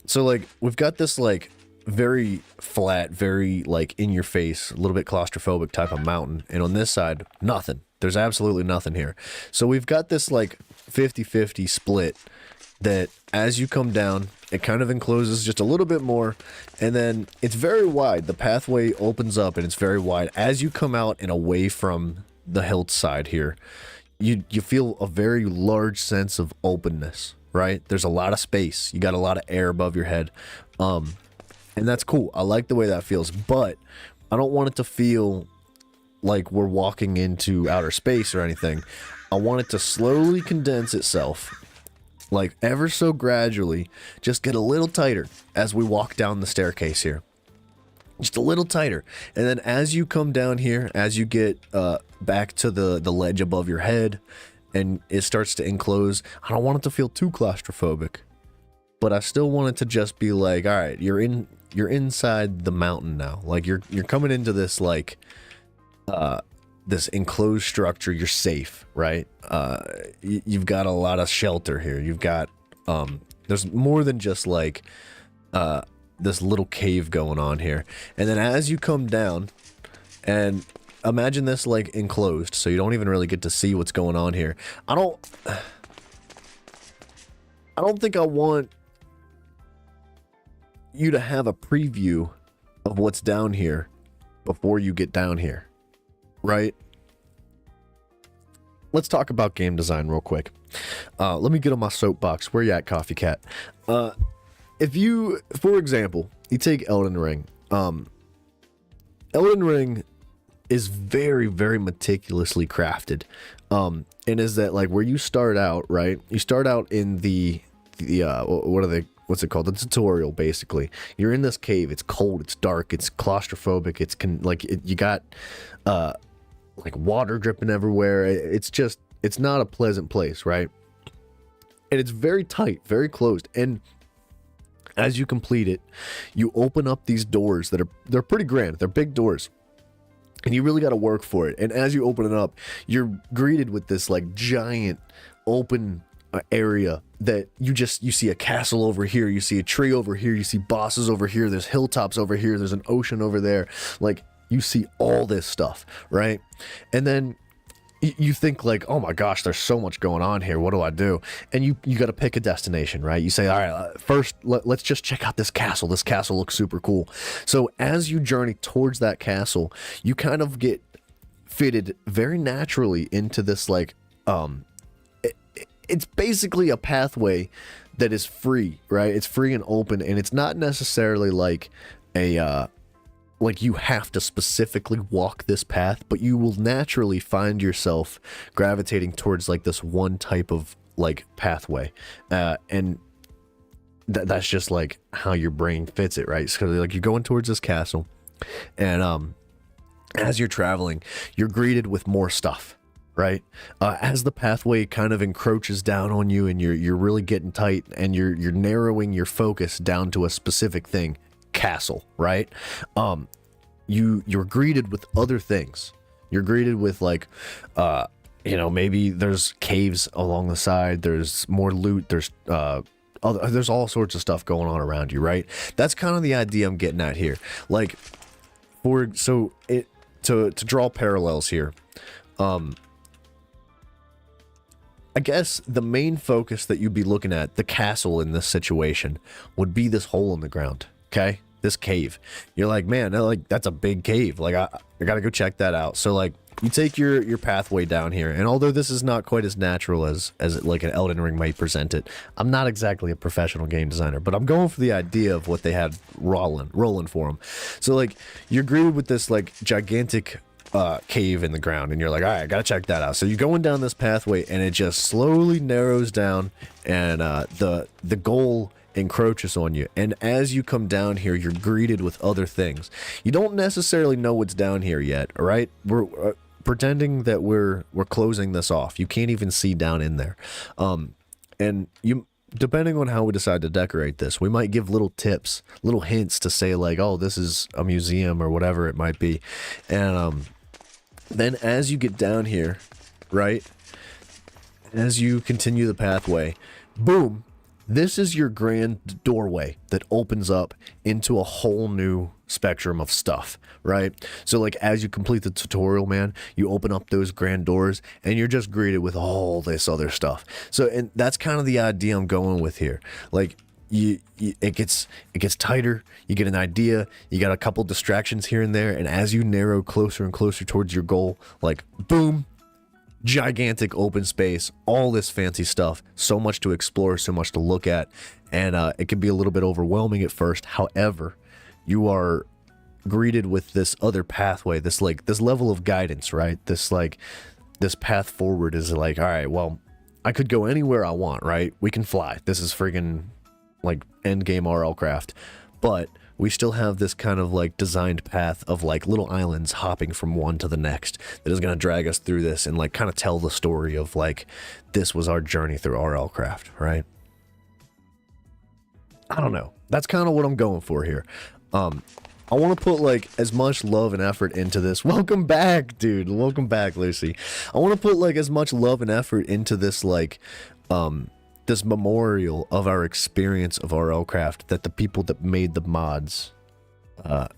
So like, we've got this like very flat, very like in your face, a little bit claustrophobic type of mountain. And on this side, nothing. There's absolutely nothing here. So we've got this like 50-50 split that as you come down, it kind of encloses just a little bit more, and then it's very wide. The pathway opens up and it's very wide. As you come out and away from the hillside here, you feel a very large sense of openness, right? There's a lot of space. You got a lot of air above your head. And that's cool. I like the way that feels, but I don't want it to feel like we're walking into outer space or anything. I want it to slowly condense itself, like ever so gradually, just get a little tighter as we walk down the staircase here. Just a little tighter. And then as you come down here, as you get back to the ledge above your head and it starts to enclose, I don't want it to feel too claustrophobic, but I still want it to just be like, all right, you're inside the mountain now. Like you're coming into this like this enclosed structure. You're safe, right? You've got a lot of shelter here. You've got there's more than just like this little cave going on here. And then as you come down, and imagine this like enclosed, so you don't even really get to see what's going on here. I don't think I want you to have a preview of what's down here before you get down here, right? Let's talk about game design real quick. Let me get on my soapbox. Where you at, Coffee Cat? If you, for example, you take Elden Ring. Elden Ring is very, very meticulously crafted. And is that like where you start out, right? You start out in the what's it called? The tutorial, basically. You're in this cave. It's cold. It's dark. It's claustrophobic. You got like water dripping everywhere. It's not a pleasant place, right? And it's very tight, very closed. And as you complete it, you open up these doors they're pretty grand. They're big doors. And you really got to work for it. And as you open it up, you're greeted with this like giant open area that you see a castle over here, you see a tree over here, you see bosses over here, there's hilltops over here, there's an ocean over there. Like you see all this stuff, right? And then you think like, oh my gosh, there's so much going on here. What do I do? And you got to pick a destination, right? You say, all right, first let's just check out this castle. This castle looks super cool. So as you journey towards that castle, you kind of get fitted very naturally into this like it's basically a pathway that is free, right? It's free and open, and it's not necessarily like a like you have to specifically walk this path, but you will naturally find yourself gravitating towards like this one type of like pathway, and that's just like how your brain fits it, right? So like you're going towards this castle, and as you're traveling, you're greeted with more stuff, right? As the pathway kind of encroaches down on you, and you're really getting tight, and you're narrowing your focus down to a specific thing, castle, right? You're greeted with other things. You're greeted with like, maybe there's caves along the side. There's more loot. There's all sorts of stuff going on around you, right? That's kind of the idea I'm getting at here. Like, to draw parallels here, I guess the main focus that you'd be looking at, the castle in this situation, would be this hole in the ground, okay? This cave. You're like, man, like that's a big cave. Like I gotta go check that out. So like you take your pathway down here, and although this is not quite as natural as like an Elden Ring might present it, I'm not exactly a professional game designer, but I'm going for the idea of what they had rolling for them. So like you're greeted with this like gigantic cave in the ground, and you're like, all right, I gotta check that out. So you're going down this pathway, and it just slowly narrows down, and the goal encroaches on you. And as you come down here, you're greeted with other things. You don't necessarily know what's down here yet, all right? We're pretending that we're closing this off. You can't even see down in there. And you, depending on how we decide to decorate this, we might give little tips, little hints to say like, oh, this is a museum or whatever it might be. And then as you get down here, right, as you continue the pathway, boom, this is your grand doorway that opens up into a whole new spectrum of stuff, right? So like as you complete the tutorial, man, you open up those grand doors, and you're just greeted with all this other stuff. So, and that's kind of the idea I'm going with here. Like it gets tighter, you get an idea, you got a couple distractions here and there, and as you narrow closer and closer towards your goal, like boom, gigantic open space, all this fancy stuff, so much to explore, so much to look at, and it can be a little bit overwhelming at first. However, you are greeted with this other pathway, this level of guidance, right? This path forward is like, all right, well, I could go anywhere I want, right? We can fly. This is friggin' like endgame RLcraft, but we still have this kind of like designed path of like little islands hopping from one to the next that is going to drag us through this and like kind of tell the story of like, this was our journey through RLcraft, right? I don't know. That's kind of what I'm going for here. I want to put like as much love and effort into this. Welcome back, dude. Welcome back, Lucy. I want to put like as much love and effort into this like, this memorial of our experience of RLcraft that the people that made the mods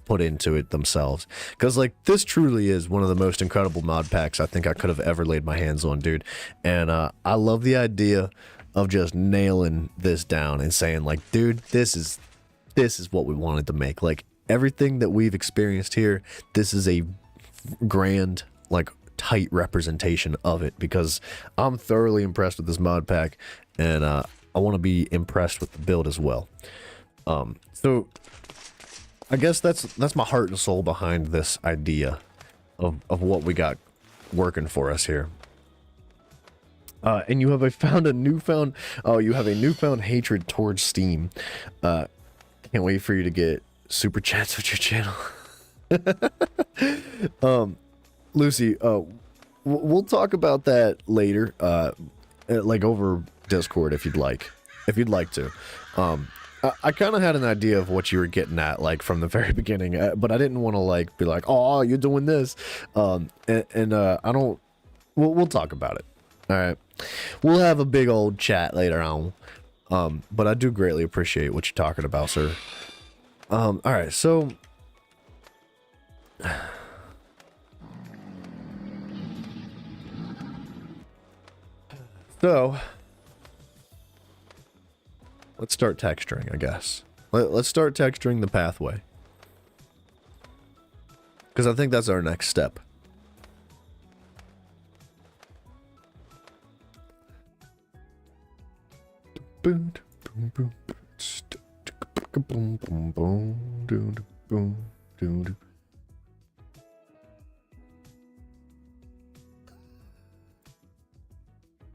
put into it themselves. Because like this truly is one of the most incredible mod packs I think I could have ever laid my hands on, dude. And I love the idea of just nailing this down and saying like, dude, this is what we wanted to make. Like everything that we've experienced here, this is a grand, like tight representation of it, because I'm thoroughly impressed with this mod pack, and I want to be impressed with the build as well. So I guess that's my heart and soul behind this idea of what we got working for us here. And you have a newfound hatred towards Steam. Can't wait for you to get super chats with your channel. Lucy, we'll talk about that later, like over Discord if you'd like to. I kind of had an idea of what you were getting at, like from the very beginning, but I didn't want to like be like, oh, you're doing this, and I don't. We'll talk about it. All right, we'll have a big old chat later on. But I do greatly appreciate what you're talking about, sir. All right, so. So, let's start texturing, I guess. Let's start texturing the pathway. Because I think that's our next step.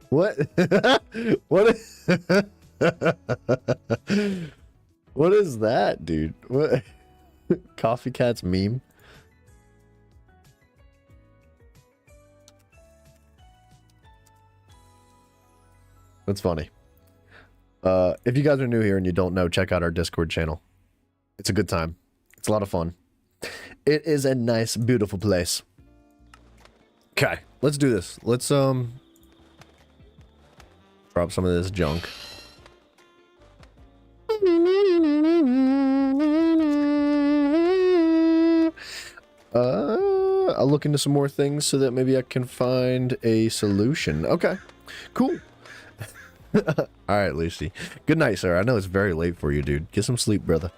What? What? What is that, dude? What? Coffee Cat's meme? That's funny. If you guys are new here and you don't know, check out our Discord channel. It's a good time. It's a lot of fun. It is a nice, beautiful place. Okay, let's do this. Let's, drop some of this junk. I'll look into some more things so that maybe I can find a solution. Okay, cool. Alright, Lucy. Good night, sir. I know it's very late for you, dude. Get some sleep, brother.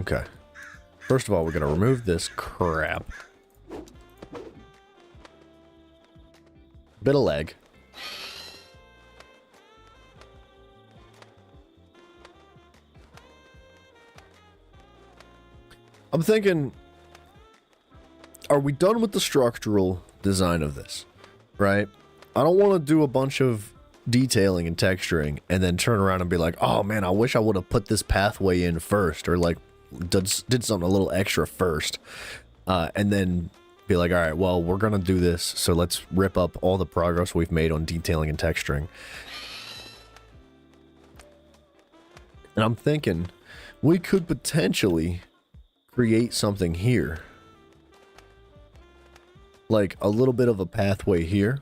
Okay. First of all, we're gonna remove this crap. Bit of leg. I'm thinking, are we done with the structural design of this, right? I don't want to do a bunch of detailing and texturing and then turn around and be like, oh man, I wish I would have put this pathway in first, or like did something a little extra first, and then be like, all right, well, we're gonna do this, so let's rip up all the progress we've made on detailing and texturing. And I'm thinking we could potentially create something here, like a little bit of a pathway here.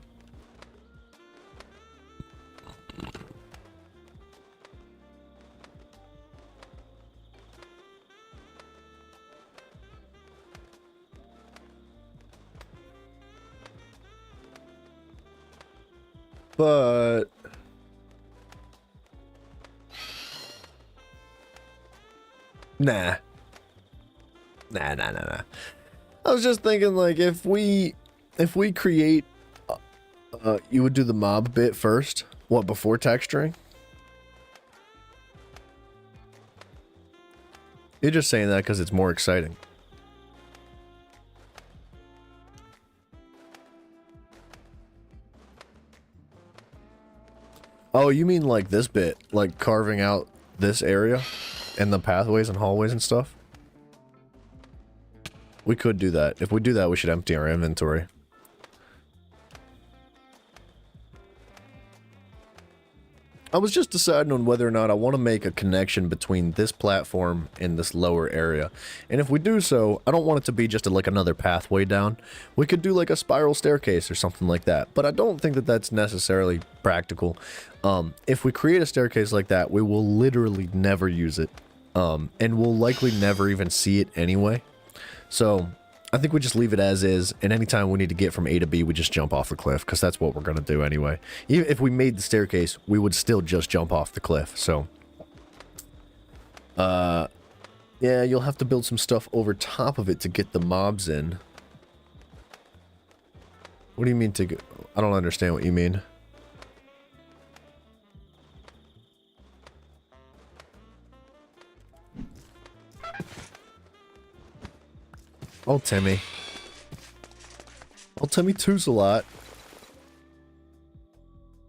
But nah. I was just thinking, like, if we create, you would do the mob bit first, what, before texturing? You're just saying that because it's more exciting. Oh, you mean like this bit, like carving out this area and the pathways and hallways and stuff? We could do that. If we do that, we should empty our inventory. I was just deciding on whether or not I want to make a connection between this platform and this lower area. And if we do so, I don't want it to be just like another pathway down. We could do like a spiral staircase or something like that. But I don't think that that's necessarily practical. If we create a staircase like that, we will literally never use it. And we'll likely never even see it anyway. So I think we just leave it as is, and anytime we need to get from A to B, we just jump off the cliff, because that's what we're going to do anyway. Even if we made the staircase, we would still just jump off the cliff, so. Yeah, you'll have to build some stuff over top of it to get the mobs in. What do you mean to... I don't understand what you mean. Oh, Timmy. Oh, Timmy too's a lot.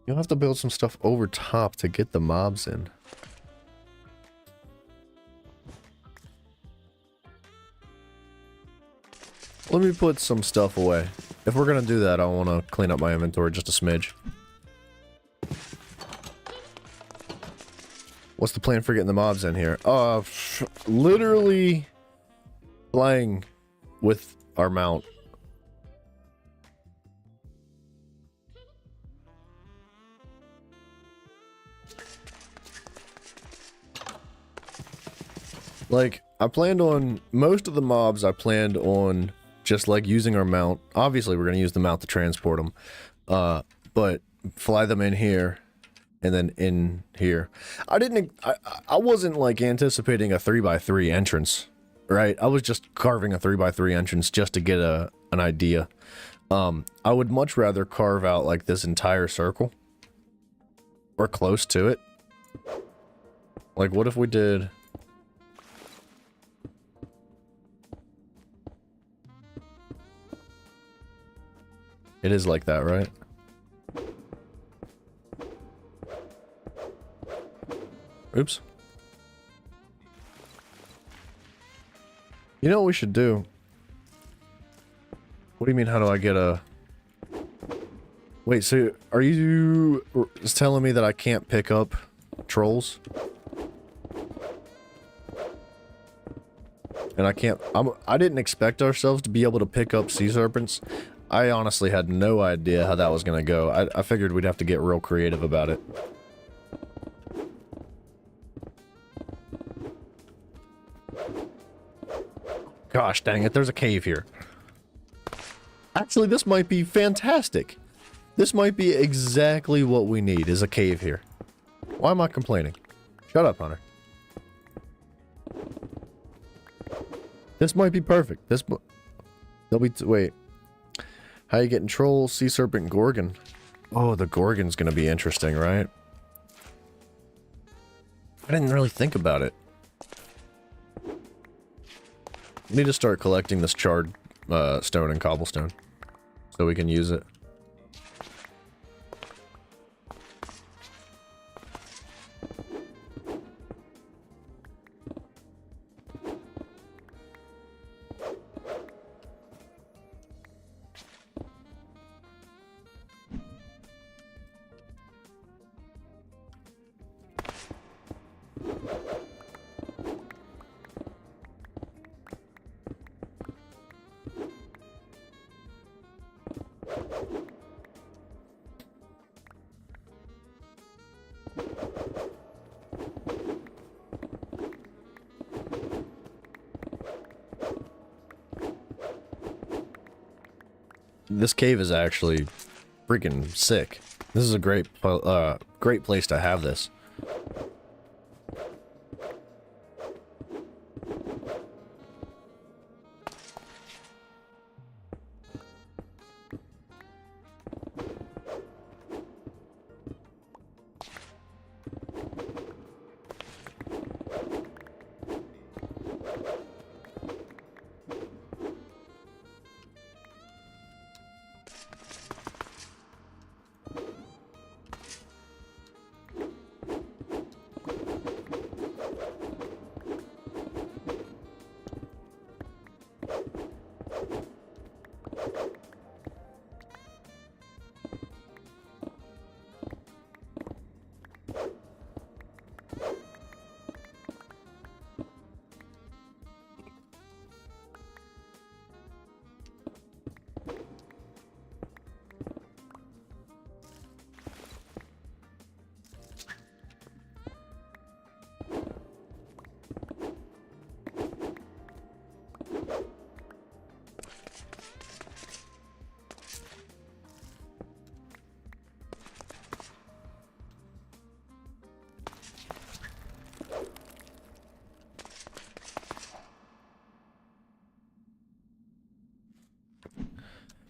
You'll have to build some stuff over top to get the mobs in. Let me put some stuff away. If we're gonna do that, I want to clean up my inventory just a smidge. What's the plan for getting the mobs in here? Literally flying with our mount. Like, I planned on most of the mobs, I planned on just like using our mount. Obviously we're going to use the mount to transport them, but fly them in here and then in here. I wasn't like anticipating a 3x3 entrance. Right, I was just carving a 3x3 entrance just to get an idea. I would much rather carve out like this entire circle. Or close to it. Like, what if we did... It is like that, right? Oops. You know what we should do? What do you mean, how do I get a... Wait, so are you telling me that I can't pick up trolls? And I can't... I didn't expect ourselves to be able to pick up sea serpents. I honestly had no idea how that was going to go. I figured we'd have to get real creative about it. Gosh dang it, there's a cave here. Actually, this might be fantastic. This might be exactly what we need, is a cave here. Why am I complaining? Shut up, Hunter. This might be perfect. There'll be... Wait. How you getting trolls, sea serpent, gorgon? Oh, the gorgon's gonna be interesting, right? I didn't really think about it. We need to start collecting this charred stone and cobblestone so we can use it. This cave is actually freaking sick. This is a great place to have this.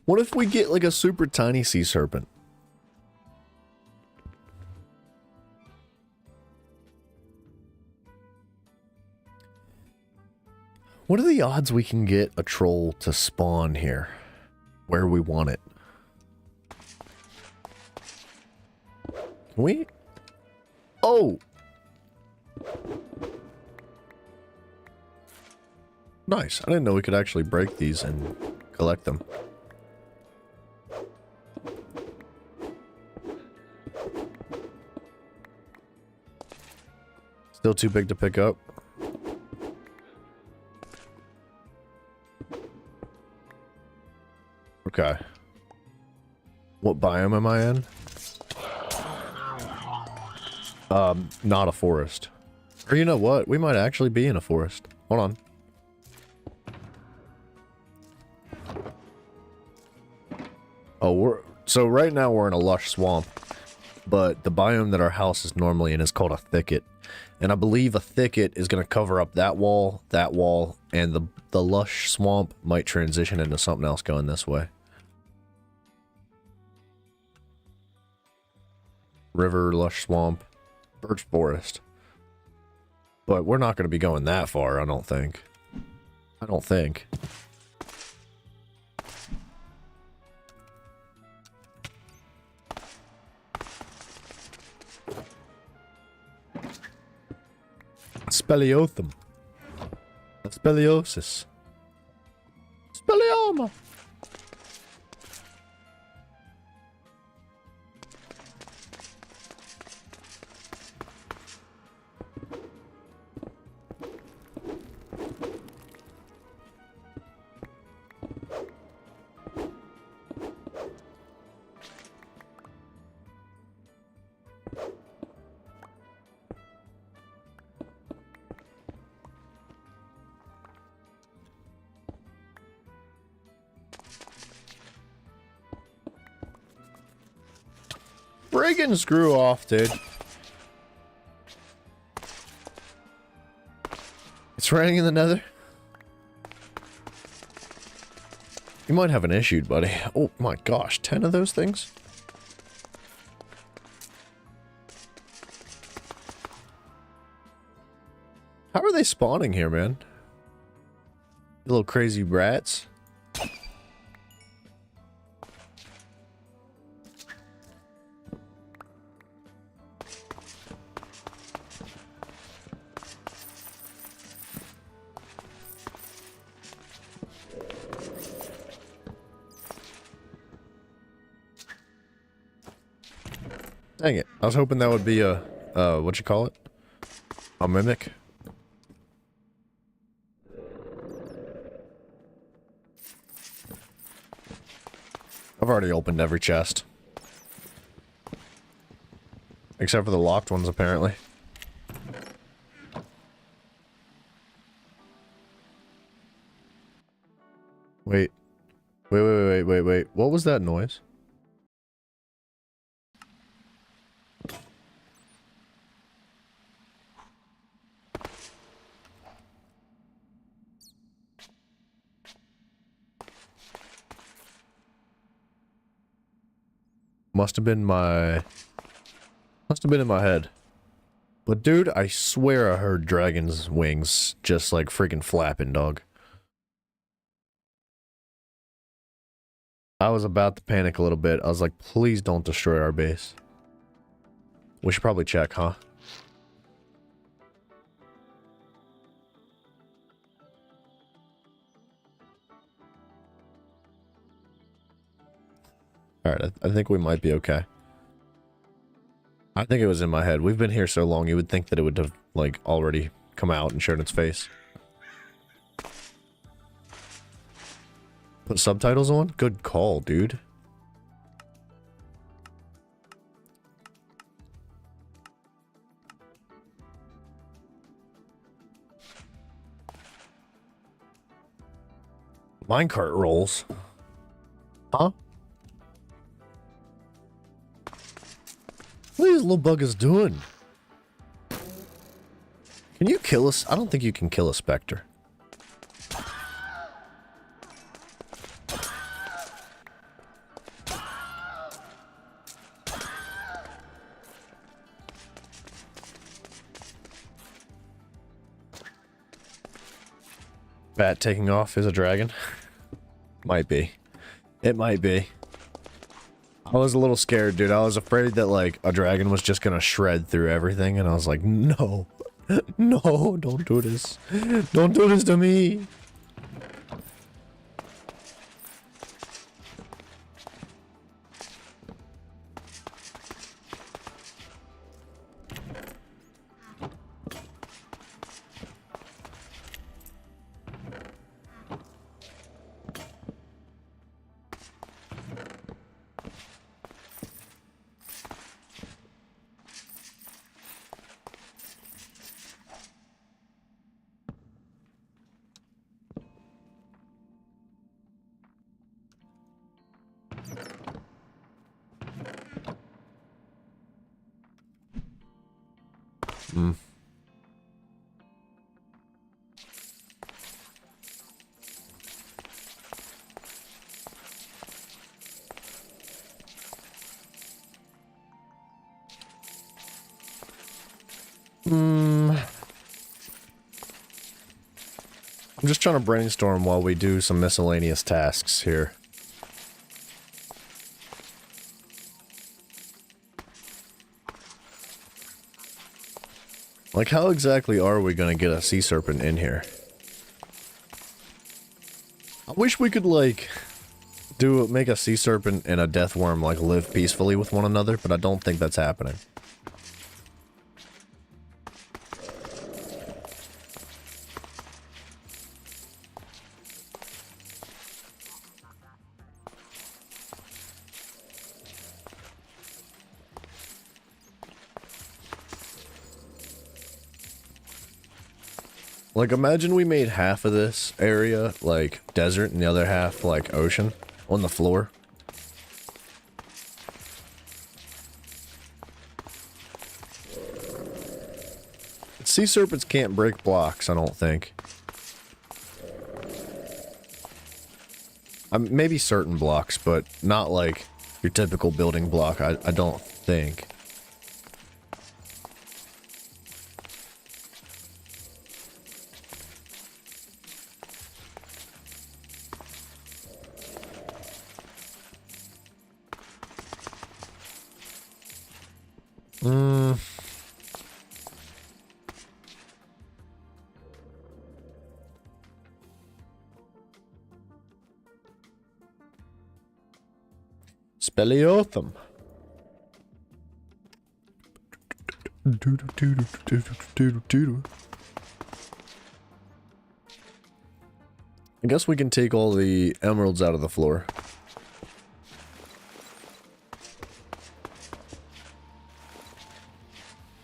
What if we get like a super tiny sea serpent? What are the odds we can get a troll to spawn here where we want it? Can we? Oh! Nice. I didn't know we could actually break these and collect them. Still too big to pick up. Okay. What biome am I in? Not a forest. Or you know what? We might actually be in a forest. Hold on. Oh, so right now we're in a lush swamp, but the biome that our house is normally in is called a thicket. And I believe a thicket is going to cover up that wall, and the lush swamp might transition into something else going this way. River, lush swamp, birch forest. But we're not going to be going that far, I don't think. I don't think. Speleothum. Speleosis. Speleoma. Friggin' screw off, dude. It's raining in the nether. You might have an issue, buddy. Oh my gosh, 10 of those things? How are they spawning here, man? You little crazy rats. Dang it. I was hoping that would be a, what you call it? A mimic. I've already opened every chest. Except for the locked ones, apparently. Wait. Wait. What was that noise? Must have been in my head. But dude, I swear I heard dragon's wings just like freaking flapping, dog. I was about to panic a little bit. I was like, please don't destroy our base. We should probably check, huh? Alright, I think we might be okay. I think it was in my head. We've been here so long, you would think that it would have, like, already come out and shown its face. Put subtitles on? Good call, dude. Minecart rolls. Huh? What are these little buggers doing? Can you kill us? I don't think you can kill a specter. Bat taking off is a dragon? Might be. It might be. I was a little scared, dude. I was afraid that, like, a dragon was just gonna shred through everything, and I was like, no. No, don't do this. Don't do this to me. Hmm. I'm just trying to brainstorm while we do some miscellaneous tasks here. Like, how exactly are we gonna get a sea serpent in here? I wish we could, like, make a sea serpent and a death worm, like, live peacefully with one another, but I don't think that's happening. Like, imagine we made half of this area, like, desert, and the other half, like, ocean on the floor. Sea serpents can't break blocks, I don't think. Maybe certain blocks, but not, like, your typical building block, I don't think. Speleotham. I guess we can take all the emeralds out of the floor.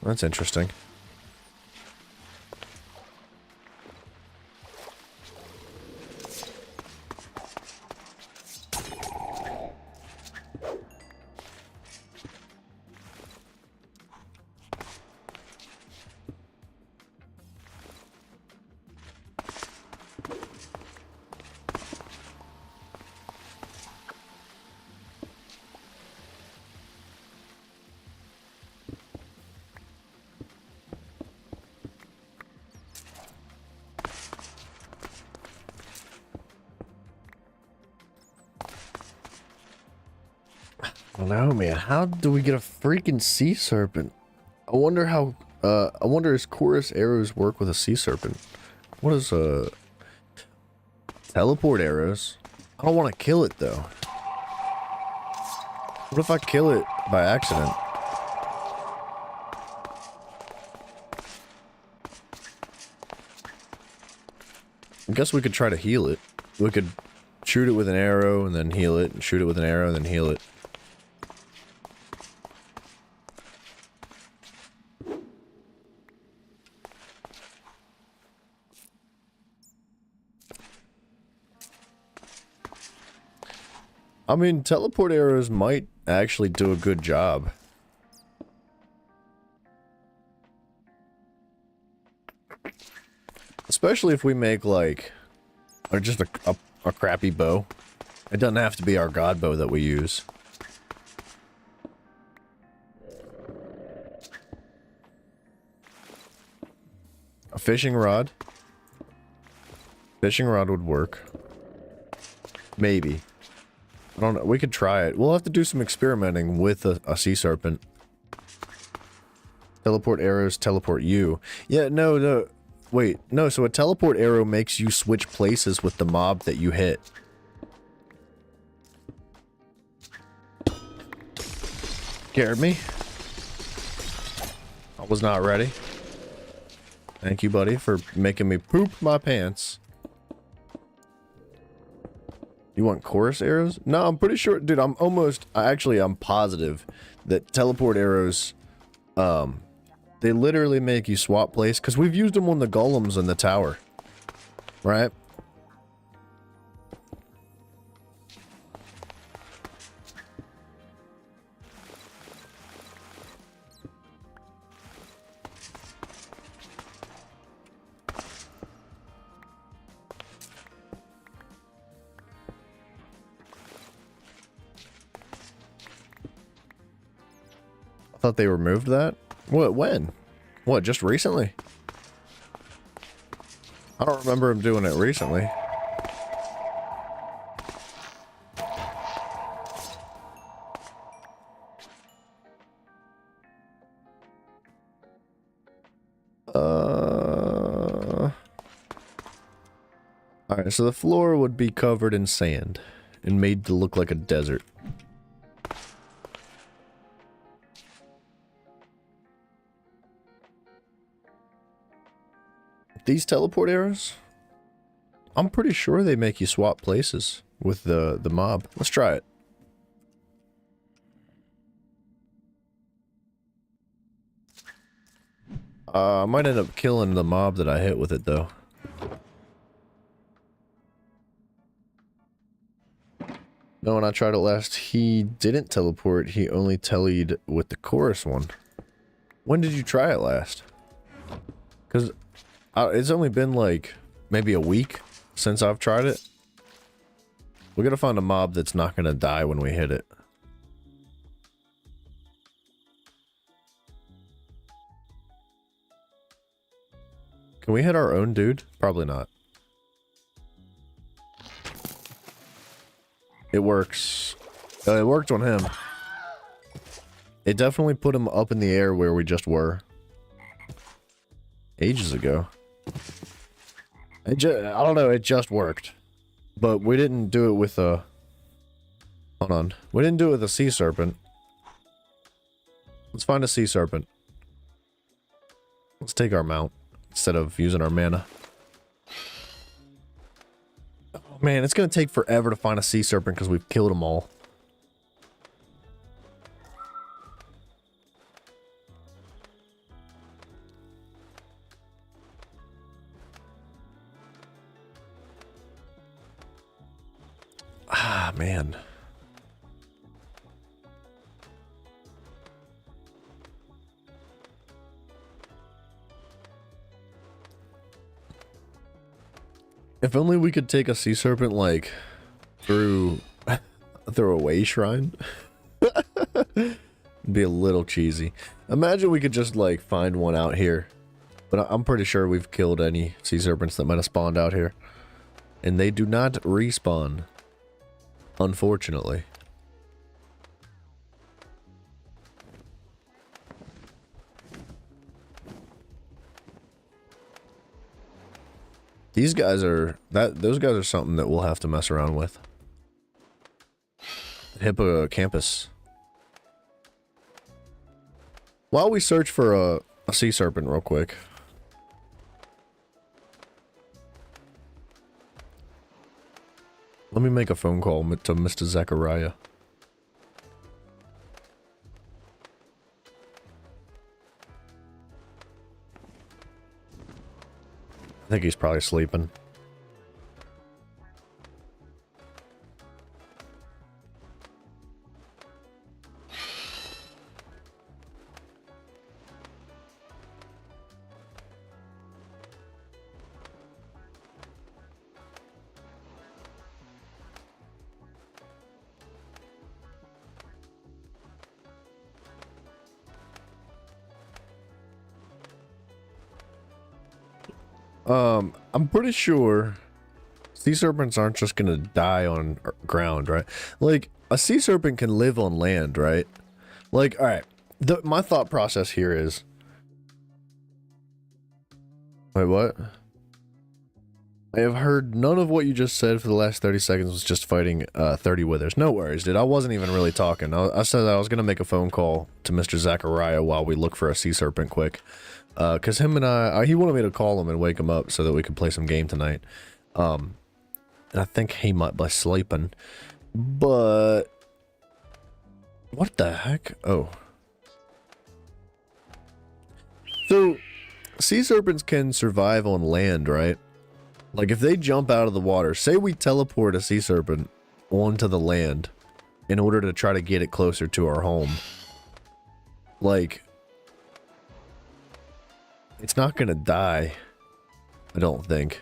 That's interesting. No, man. How do we get a freaking sea serpent? I wonder how, I wonder does chorus arrows work with a sea serpent? What is, teleport arrows? I don't want to kill it, though. What if I kill it by accident? I guess we could try to heal it. We could shoot it with an arrow and then heal it, and shoot it with an arrow and then heal it. I mean, teleport arrows might actually do a good job. Especially if we make, like, or just a crappy bow. It doesn't have to be our god bow that we use. A fishing rod. Fishing rod would work. Maybe. I don't know. We could try it. We'll have to do some experimenting with a sea serpent. Teleport arrows teleport you. Yeah, no. Wait, no, so a teleport arrow makes you switch places with the mob that you hit. Scared me. I was not ready. Thank you, buddy, for making me poop my pants. You want chorus arrows? No, I'm pretty sure, dude, I'm positive that teleport arrows, they literally make you swap place, because we've used them on the golems in the tower, right? I thought they removed that. What? When? What, just recently? I don't remember him doing it recently. Alright, so the floor would be covered in sand and made to look like a desert. These teleport arrows? I'm pretty sure they make you swap places with the mob. Let's try it. I might end up killing the mob that I hit with it, though. No, when I tried it last, he didn't teleport. He only tellied with the chorus one. When did you try it last? Because it's only been like maybe a week since I've tried it. We gotta find a mob that's not gonna die when we hit it. Can we hit our own dude? Probably not. It works. It worked on him. It definitely put him up in the air where we just were. Ages ago. I don't know, it just worked. But we didn't do it with a... Hold on. We didn't do it with a sea serpent. Let's find a sea serpent. Let's take our mount instead of using our mana. Oh man, it's gonna take forever to find a sea serpent because we've killed them all. Ah, man. If only we could take a sea serpent, like, through a way shrine. Be a little cheesy. Imagine we could just, like, find one out here. But I'm pretty sure we've killed any sea serpents that might have spawned out here. And they do not respawn. Unfortunately. These guys are... those guys are something that we'll have to mess around with. Hippocampus. While we search for a sea serpent real quick. Let me make a phone call to Mr. Zachariah. I think he's probably sleeping. I'm pretty sure sea serpents aren't just gonna die on ground, right? Like, a sea serpent can live on land, right? Like, alright, my thought process here is... Wait, what? I have heard none of what you just said for the last 30 seconds was just fighting 30 withers. No worries, dude. I wasn't even really talking. I said that I was gonna make a phone call to Mr. Zachariah while we look for a sea serpent quick. Because him and I, he wanted me to call him and wake him up so that we could play some game tonight. And I think he might be sleeping. But... what the heck? Oh. So, sea serpents can survive on land, right? Like, if they jump out of the water, say we teleport a sea serpent onto the land in order to try to get it closer to our home. Like... it's not gonna die, I don't think.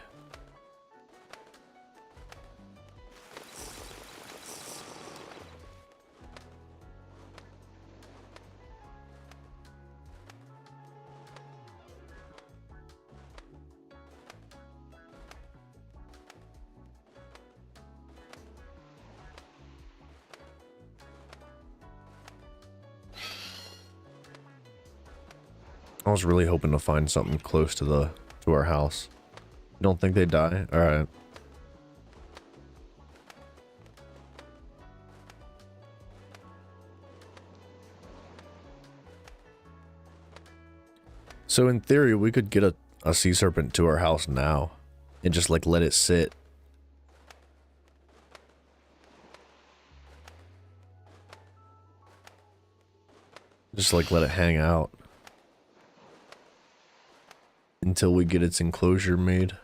I was really hoping to find something close to our house. You don't think they die? Alright. So in theory, we could get a sea serpent to our house now and just like let it sit. Just like let it hang out until we get its enclosure made.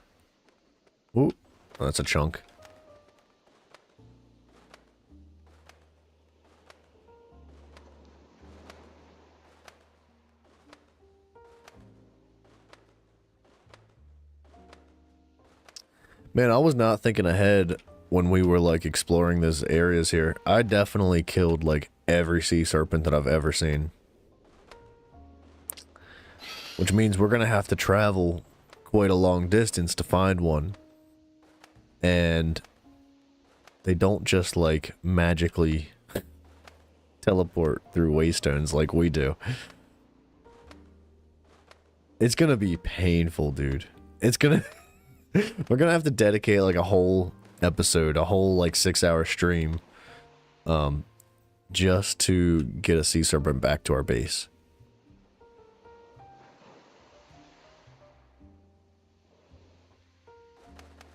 Ooh, that's a chunk. Man, I was not thinking ahead when we were like exploring these areas here. I definitely killed like every sea serpent that I've ever seen. Which means we're gonna have to travel quite a long distance to find one. And they don't just like magically teleport through waystones like we do. It's gonna be painful, dude. It's gonna... We're gonna have to dedicate like a whole episode, a whole like 6-hour stream, just to get a sea serpent back to our base.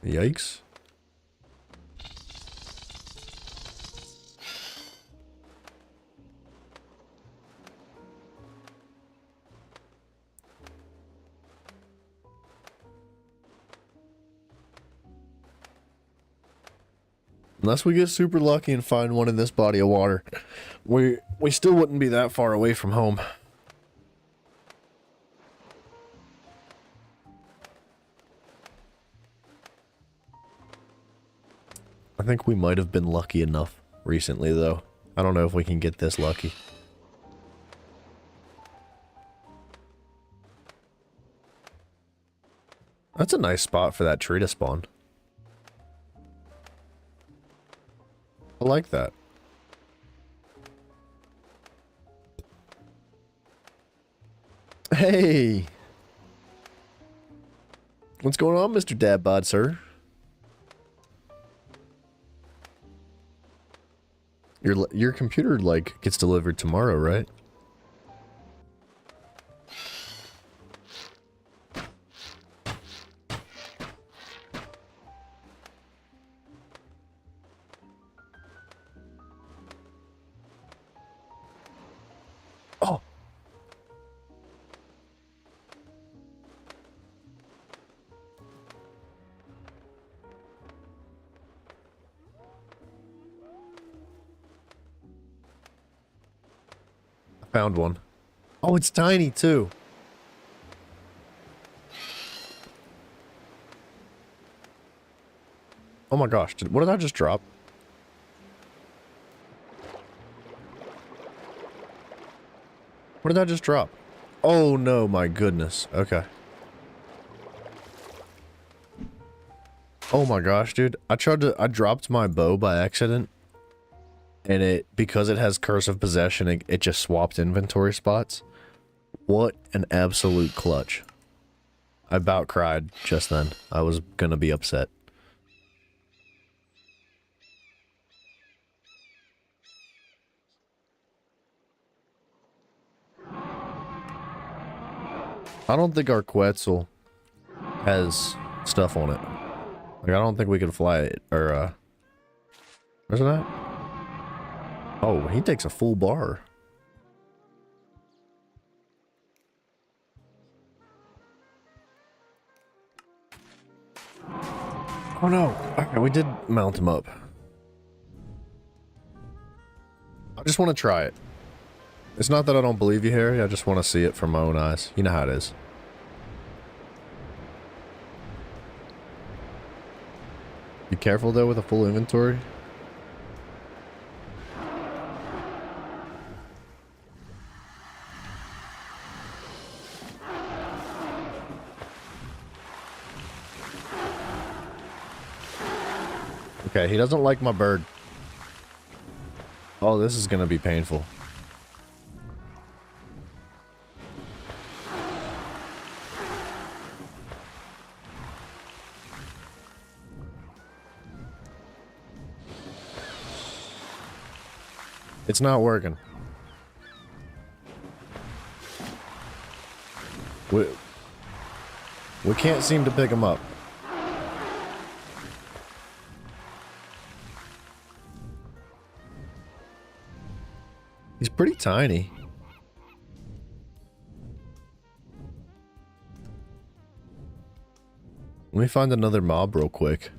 Yikes. Unless we get super lucky and find one in this body of water, we still wouldn't be that far away from home. I think we might have been lucky enough recently, though. I don't know if we can get this lucky. That's a nice spot for that tree to spawn. I like that. Hey! What's going on, Mr. Dadbod, sir? Your computer, like, gets delivered tomorrow, right? Oh! Found one. Oh, it's tiny too. Oh my gosh, what did I just drop? What did I just drop? Oh no, my goodness. Okay. Oh my gosh, dude. I dropped my bow by accident. And because it has Curse of Possession, it just swapped inventory spots. What an absolute clutch. I about cried just then. I was gonna be upset. I don't think our Quetzal has stuff on it. Like, I don't think we can fly it, or, where's it at? Oh, he takes a full bar. Oh no. Okay, we did mount him up. I just want to try it. It's not that I don't believe you, Harry. I just want to see it from my own eyes. You know how it is. Be careful though with a full inventory. Okay, he doesn't like my bird. Oh, this is gonna be painful. It's not working. We can't seem to pick him up. He's pretty tiny. Let me find another mob real quick.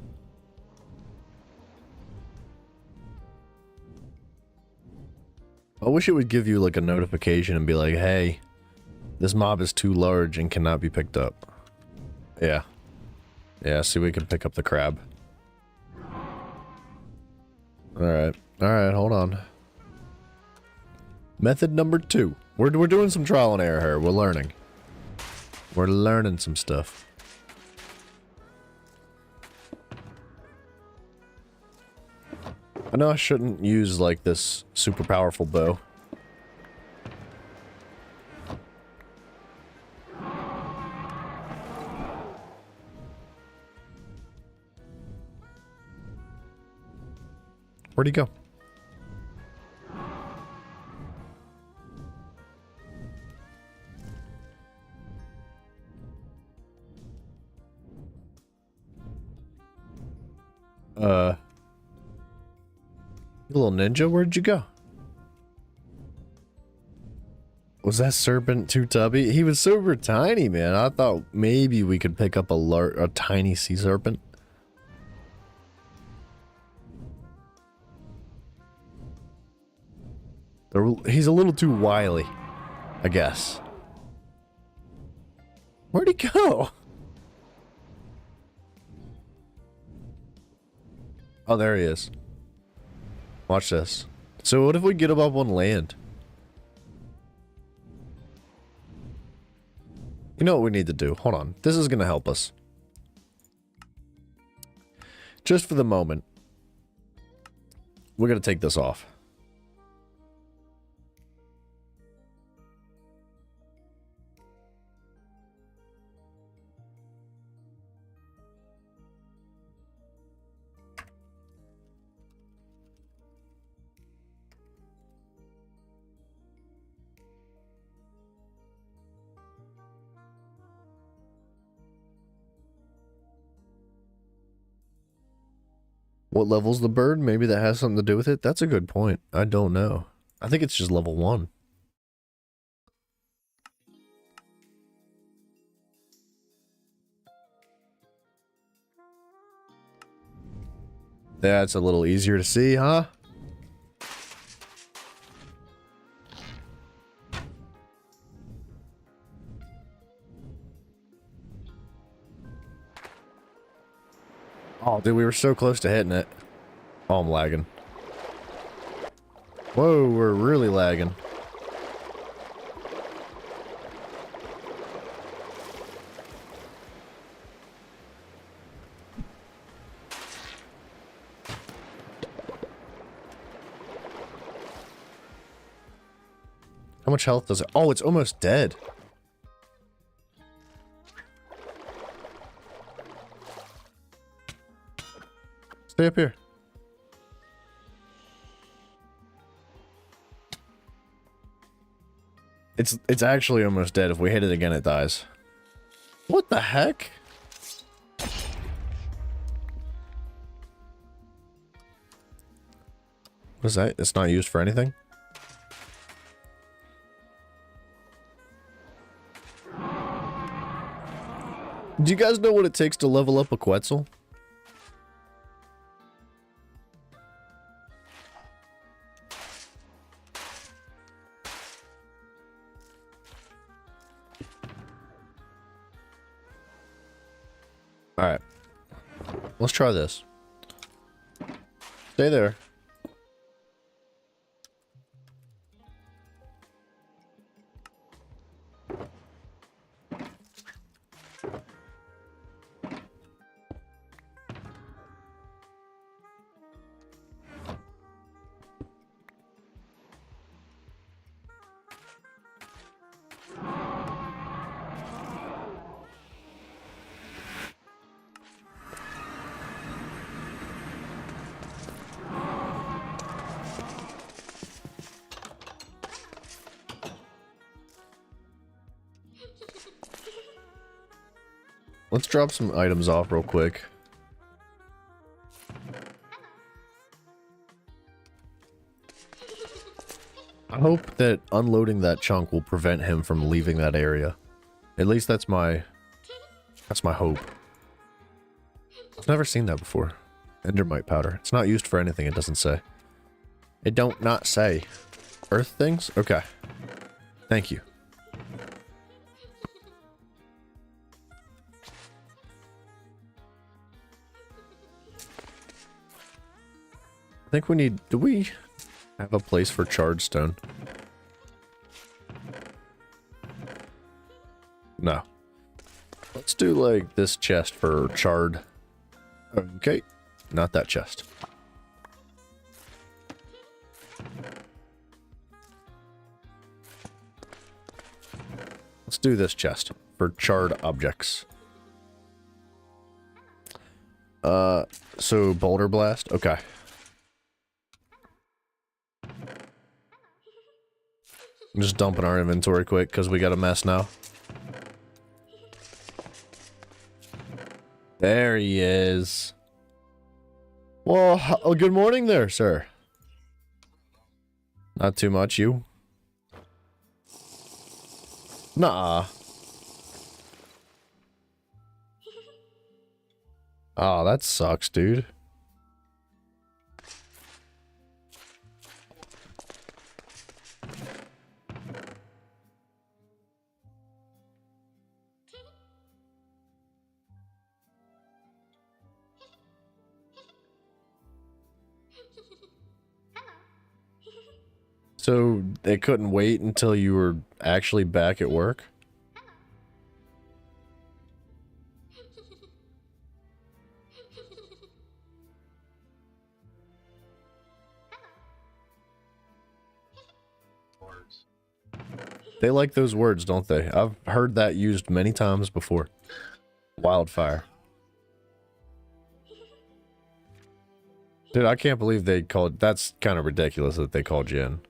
I wish it would give you like a notification and be like, hey, this mob is too large and cannot be picked up. Yeah. Yeah, see, we can pick up the crab. Alright. Alright, hold on. Method number 2. We're doing some trial and error here. We're learning. We're learning some stuff. I know I shouldn't use, like, this super powerful bow. Where'd he go? You little ninja, where'd you go? Was that serpent too tubby? He was super tiny, man. I thought maybe we could pick up a tiny sea serpent. He's a little too wily, I guess. Where'd he go? Oh, there he is. Watch this. So what if we get him up on land? You know what we need to do? Hold on. This is going to help us. Just for the moment. We're going to take this off. What level's the bird? Maybe that has something to do with it. That's a good point. I don't know. I think it's just level 1. That's a little easier to see, huh? Oh, dude, we were so close to hitting it. Oh, I'm lagging. Whoa, we're really lagging. How much health does it? Oh, it's almost dead. Stay up here. It's actually almost dead. If we hit it again, it dies. What the heck? What is that? It's not used for anything? Do you guys know what it takes to level up a Quetzal? Alright. Let's try this. Stay there. let's drop some items off real quick. I hope that unloading that chunk will prevent him from leaving that area. At least that's my hope. I've never seen that before. Endermite powder. It's not used for anything, it doesn't say. It don't not say. Earth things? Okay. Thank you. I think we need... Do we have a place for charred stone? No. Let's do, like, this chest for charred. Okay. Not that chest. Let's do this chest for charred objects. So boulder blast? Okay. I'm just dumping our inventory quick because we got a mess now. There he is. Well, good morning there, sir. Not too much, you? Nah. Oh, that sucks, dude. So they couldn't wait until you were actually back at work? They like those words, don't they? I've heard that used many times before. Wildfire. Dude, I can't believe they called... That's kind of ridiculous that they called you in.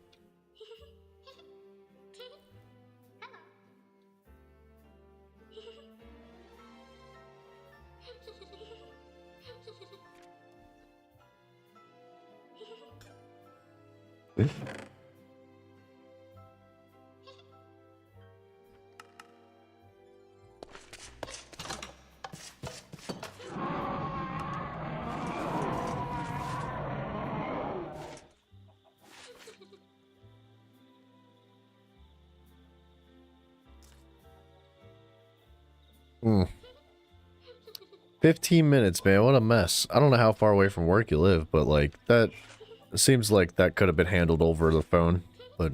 Mm. 15 minutes, man. What a mess. I don't know how far away from work you live, but like that seems like that could have been handled over the phone, but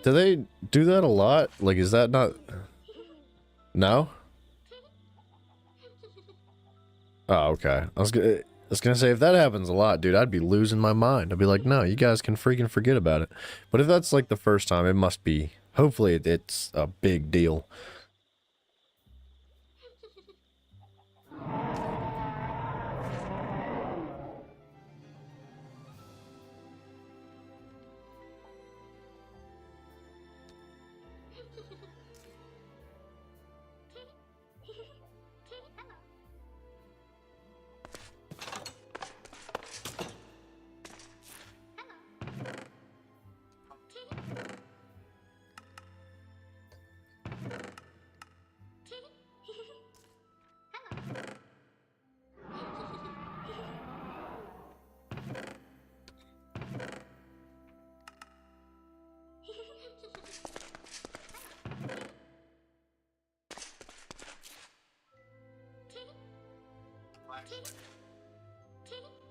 do they do that a lot? Like, is that not... No? Oh, okay. I was gonna say, if that happens a lot, dude, I'd be losing my mind. I'd be like, no, you guys can freaking forget about it. But if that's like the first time, it must be... Hopefully it's a big deal.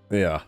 Yeah.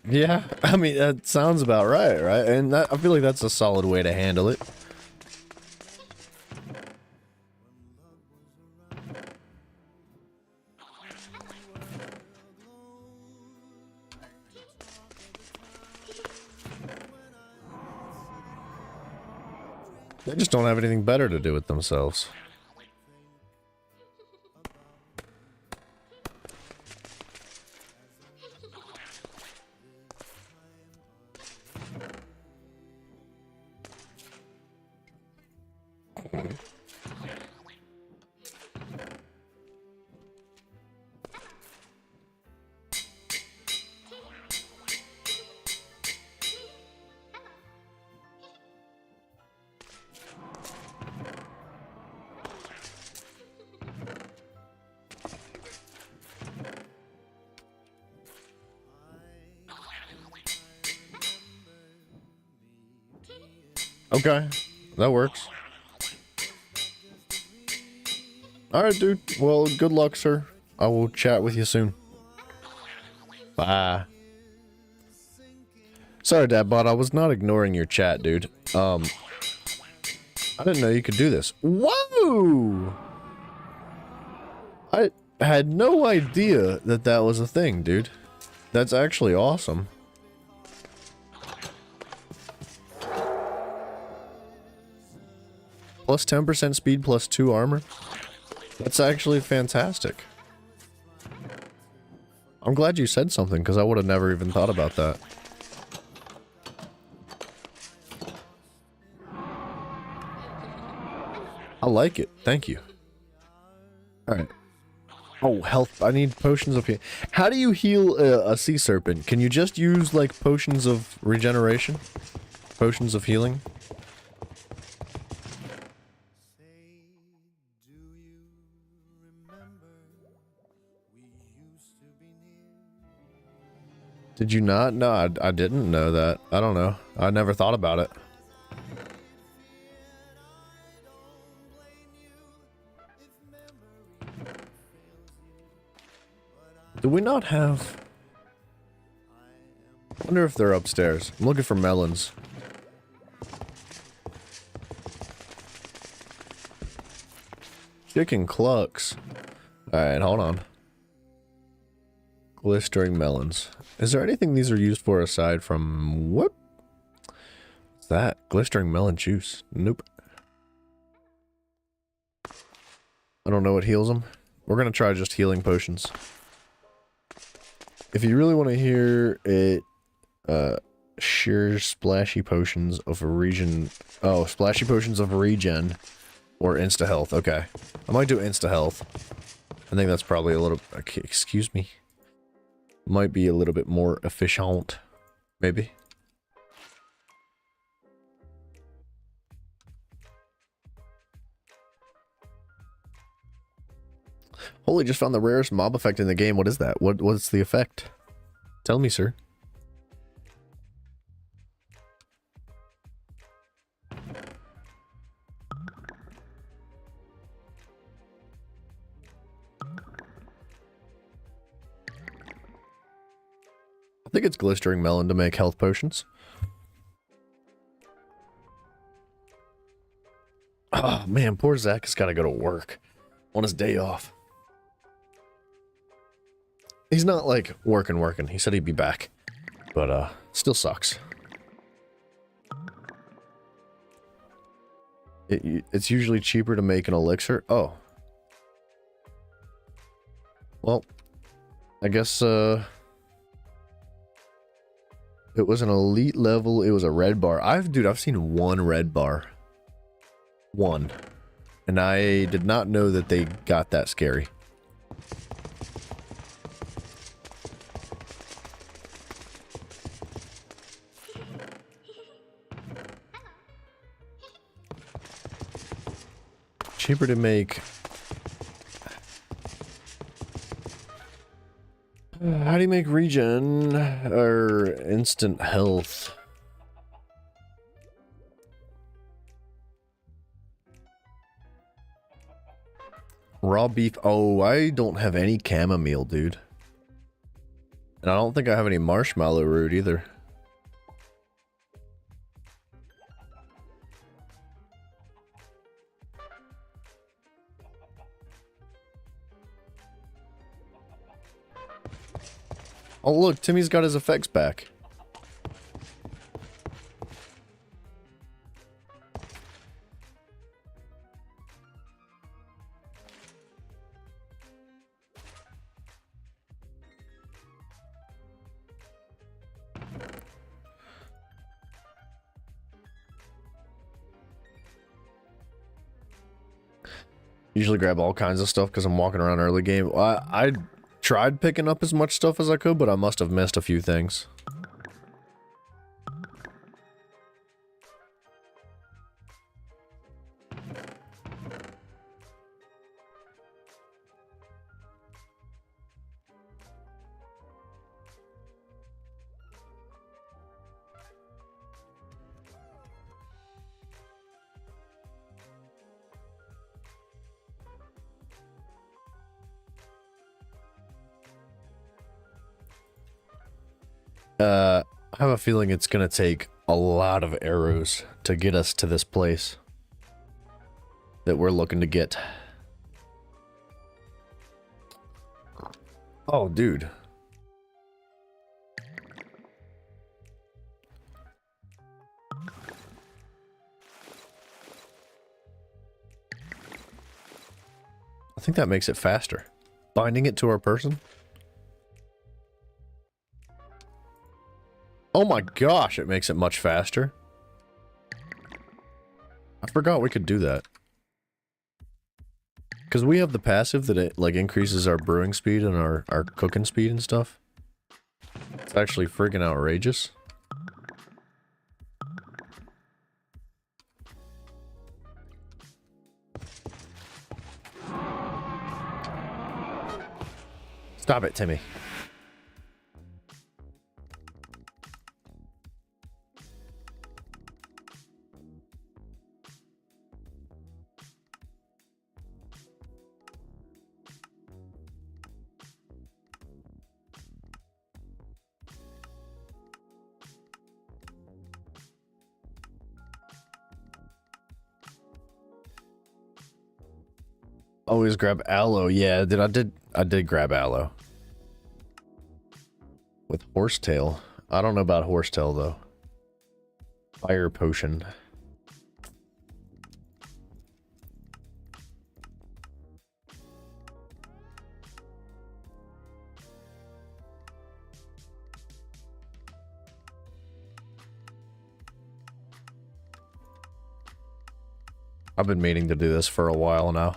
Yeah, I mean, that sounds about right, right? And that, I feel like that's a solid way to handle it. They just don't have anything better to do with themselves. Okay, that works. Alright, dude. Well, good luck, sir. I will chat with you soon. Bye. Sorry, Dadbot, I was not ignoring your chat, dude. I didn't know you could do this. Whoa! I had no idea that that was a thing, dude. That's actually awesome. Plus 10% speed, plus 2 armor. That's actually fantastic. I'm glad you said something, because I would have never even thought about that. I like it. Thank you. Alright. Oh, health. I need potions of healing. How do you heal a sea serpent? Can you just use, like, potions of regeneration? Potions of healing? Did you not? No, I didn't know that. I don't know. I never thought about it. Do we not have... I wonder if they're upstairs. I'm looking for melons. Chicken clucks. Alright, hold on. Glistering melons. Is there anything these are used for aside from... What? What's that? Glistering melon juice. Nope. I don't know what heals them. We're gonna try just healing potions. If you really want to hear it, sheer splashy potions of regen. Oh, splashy potions of regen. Or insta health. Okay. I might do insta health. I think that's probably a little... Okay, excuse me. Might be a little bit more efficient. Maybe. Holy, just found the rarest mob effect in the game. What is that? What's the effect? Tell me, sir. I think it's glistering melon to make health potions. Oh man, poor Zach has got to go to work on his day off. He's not like working. He said he'd be back, but still sucks. It's usually cheaper to make an elixir. Oh. Well, I guess it was an elite level. It was a red bar. Dude, I've seen one red bar. One. And I did not know that they got that scary. Cheaper to make. How do you make regen or instant health? Raw beef. Oh, I don't have any chamomile, dude. And I don't think I have any marshmallow root either. Oh look, Timmy's got his effects back. Usually grab all kinds of stuff because I'm walking around early game. I tried picking up as much stuff as I could, but I must have missed a few things. I have a feeling it's gonna take a lot of arrows to get us to this place that we're looking to get. Oh, dude. I think that makes it faster. Binding it to our person? Oh my gosh, it makes it much faster. I forgot we could do that. Because we have the passive that it, like, increases our brewing speed and our cooking speed and stuff. It's actually freaking outrageous. Stop it, Timmy. Always grab aloe. Yeah, I did grab aloe. With horsetail. I don't know about horsetail though. Fire potion. I've been meaning to do this for a while now.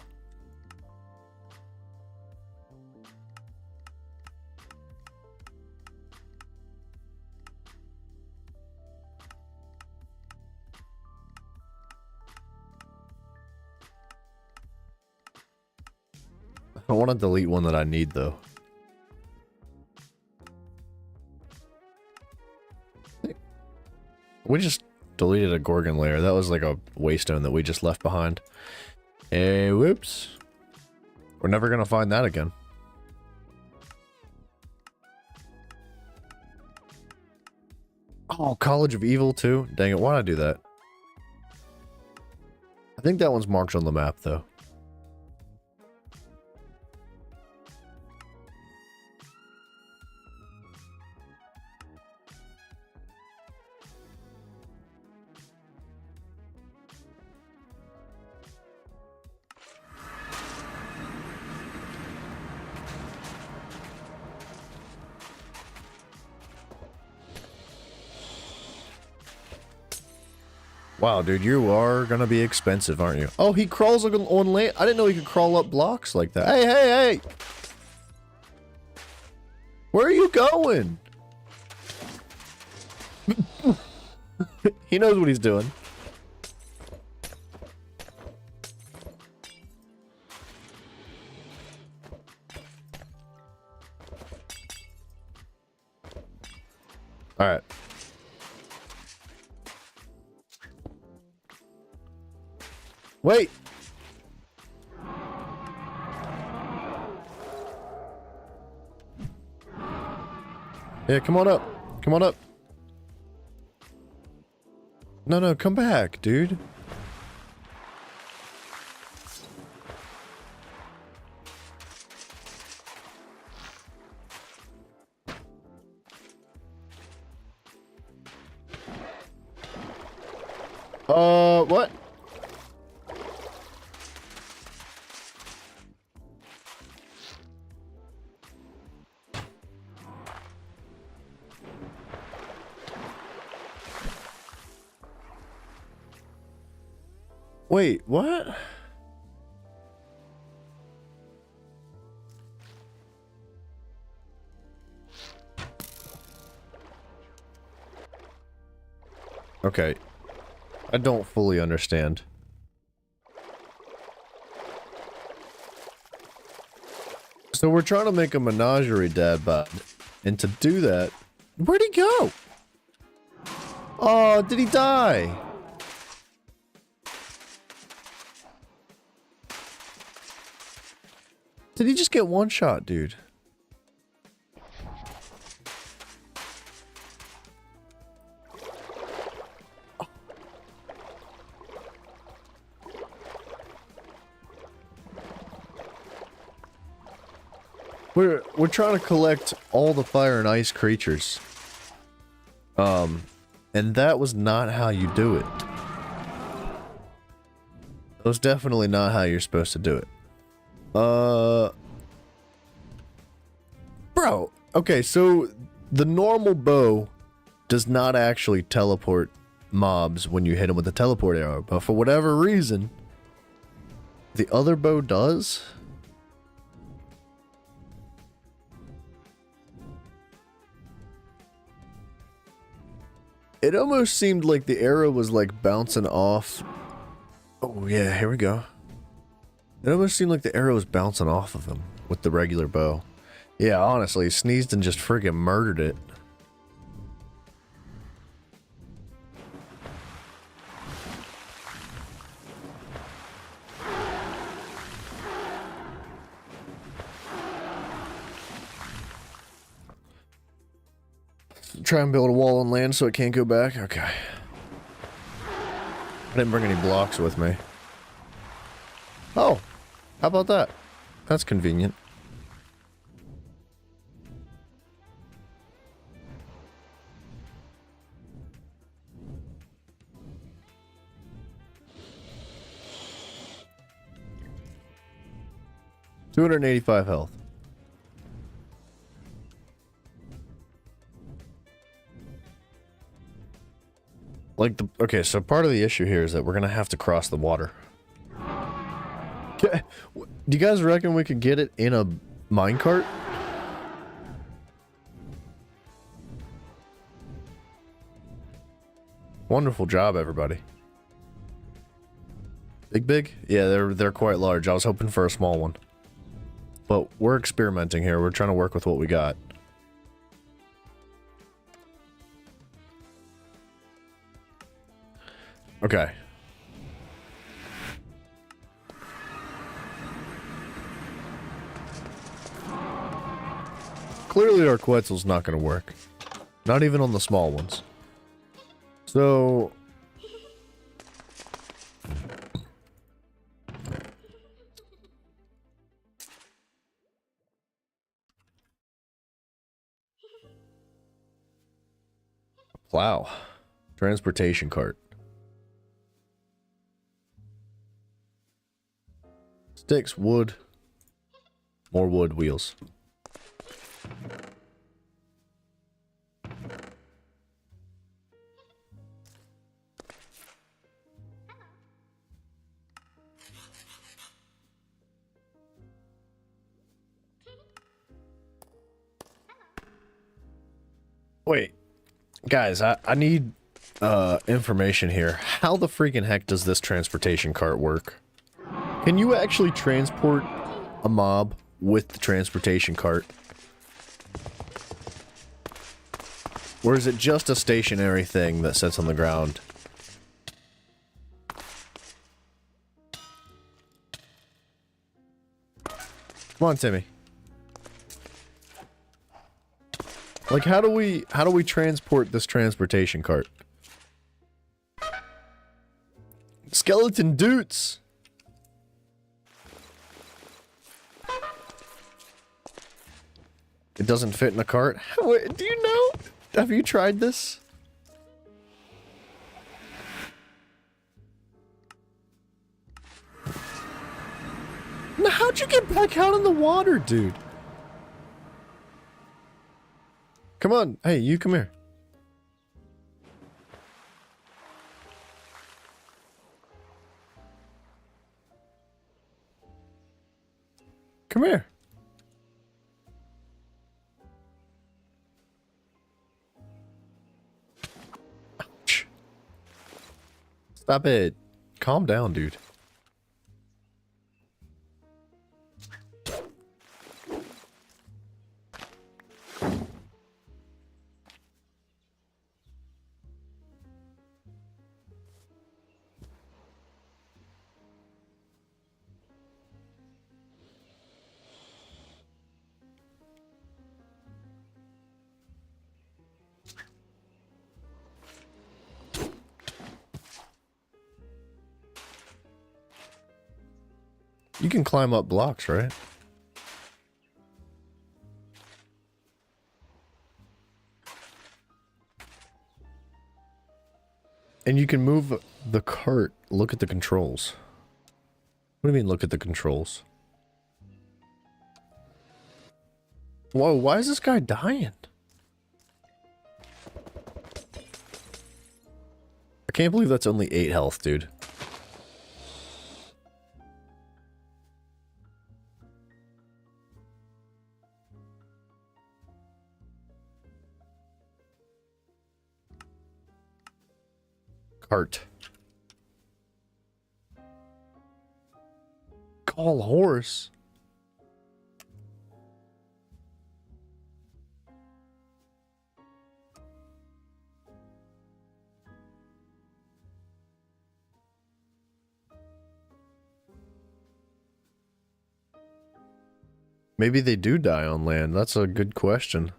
I want to delete one that I need, though. We just deleted a Gorgon layer. That was like a waystone that we just left behind. Hey, whoops. We're never going to find that again. Oh, College of Evil, too? Dang it, why'd I do that? I think that one's marked on the map, though. Wow, dude, you are gonna be expensive, aren't you? Oh, he crawls on land. I didn't know he could crawl up blocks like that. Hey, hey, hey! Where are you going? He knows what he's doing. All right. Wait. Yeah, come on up. Come on up. No, come back, dude. What? Wait, what? Okay. I don't fully understand. So we're trying to make a menagerie, Dad bod. And to do that... Where'd he go? Oh, did he die? Did he just get one shot, dude? We're trying to collect all the fire and ice creatures. And that was not how you do it. That was definitely not how you're supposed to do it. Bro, okay, so the normal bow does not actually teleport mobs when you hit them with the teleport arrow, but for whatever reason, the other bow does. It almost seemed like the arrow was like bouncing off. Oh yeah, here we go. It almost seemed like the arrow was bouncing off of him with the regular bow. Yeah, honestly, sneezed and just friggin' murdered it. Try and build a wall on land so it can't go back? Okay. I didn't bring any blocks with me. Oh, how about that? That's convenient. $285 health. Like the okay, so part of the issue here is that we're gonna have to cross the water. Do you guys reckon we could get it in a minecart? Wonderful job, everybody. Big? Yeah, they're quite large. I was hoping for a small one. But we're experimenting here. We're trying to work with what we got. Okay. Clearly our Quetzal's not going to work. Not even on the small ones. So... Plow. Transportation cart. Sticks, wood. More wood, wheels. Wait. Guys, I need information here. How the freaking heck does this transportation cart work? Can you actually transport a mob with the transportation cart? Or is it just a stationary thing that sits on the ground? Come on, Timmy. Like, how do we transport this transportation cart? Skeleton dudes! It doesn't fit in a cart? Wait, do you know? Have you tried this? Now, how'd you get back out in the water, dude? Come on. Hey, you come here. Come here. Ouch. Stop it. Calm down, dude. You can climb up blocks, right? And you can move the cart. Look at the controls. What do you mean, look at the controls? Whoa, why is this guy dying? I can't believe that's only 8 health, dude. Cart. Call horse. Maybe they do die on land. That's a good question.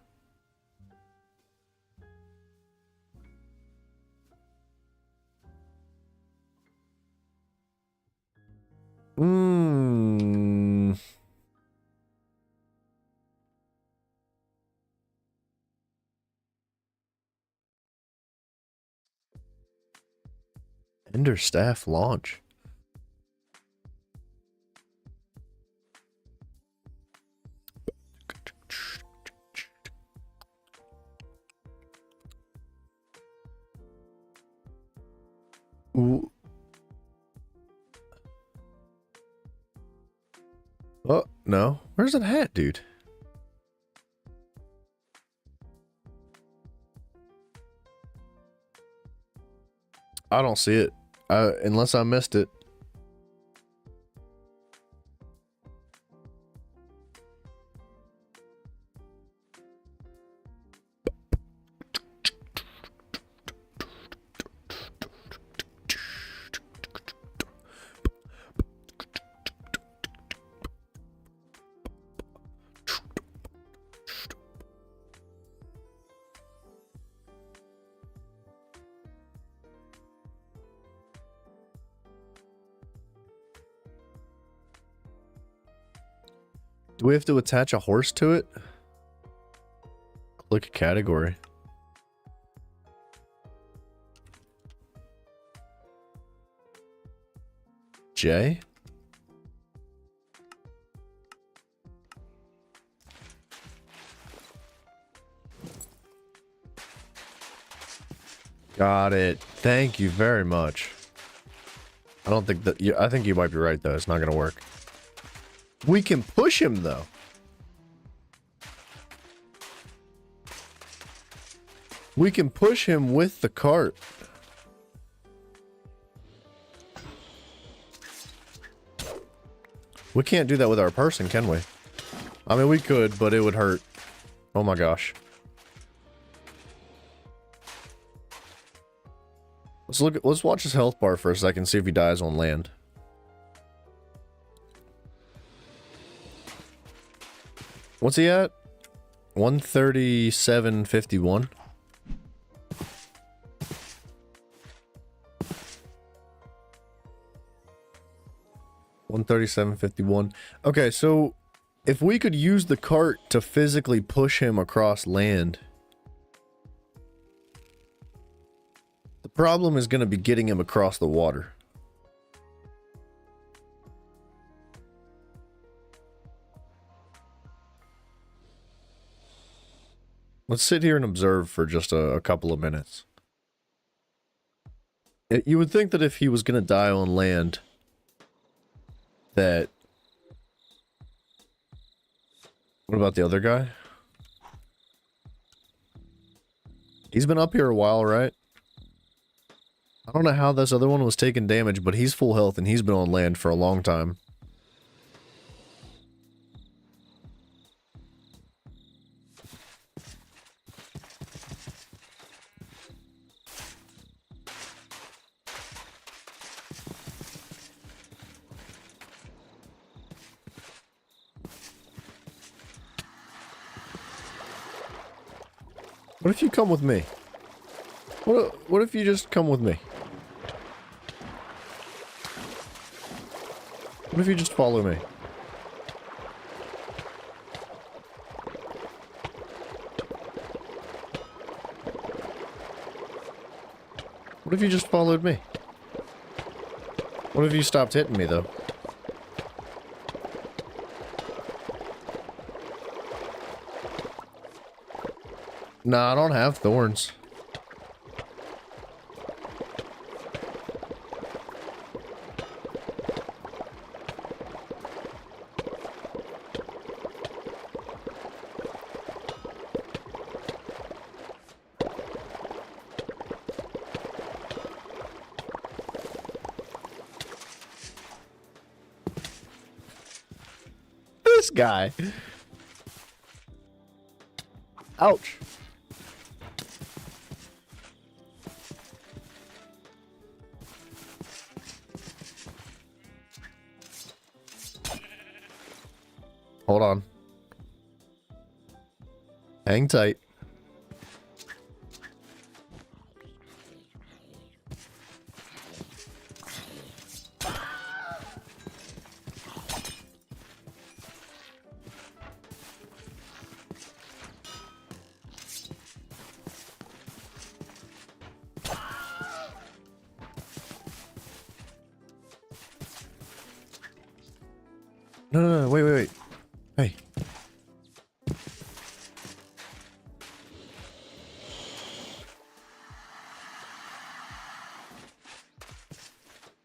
Ender staff launch. Ooh. Oh, no. Where's that hat, dude? I don't see it. Unless I missed it. Do we have to attach a horse to it? Click a category. J? Got it. Thank you very much. I don't think that... I think you might be right, though. It's not going to work. We can push him, though. We can push him with the cart. We can't do that with our person, can we? I mean, we could, but it would hurt. Oh my gosh. Let's watch his health bar for a second, see if he dies on land. What's he at? 137.51. 137.51. Okay, so if we could use the cart to physically push him across land, the problem is going to be getting him across the water. Let's sit here and observe for just a couple of minutes. You would think that if he was going to die on land, that... What about the other guy? He's been up here a while, right? I don't know how this other one was taking damage, but he's full health and he's been on land for a long time. What if you come with me? What if you just come with me? What if you just follow me? What if you just followed me? What if you stopped hitting me, though? Nah, I don't have thorns. This guy. Ouch. Hold on. Hang tight. No, wait. Hey.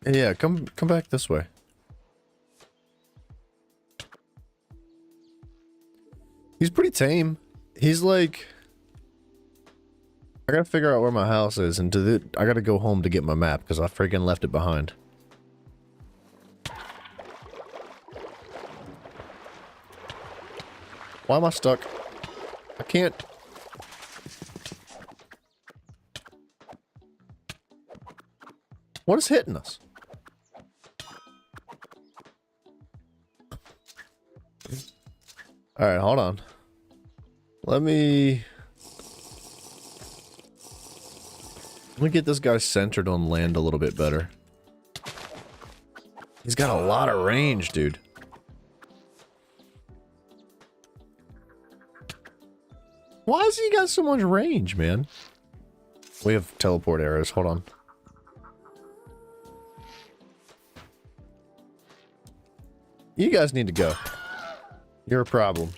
Yeah, come back this way. He's pretty tame. He's like... I gotta figure out where my house is, and I gotta go home to get my map, because I freaking left it behind. Why am I stuck? I can't... What is hitting us? Alright, hold on. Let me get this guy centered on land a little bit better. He's got a lot of range, dude. Why has he got so much range, man? We have teleport arrows. Hold on. You guys need to go. You're a problem.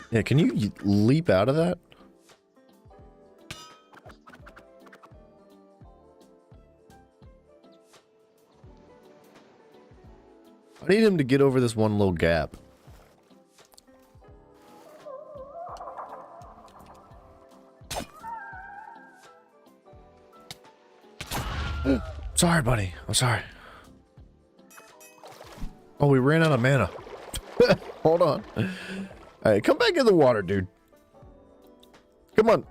Yeah, can you leap out of that? I need him to get over this one little gap. Sorry, buddy. I'm sorry. Oh, we ran out of mana. Hold on. Alright, come back in the water, dude. Come on.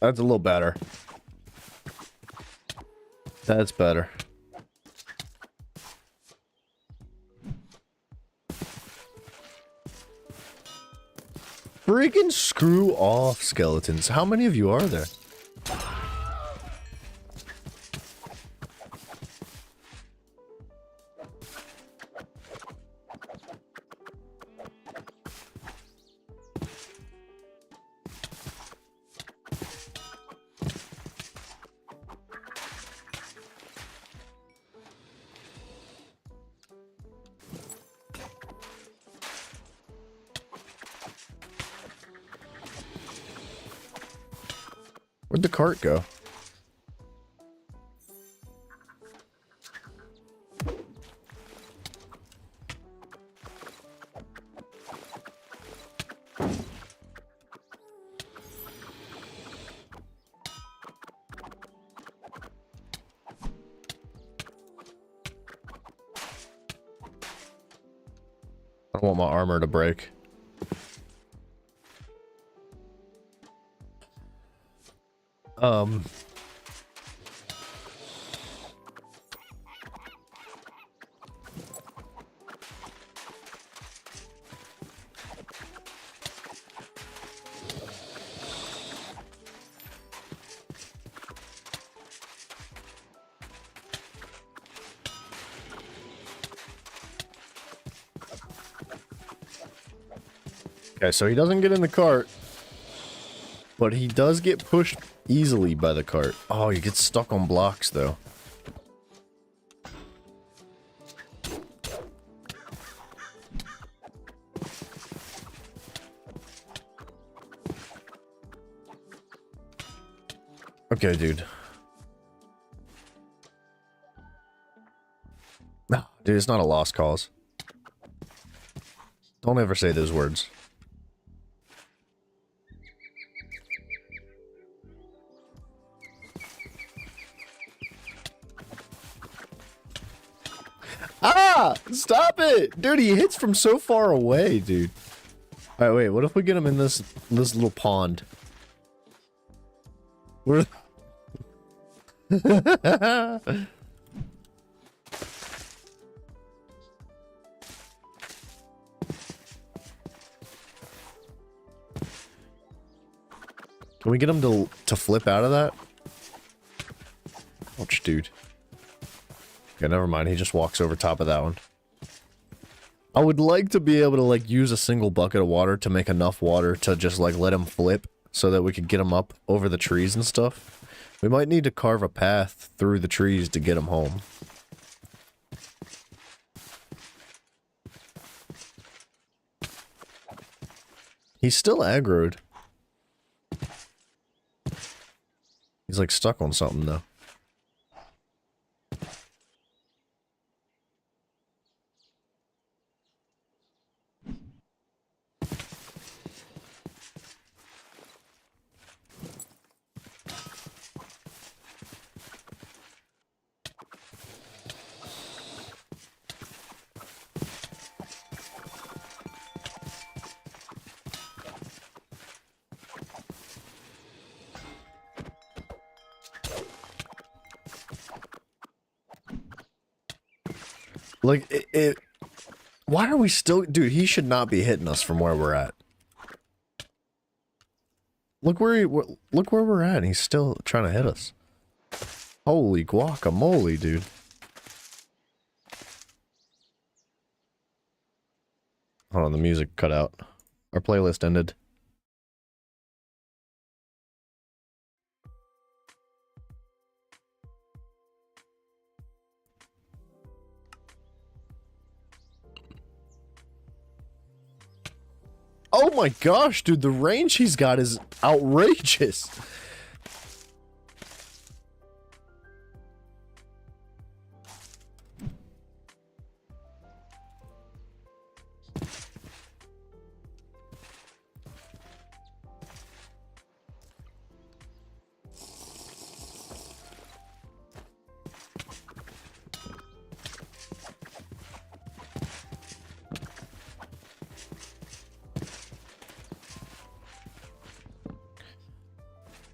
That's a little better. That's better. Freaking screw off, skeletons. How many of you are there? Where'd the cart go? I don't want my armor to break. Okay, so he doesn't get in the cart, but he does get pushed easily by the cart. Oh, he gets stuck on blocks, though. Okay, dude. No, dude, it's not a lost cause. Don't ever say those words. Ah! Stop it! Dude, he hits from so far away, dude. Alright, wait, what if we get him in this little pond? Where... Can we get him to flip out of that? Ouch, dude. Okay, never mind. He just walks over top of that one. I would like to be able to, like, use a single bucket of water to make enough water to just, like, let him flip so that we could get him up over the trees and stuff. We might need to carve a path through the trees to get him home. He's still aggroed. He's, like, stuck on something, though. Like, why are we still... Dude, he should not be hitting us from where we're at. Look where we're at, and he's still trying to hit us. Holy guacamole, dude. Hold on, the music cut out. Our playlist ended. Oh my gosh, dude, the range he's got is outrageous.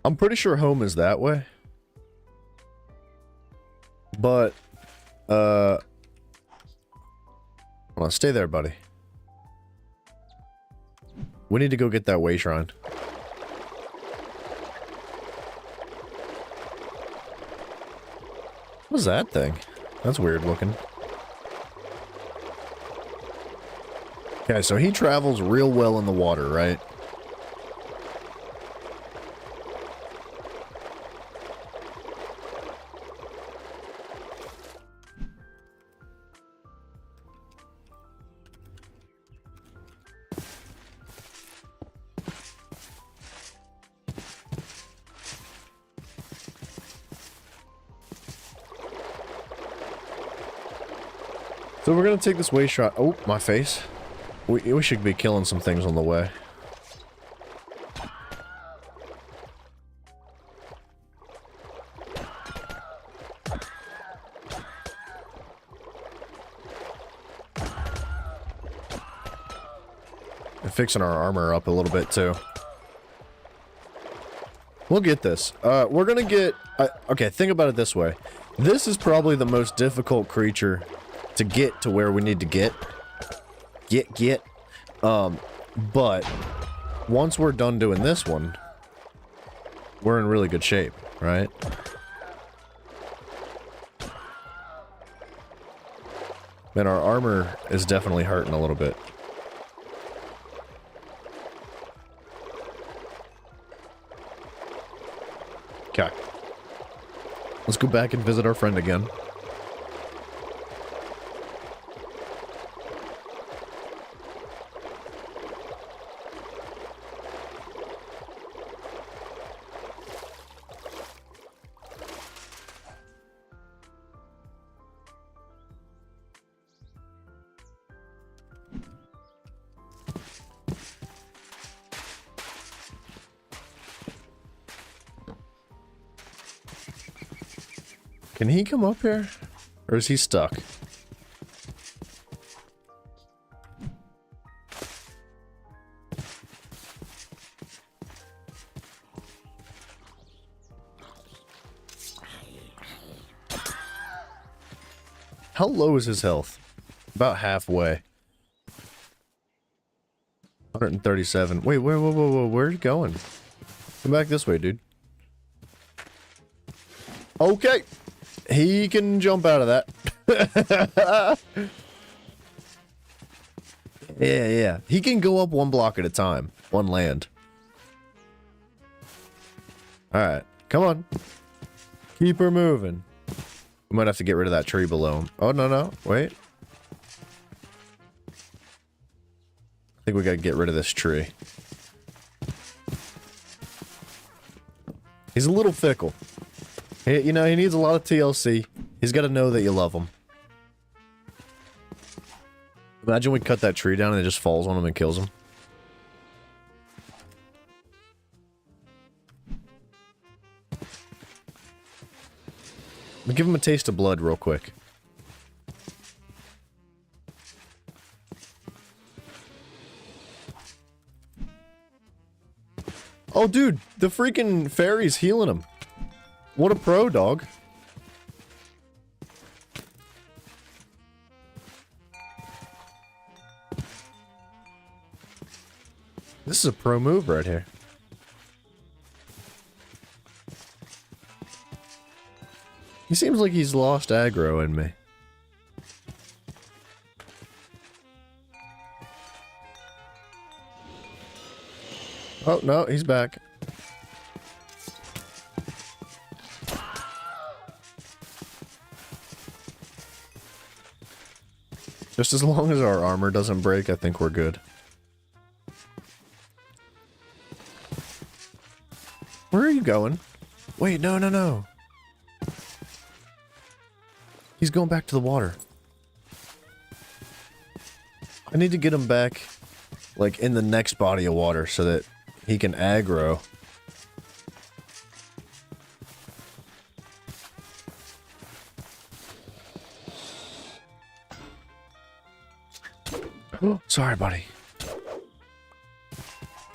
I'm pretty sure home is that way. But, hold on, stay there, buddy. We need to go get that way shrine. What's that thing? That's weird looking. Okay, so he travels real well in the water, right? So we're gonna take this way shot. Oh, my face. We should be killing some things on the way. And fixing our armor up a little bit too. We'll get this. We're gonna get... okay, think about it this way. This is probably the most difficult creature to get to where we need to get. But once we're done doing this one, we're in really good shape, right? Man, our armor is definitely hurting a little bit. Okay. Let's go back and visit our friend again. Can he come up here? Or is he stuck? How low is his health? About halfway. 137. Wait, where are you going? Come back this way, dude. Okay. He can jump out of that. Yeah. He can go up one block at a time. One land. Alright. Come on. Keep her moving. We might have to get rid of that tree below him. Oh, no. Wait. I think we gotta get rid of this tree. He's a little fickle. You know, he needs a lot of TLC. He's got to know that you love him. Imagine we cut that tree down and it just falls on him and kills him. Give him a taste of blood real quick. Oh, dude, the freaking fairy's healing him. What a pro, dog. This is a pro move right here. He seems like he's lost aggro in me. Oh, no, he's back. Just as long as our armor doesn't break, I think we're good. Where are you going? Wait, no. He's going back to the water. I need to get him back, like, in the next body of water so that he can aggro. Sorry, buddy.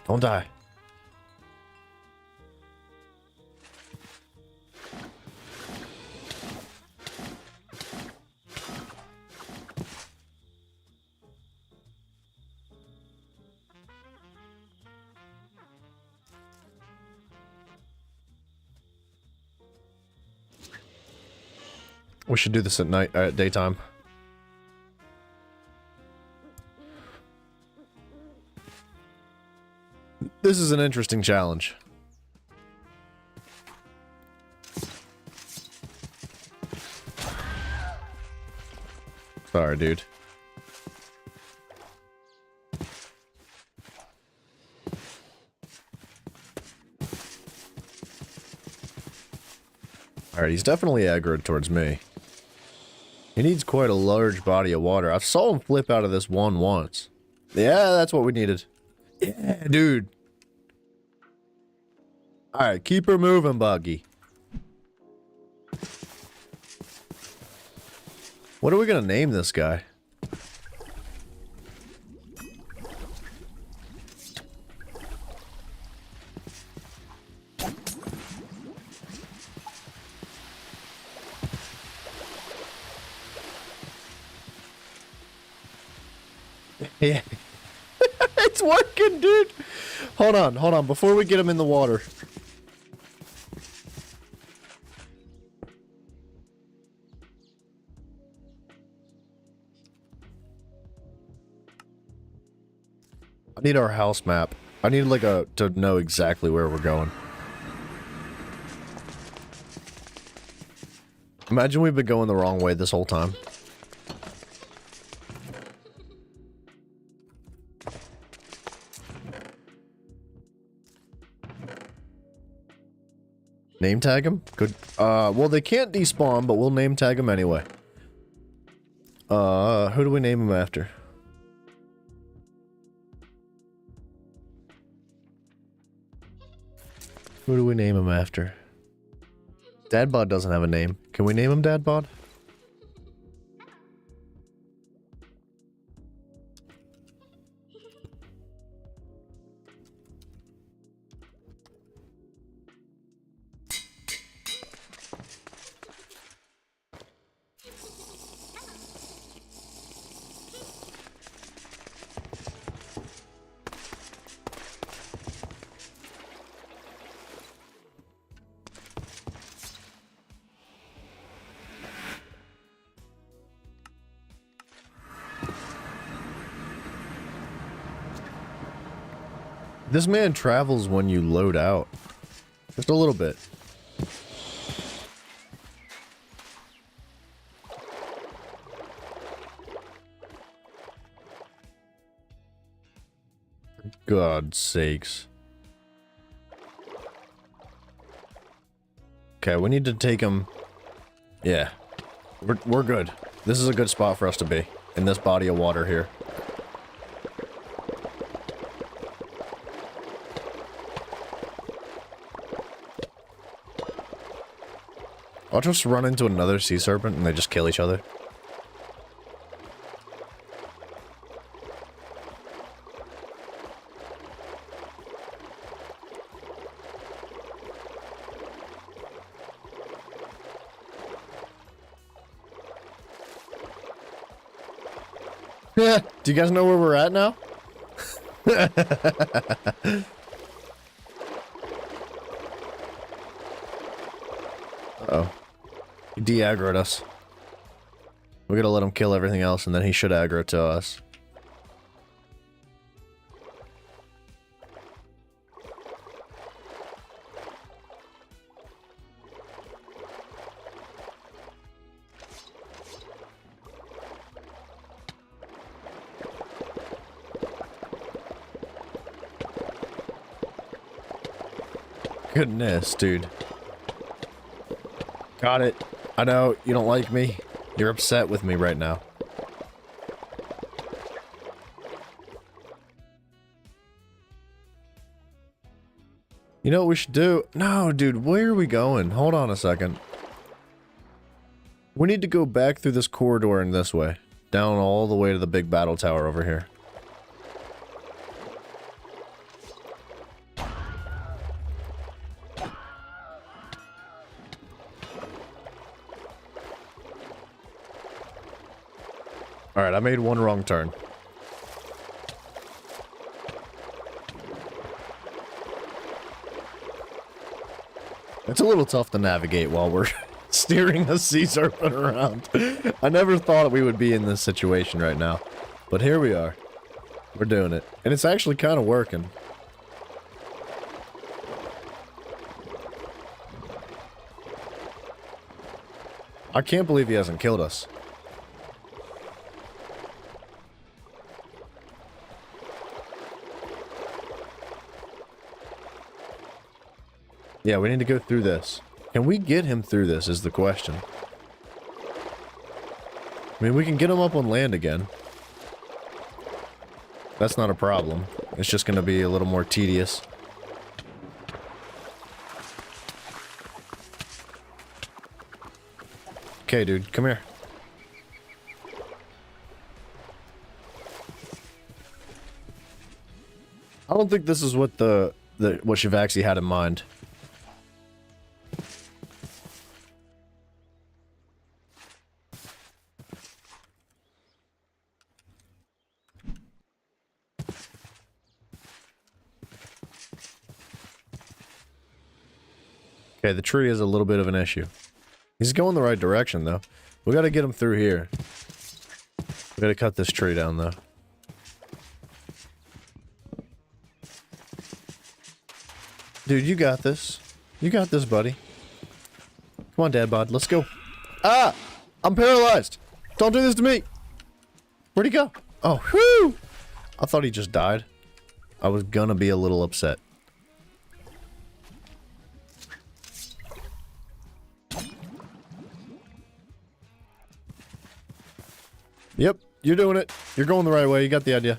Don't die. We should do this at night, at daytime. This is an interesting challenge. Sorry, dude. Alright, he's definitely aggroed towards me. He needs quite a large body of water. I saw him flip out of this one once. Yeah, that's what we needed. Yeah, dude. Alright, keep her moving, Buggy. What are we gonna name this guy? Yeah. It's working, dude. Hold on. Before we get him in the water. I need our house map. I need like to know exactly where we're going. Imagine we've been going the wrong way this whole time. Name tag him? Good. Well, they can't despawn, but we'll name tag him anyway. Who do we name him after? Who do we name him after? Dadbod doesn't have a name. Can we name him Dadbod? This man travels when you load out. Just a little bit. For God's sakes. Okay, we need to take him. Yeah. We're good. This is a good spot for us to be. In this body of water here. I'll just run into another sea serpent and they just kill each other. Yeah. Do you guys know where we're at now? Uh-oh. He de-aggroed us. We gotta let him kill everything else and then he should aggro to us. Goodness, dude. Got it. I know, you don't like me. You're upset with me right now. You know what we should do? No, dude, where are we going? Hold on a second. We need to go back through this corridor and this way. Down all the way to the big battle tower over here. Alright, I made one wrong turn. It's a little tough to navigate while we're steering a sea serpent around. I never thought we would be in this situation right now. But here we are. We're doing it. And it's actually kind of working. I can't believe he hasn't killed us. Yeah, we need to go through this. Can we get him through this is the question. I mean, we can get him up on land again. That's not a problem. It's just going to be a little more tedious. Okay, dude, come here. I don't think this is what what Shivaxi had in mind. Okay, the tree is a little bit of an issue. He's going the right direction, though. We gotta get him through here. We gotta cut this tree down, though. Dude, you got this. You got this, buddy. Come on, Dad bod. Let's go. Ah! I'm paralyzed! Don't do this to me! Where'd he go? Oh, whew! I thought he just died. I was gonna be a little upset. Yep, you're doing it. You're going the right way. You got the idea.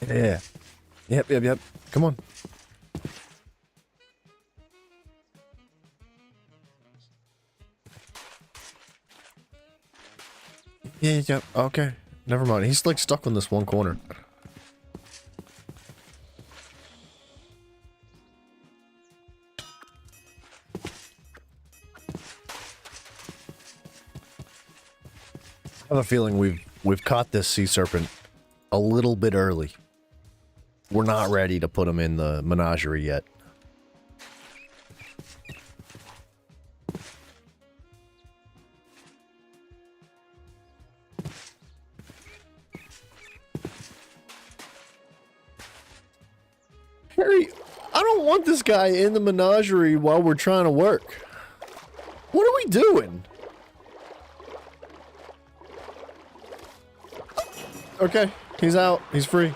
Yeah. Yep. Come on. Yeah. Okay. Never mind. He's like stuck in this one corner. I have a feeling we've caught this sea serpent a little bit early. We're not ready to put him in the menagerie yet. Harry, I don't want this guy in the menagerie while we're trying to work. What are we doing? Okay, he's out. He's free.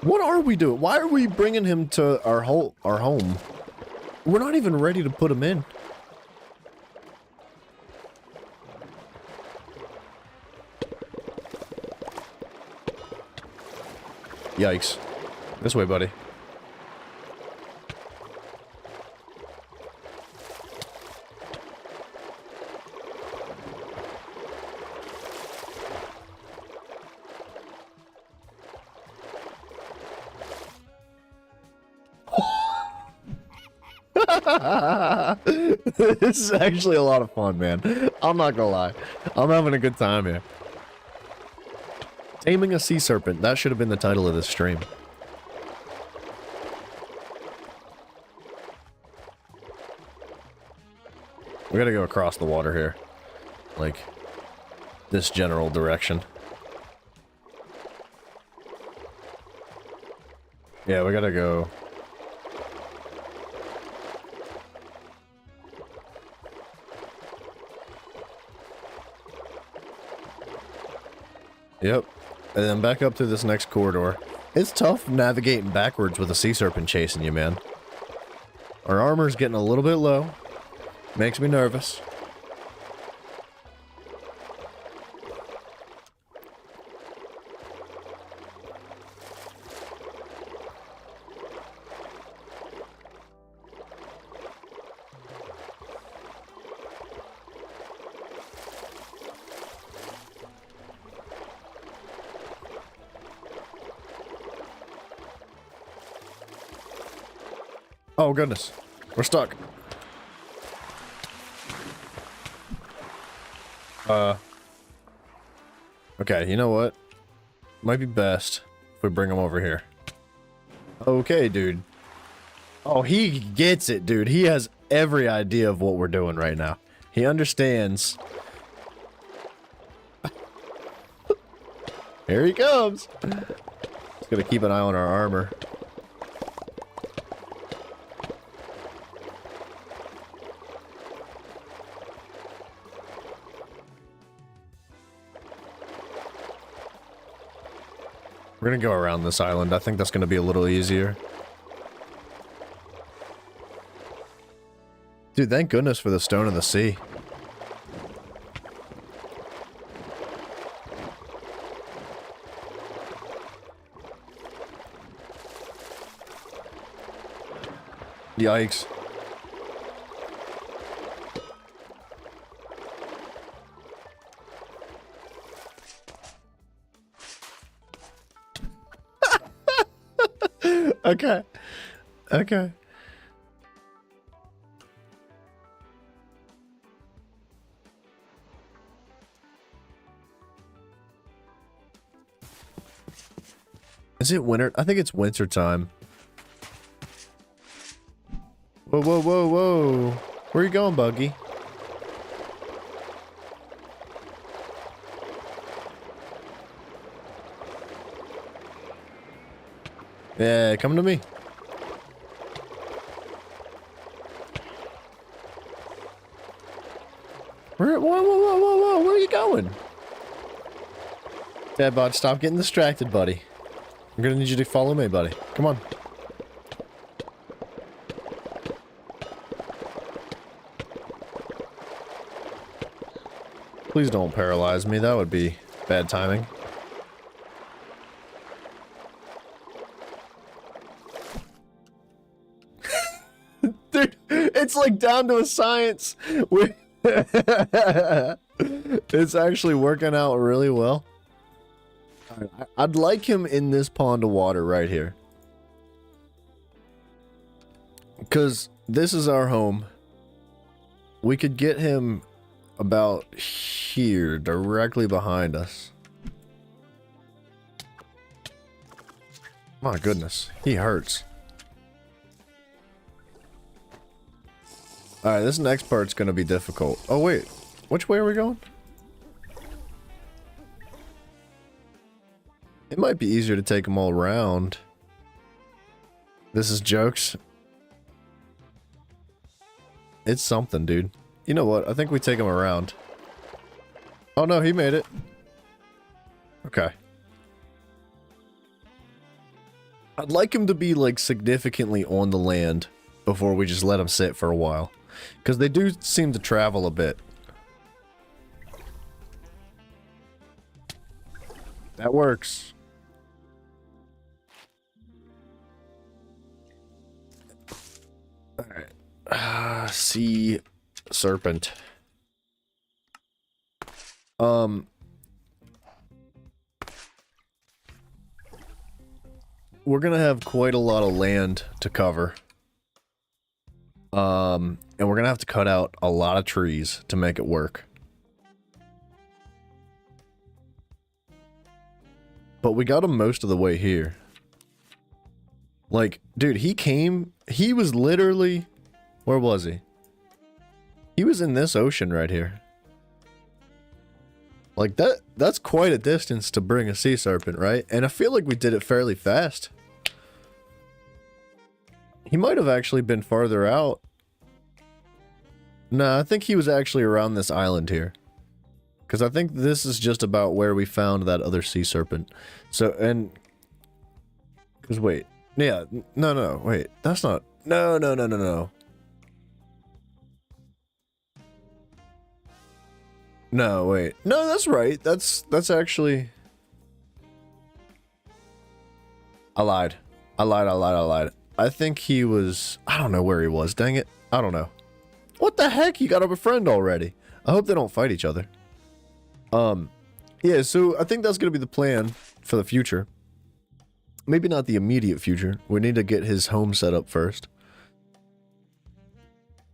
What are we doing? Why are we bringing him to our home? We're not even ready to put him in. Yikes. This way, buddy. This is actually a lot of fun, man. I'm not gonna lie. I'm having a good time here. Taming a sea serpent. That should have been the title of this stream. We gotta go across the water here. Like, this general direction. Yeah, we gotta go. Yep. And then back up to this next corridor. It's tough navigating backwards with a sea serpent chasing you, man. Our armor's getting a little bit low. Makes me nervous. Oh, goodness. We're stuck. Okay, you know what? Might be best if we bring him over here. Okay, dude. Oh, he gets it, dude. He has every idea of what we're doing right now. He understands. Here he comes. Just gotta keep an eye on our armor. We're gonna go around this island. I think that's gonna be a little easier. Dude, thank goodness for the stone in the sea. Yikes. Okay. Okay. Is it winter? I think it's winter time. Whoa, whoa, whoa, whoa. Where are you going, Buggy? Yeah, come to me. Whoa, whoa, whoa, whoa, whoa, where are you going? Dad, stop getting distracted, buddy. I'm gonna need you to follow me, buddy. Come on. Please don't paralyze me. That would be bad timing. Dude, it's like down to a science. It's actually working out really well. I'd like him in this pond of water right here. Because this is our home. We could get him about here, directly behind us. My goodness, he hurts. Alright, this next part's gonna be difficult. Oh wait, which way are we going? It might be easier to take them all around. This is jokes. It's something, dude. You know what? I think we take him around. Oh no, he made it. Okay. I'd like him to be, like, significantly on the land before we just let him sit for a while. Because they do seem to travel a bit. That works. Alright. Sea serpent. We're gonna have quite a lot of land to cover. And we're gonna have to cut out a lot of trees to make it work. But we got him most of the way here. Like, dude, he was literally, where was he? He was in this ocean right here. Like, that's quite a distance to bring a sea serpent, right? And I feel like we did it fairly fast. He might have actually been farther out. No, I think he was actually around this island here. Because I think this is just about where we found that other sea serpent. So, and... Because, wait. Yeah, no, wait. That's not... No. No, wait. No, that's right. That's actually... I lied. I think he was... I don't know where he was. Dang it. I don't know. What the heck? You got a friend already. I hope they don't fight each other. Yeah, so I think that's going to be the plan for the future. Maybe not the immediate future. We need to get his home set up first.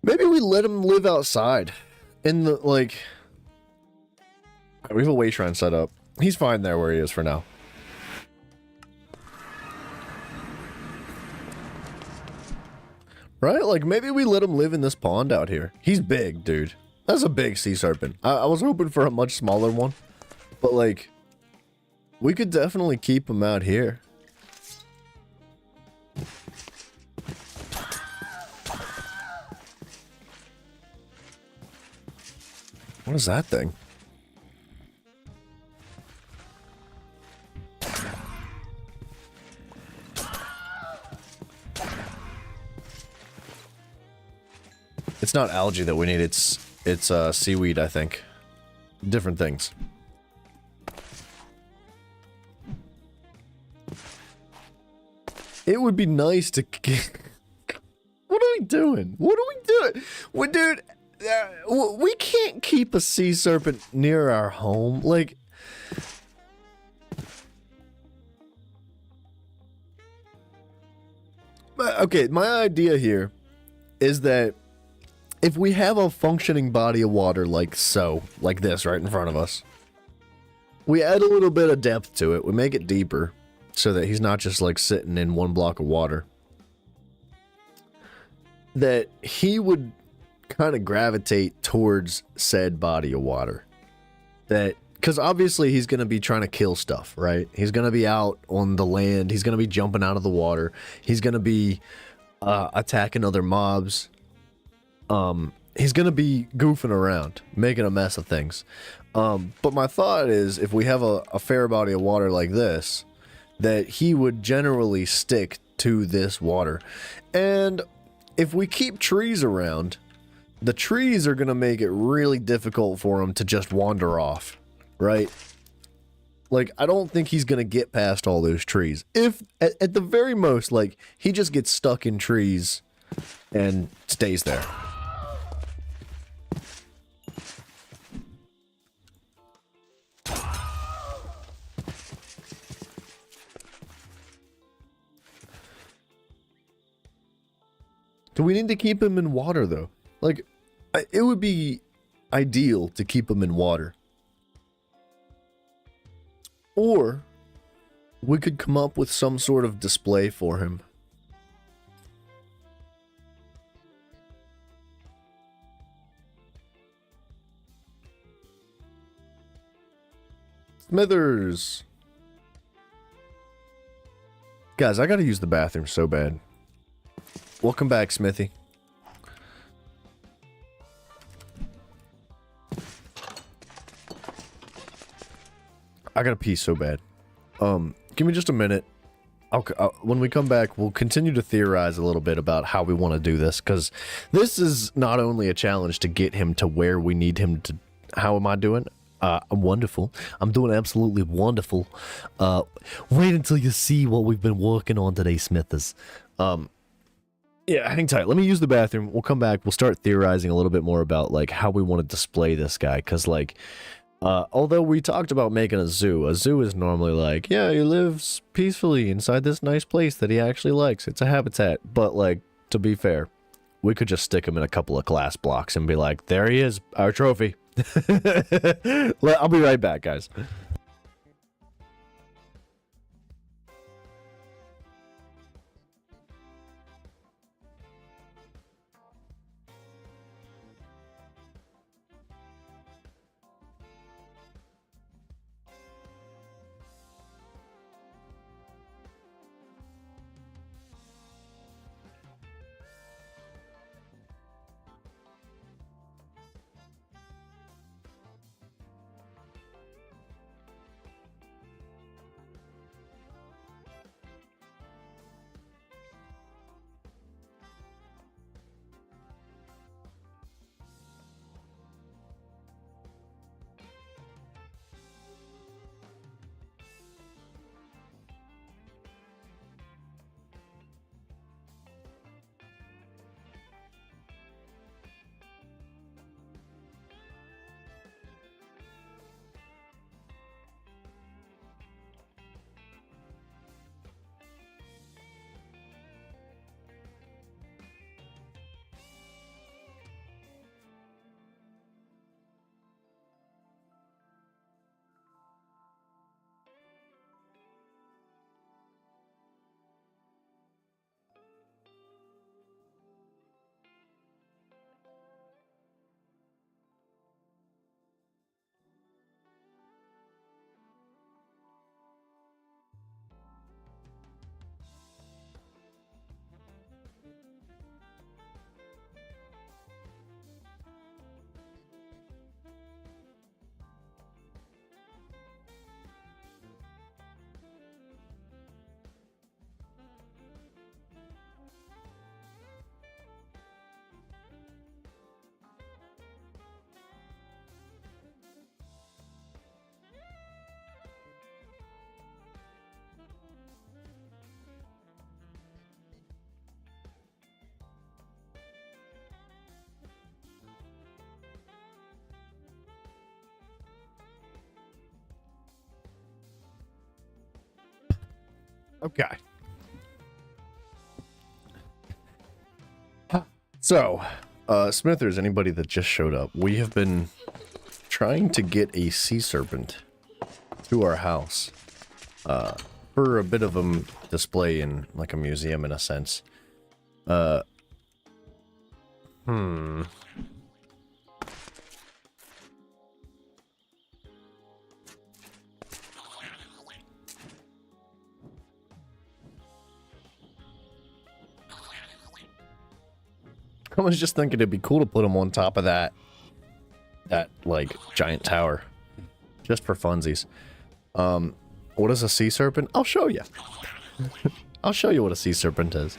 Maybe we let him live outside. In the, like... We have a way shrine set up. He's fine there where he is for now. Right? Like, maybe we let him live in this pond out here. He's big, dude. That's a big sea serpent. I was hoping for a much smaller one. But, like, we could definitely keep him out here. What is that thing? It's not algae that we need, it's seaweed, I think. Different things. It would be nice to... What are we doing? What are we doing? Well, dude, we can't keep a sea serpent near our home. Like... Okay, my idea here is that if we have a functioning body of water like so, like this right in front of us, we add a little bit of depth to it, we make it deeper, so that he's not just like sitting in one block of water, that he would kind of gravitate towards said body of water. That, because obviously he's going to be trying to kill stuff, right? He's going to be out on the land, he's going to be jumping out of the water, he's going to be attacking other mobs. He's gonna be goofing around, making a mess of things. But my thought is, if we have a fair body of water like this, that he would generally stick to this water. And if we keep trees around, the trees are gonna make it really difficult for him to just wander off, right? Like, I don't think he's gonna get past all those trees. If, at the very most, like, he just gets stuck in trees and stays there. Do we need to keep him in water, though? Like, it would be ideal to keep him in water. Or, we could come up with some sort of display for him. Smithers! Guys, I gotta use the bathroom so bad. Welcome back, Smithy. I gotta pee so bad. Give me just a minute. When we come back, we'll continue to theorize a little bit about how we want to do this, because this is not only a challenge to get him to where we need him to... How am I doing? I'm wonderful. I'm doing absolutely wonderful. Wait until you see what we've been working on today, Smithers. Yeah, hang tight. Let me use the bathroom. We'll come back. We'll start theorizing a little bit more about, like, how we want to display this guy. Because, like, although we talked about making a zoo is normally like, yeah, he lives peacefully inside this nice place that he actually likes. It's a habitat. But, like, to be fair, we could just stick him in a couple of glass blocks and be like, there he is, our trophy. I'll be right back, guys. Okay. So, Smithers, anybody that just showed up, we have been trying to get a sea serpent to our house for a bit of a display in like a museum in a sense. I was just thinking it'd be cool to put him on top of that like giant tower, just for funsies. What is a sea serpent? I'll show you. I'll show you what a sea serpent is.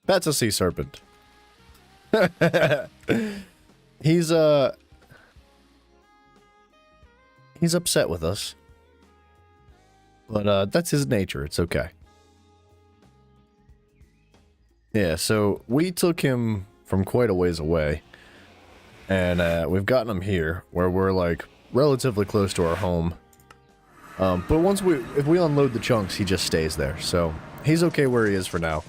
That's a sea serpent. He's upset with us. But that's his nature. It's okay. Yeah, so we took him from quite a ways away. And we've gotten him here where we're like relatively close to our home. But if we unload the chunks, he just stays there. So he's okay where he is for now.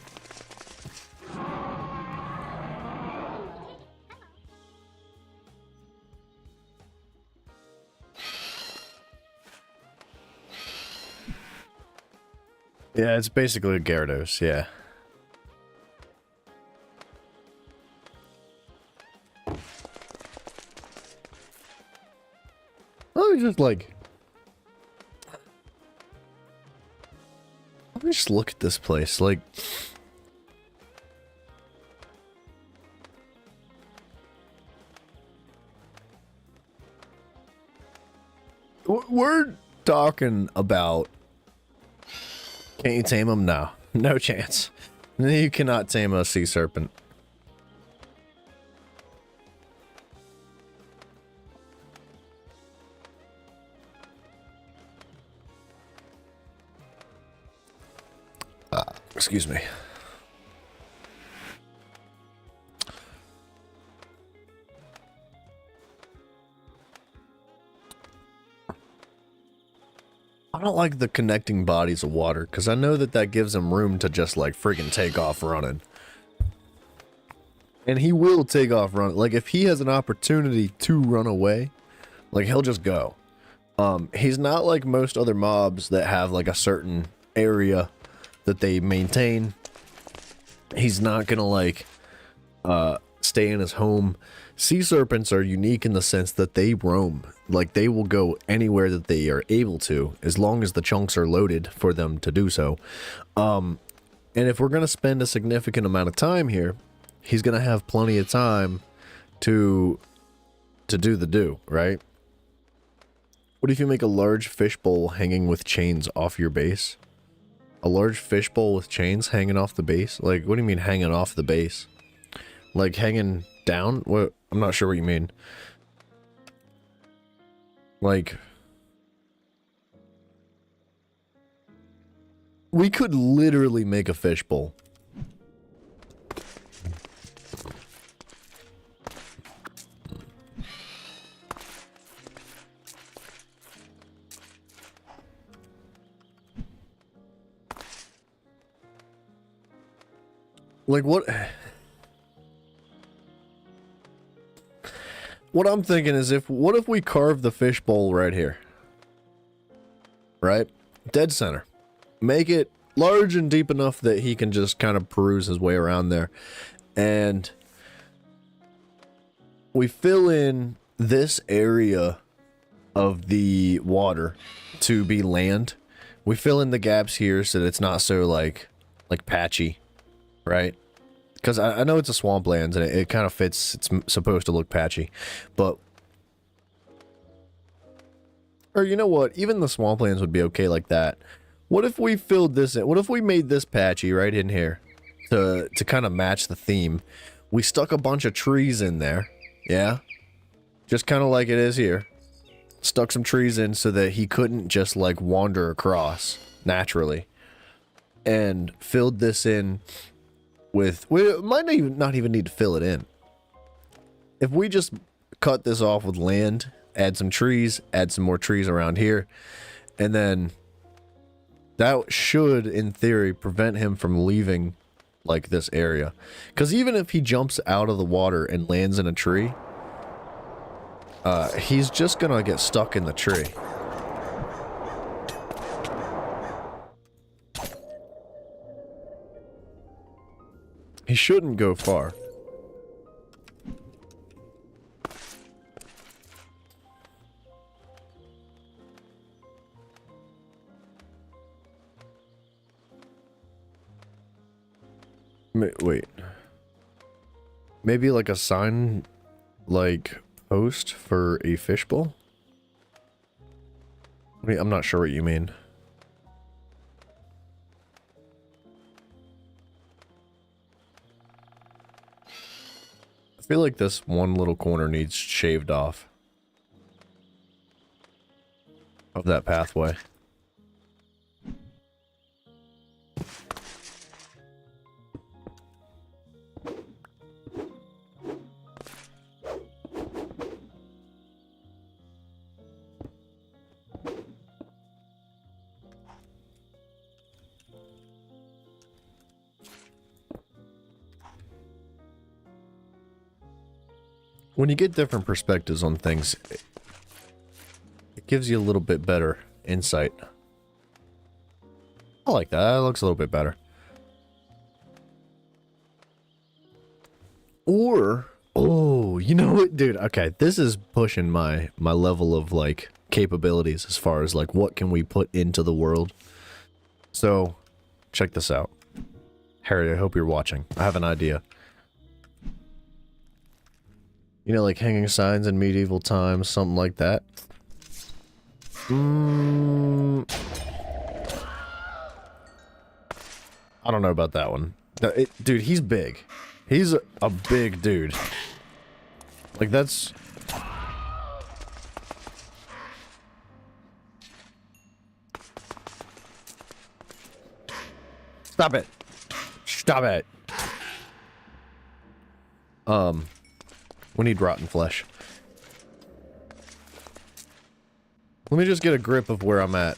Yeah, it's basically a Gyarados, yeah. Let me just look at this place, like... We're talking about... Can't you tame him? No. No chance. You cannot tame a sea serpent. Excuse me. I don't like the connecting bodies of water, because I know that gives him room to just, like, freaking take off running. And he will take off running. Like, if he has an opportunity to run away, like, he'll just go. He's not like most other mobs that have, like, a certain area that they maintain. He's not gonna, like, stay in his home. Sea serpents are unique in the sense that they roam. Like, they will go anywhere that they are able to, as long as the chunks are loaded for them to do so. And if we're going to spend a significant amount of time here, he's going to have plenty of time to do the do, right? What if you make a large fishbowl hanging with chains off your base? A large fishbowl with chains hanging off the base? Like, what do you mean hanging off the base? Like, hanging down? What? I'm not sure what you mean. Like, we could literally make a fishbowl. Like, what? What I'm thinking is, what if we carve the fishbowl right here? Right? Dead center. Make it large and deep enough that he can just kind of peruse his way around there. And we fill in this area of the water to be land. We fill in the gaps here so that it's not so like patchy, right? Because I know it's a swamplands and it kind of fits. It's supposed to look patchy, but or you know what? Even the swamplands would be okay like that. What if we filled this in? What if we made this patchy right in here to kind of match the theme? We stuck a bunch of trees in there, yeah, just kind of like it is here. Stuck some trees in so that he couldn't just like wander across naturally, and filled this in with, we might not even need to fill it in. If we just cut this off with land, add some trees, add some more trees around here, and then that should, in theory, prevent him from leaving, like, this area. Because even if he jumps out of the water and lands in a tree, he's just gonna get stuck in the tree. He shouldn't go far. Wait. Maybe like a sign, like, post for a fishbowl? I mean, I'm not sure what you mean. I feel like this one little corner needs shaved off of that pathway. When you get different perspectives on things, it gives you a little bit better insight. I like that. That looks a little bit better. Or, oh, you know what, dude? Okay, this is pushing my level of, like, capabilities as far as, like, what can we put into the world. So, check this out. Harry, I hope you're watching. I have an idea. You know, like hanging signs in medieval times, something like that. I don't know about that one. Dude, he's big. He's a big dude. Like, that's... Stop it. Stop it. We need rotten flesh. Let me just get a grip of where I'm at.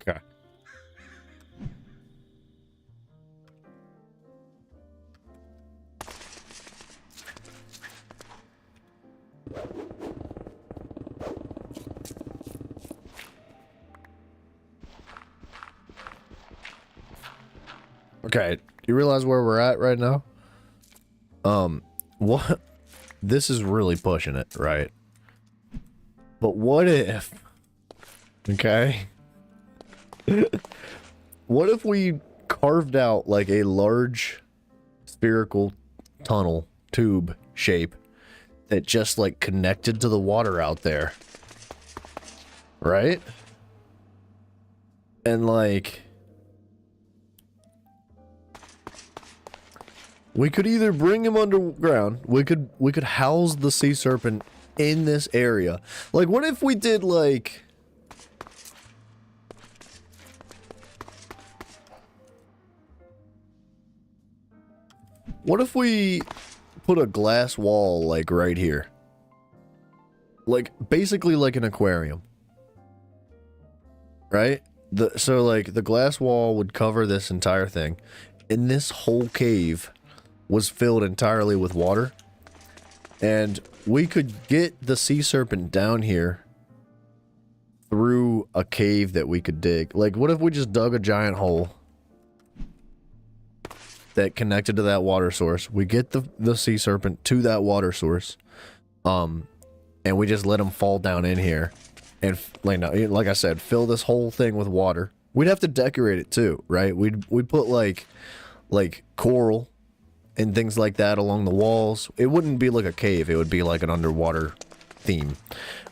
Okay. Okay, you realize where we're at right now? What? This is really pushing it, right? But what if... Okay? What if we carved out, like, a large spherical tunnel, tube shape that just, like, connected to the water out there? Right? And, like... we could either bring him underground, we could house the sea serpent in this area. Like, what if we did, like... what if we put a glass wall, like, right here? Like, basically like an aquarium. Right? So, like, the glass wall would cover this entire thing. And this whole cave was filled entirely with water. And we could get the sea serpent down here through a cave that we could dig. Like, what if we just dug a giant hole that connected to that water source? We get the sea serpent to that water source. And we just let him fall down in here. And, like I said, fill this whole thing with water. We'd have to decorate it too, right? We'd put, like coral and things like that along the walls. It wouldn't be like a cave. It would be like an underwater theme.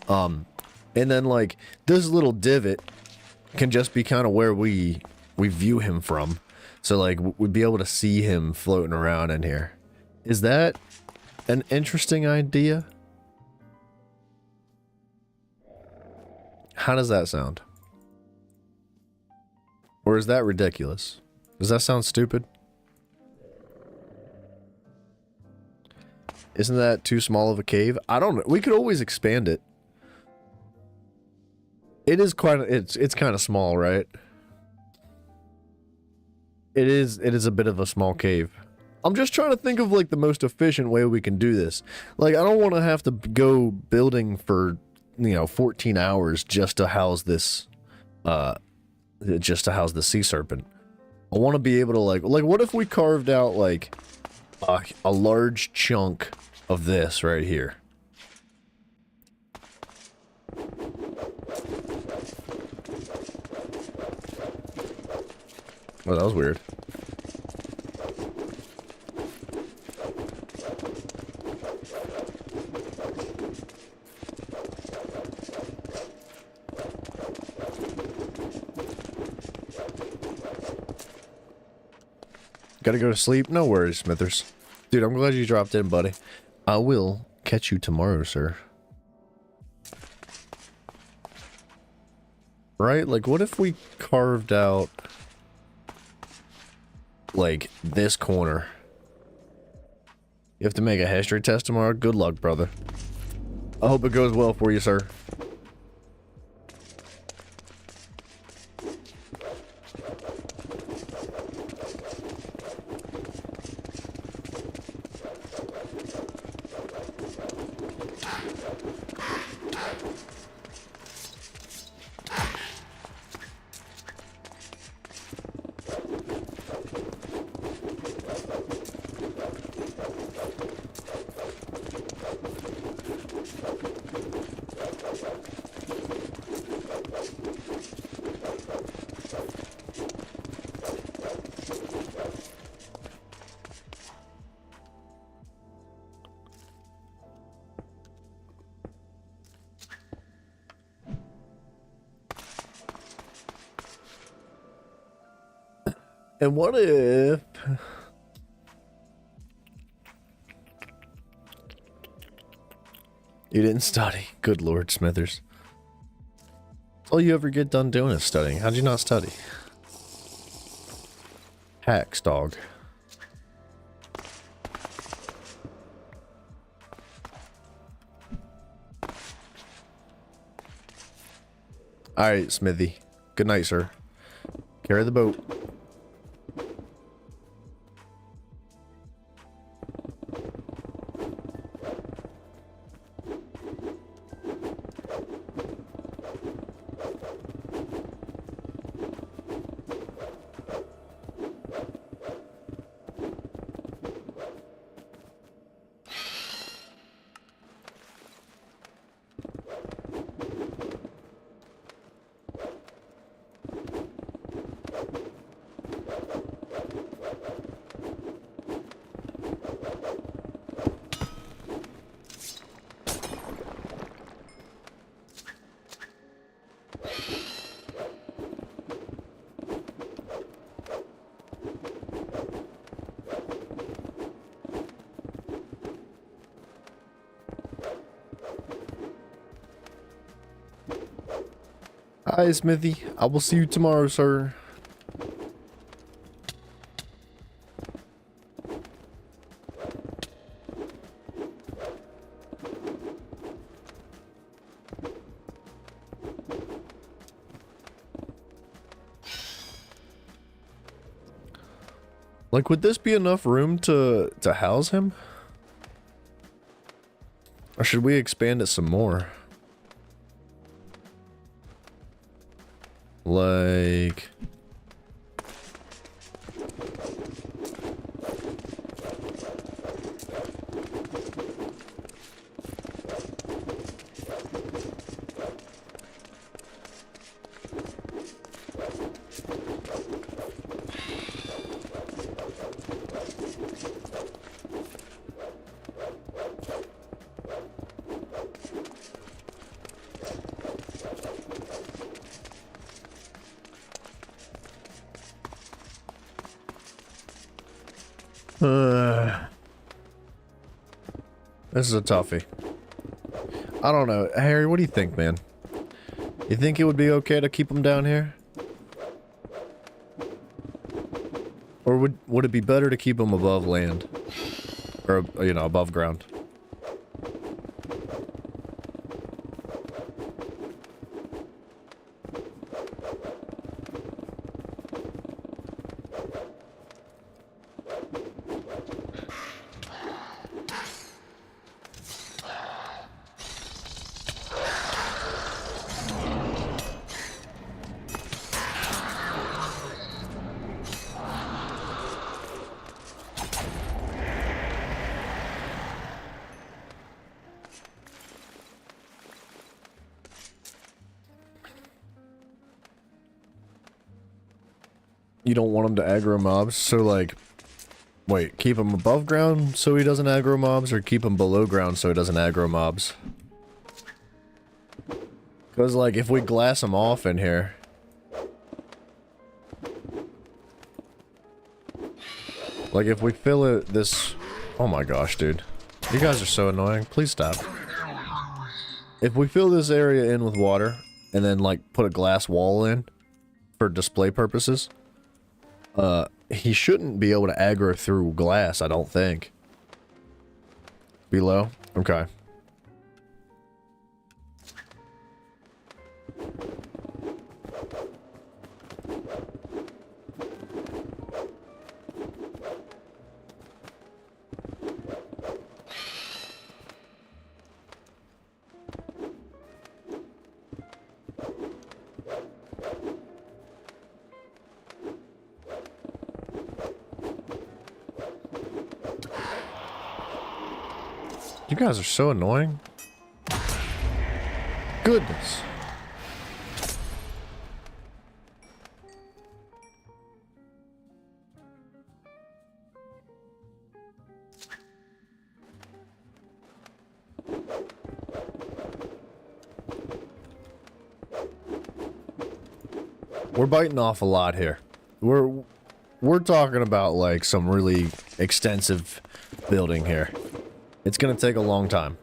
And then, like, this little divot can just be kind of where we view him from. So, like, we'd be able to see him floating around in here. Is that an interesting idea? How does that sound? Or is that ridiculous? Does that sound stupid? Isn't that too small of a cave? I don't know. We could always expand it. It is quite it's kind of small, right? It is a bit of a small cave. I'm just trying to think of like the most efficient way we can do this. Like I don't want to have to go building for, 14 hours just to house this sea serpent. I want to be able to like what if we carved out like a large chunk of this right here? Oh, that was weird. Gotta go to sleep? No worries, Smithers. Dude, I'm glad you dropped in, buddy. I will catch you tomorrow, sir. Right? Like, what if we carved out, like, this corner? You have to make a history test tomorrow? Good luck, brother. I hope it goes well for you, sir. And what if... You didn't study. Good Lord, Smithers. All you ever get done doing is studying. How'd you not study? Hacks, dog. Alright, Smithy. Good night, sir. Carry the boat. Hi, Smithy. I will see you tomorrow, sir. Like, would this be enough room to house him? Or should we expand it some more? Like... This is a toughie. I don't know. Harry, what do you think, man? You think it would be okay to keep them down here? Or would it be better to keep them above land? Or, you know, above ground? You don't want him to aggro mobs, so like, wait, keep him above ground so he doesn't aggro mobs, or keep him below ground so he doesn't aggro mobs? Because like, if we glass him off in here, like if we fill it this, oh my gosh, dude, you guys are so annoying. Please stop. If we fill this area in with water and then like put a glass wall in for display purposes, he shouldn't be able to aggro through glass, I don't think. Below? Okay. You guys are so annoying. Goodness. We're biting off a lot here. We're talking about like some really extensive building here. It's gonna take a long time.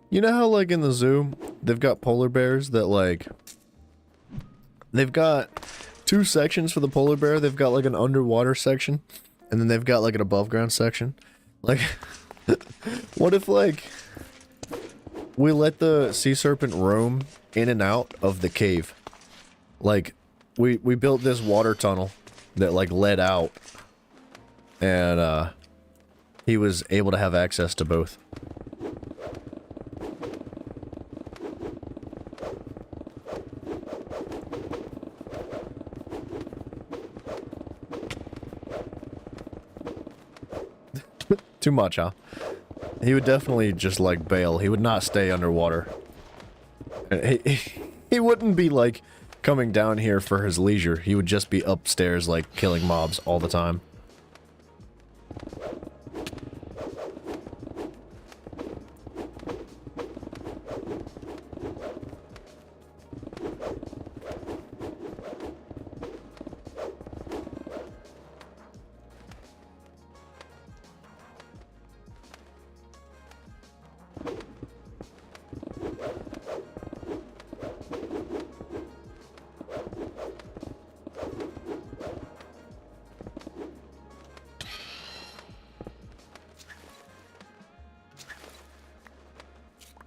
You know how, like, in the zoo, they've got polar bears that, like... They've got two sections for the polar bear. They've got, like, an underwater section, and then they've got, like, an above-ground section. Like, what if, like, we let the sea serpent roam in and out of the cave? Like, we built this water tunnel that, like, led out, and, he was able to have access to both. Too much, huh? He would definitely just, like, bail. He would not stay underwater. He wouldn't be, like, coming down here for his leisure. He would just be upstairs, like, killing mobs all the time.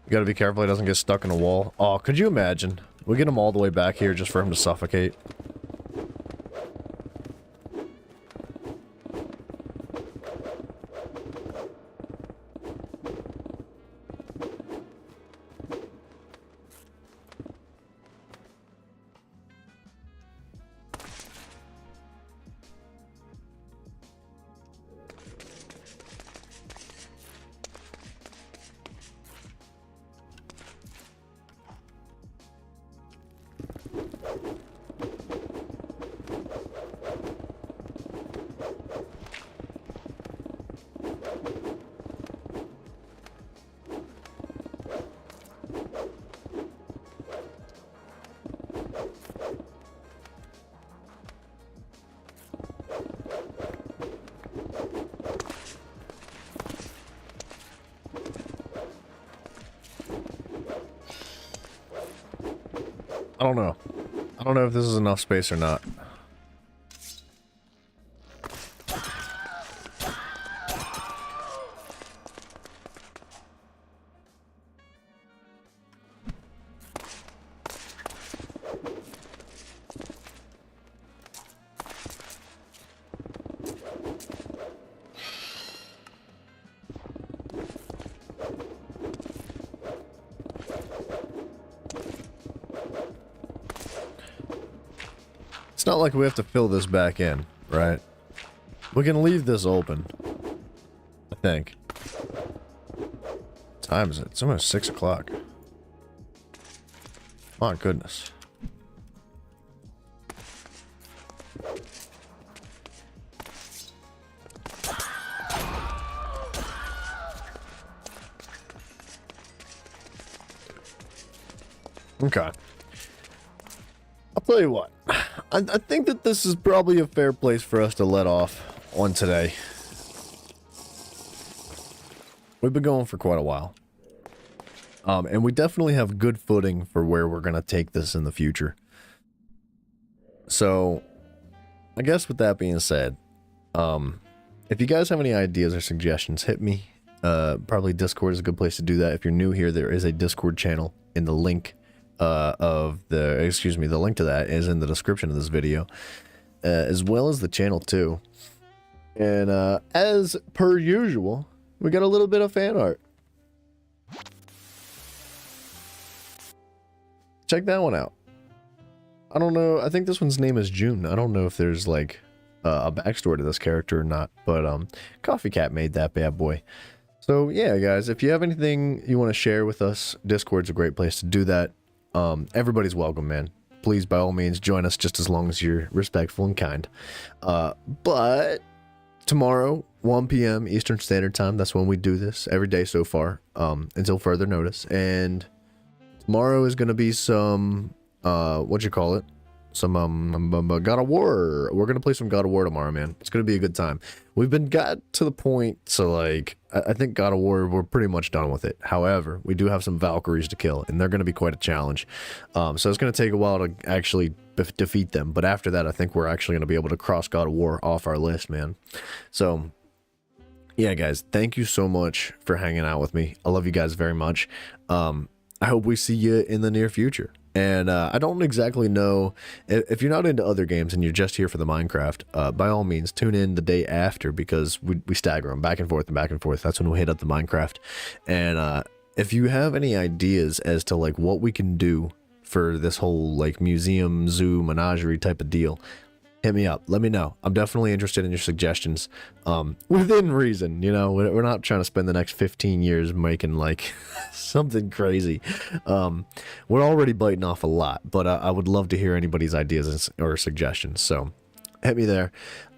You gotta be careful he doesn't get stuck in a wall. Oh, could you imagine? We get him all the way back here just for him to suffocate. I don't know. I don't know if this is enough space or not. It's not like we have to fill this back in, right? We can leave this open. I think. What time is it? It's almost 6 o'clock. My goodness. Okay. I'll tell you what. I think that this is probably a fair place for us to let off on today. We've been going for quite a while. And we definitely have good footing for where we're going to take this in the future. So, I guess with that being said, if you guys have any ideas or suggestions, hit me. Probably Discord is a good place to do that. If you're new here, there is a Discord channel in the link the link to that is in the description of this video, as well as the channel too. And as per usual, we got a little bit of fan art. Check that one out. I don't know, I think this one's name is June. I don't know if there's like a backstory to this character or not, but Coffee Cat made that bad boy. So yeah, guys, if you have anything you want to share with us, Discord's a great place to do that. Everybody's welcome, man. Please, by all means, join us just as long as you're respectful and kind. But tomorrow, 1 p.m. Eastern Standard Time, that's when we do this every day so far, until further notice. And tomorrow is going to be some, some God of War. We're going to play some God of War tomorrow, man. It's going to be a good time. We've been got to the point, so like, I think God of War, we're pretty much done with it. However, we do have some Valkyries to kill, and they're going to be quite a challenge. So it's going to take a while to actually defeat them. But after that, I think we're actually going to be able to cross God of War off our list, man. So, yeah, guys, thank you so much for hanging out with me. I love you guys very much. I hope we see you in the near future. And I don't exactly know if you're not into other games and you're just here for the Minecraft, by all means tune in the day after, because we stagger them back and forth and back and forth. That's when we hit up the Minecraft. And if you have any ideas as to like what we can do for this whole like museum, zoo, menagerie type of deal, hit me up. Let me know. I'm definitely interested in your suggestions. Within reason, you know, we're not trying to spend the next 15 years making like something crazy. We're already biting off a lot, but I would love to hear anybody's ideas or suggestions. So hit me there.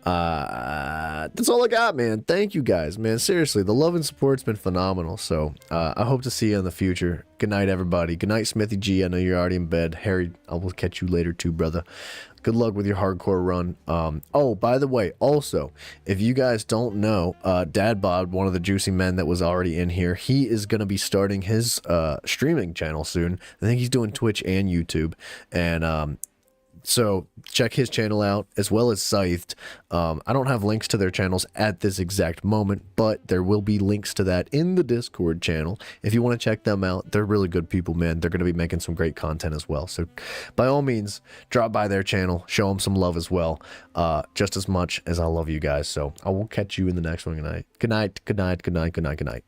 That's all I got, man. Thank you guys, man. Seriously, the love and support's been phenomenal. So I hope to see you in the future. Good night, everybody. Good night, Smithy G. I know you're already in bed. Harry, I will catch you later too, brother. Good luck with your hardcore run. Oh, by the way, also, if you guys don't know, Dad Bod, one of the juicy men that was already in here, he is going to be starting his streaming channel soon. I think he's doing Twitch and YouTube. And so check his channel out, as well as Scythed. I don't have links to their channels at this exact moment, but there will be links to that in the Discord channel. If you want to check them out, they're really good people, man. They're going to be making some great content as well. So by all means, drop by their channel, show them some love as well, just as much as I love you guys. So I will catch you in the next one. Good night. Good night. Good night. Good night. Good night. Good night.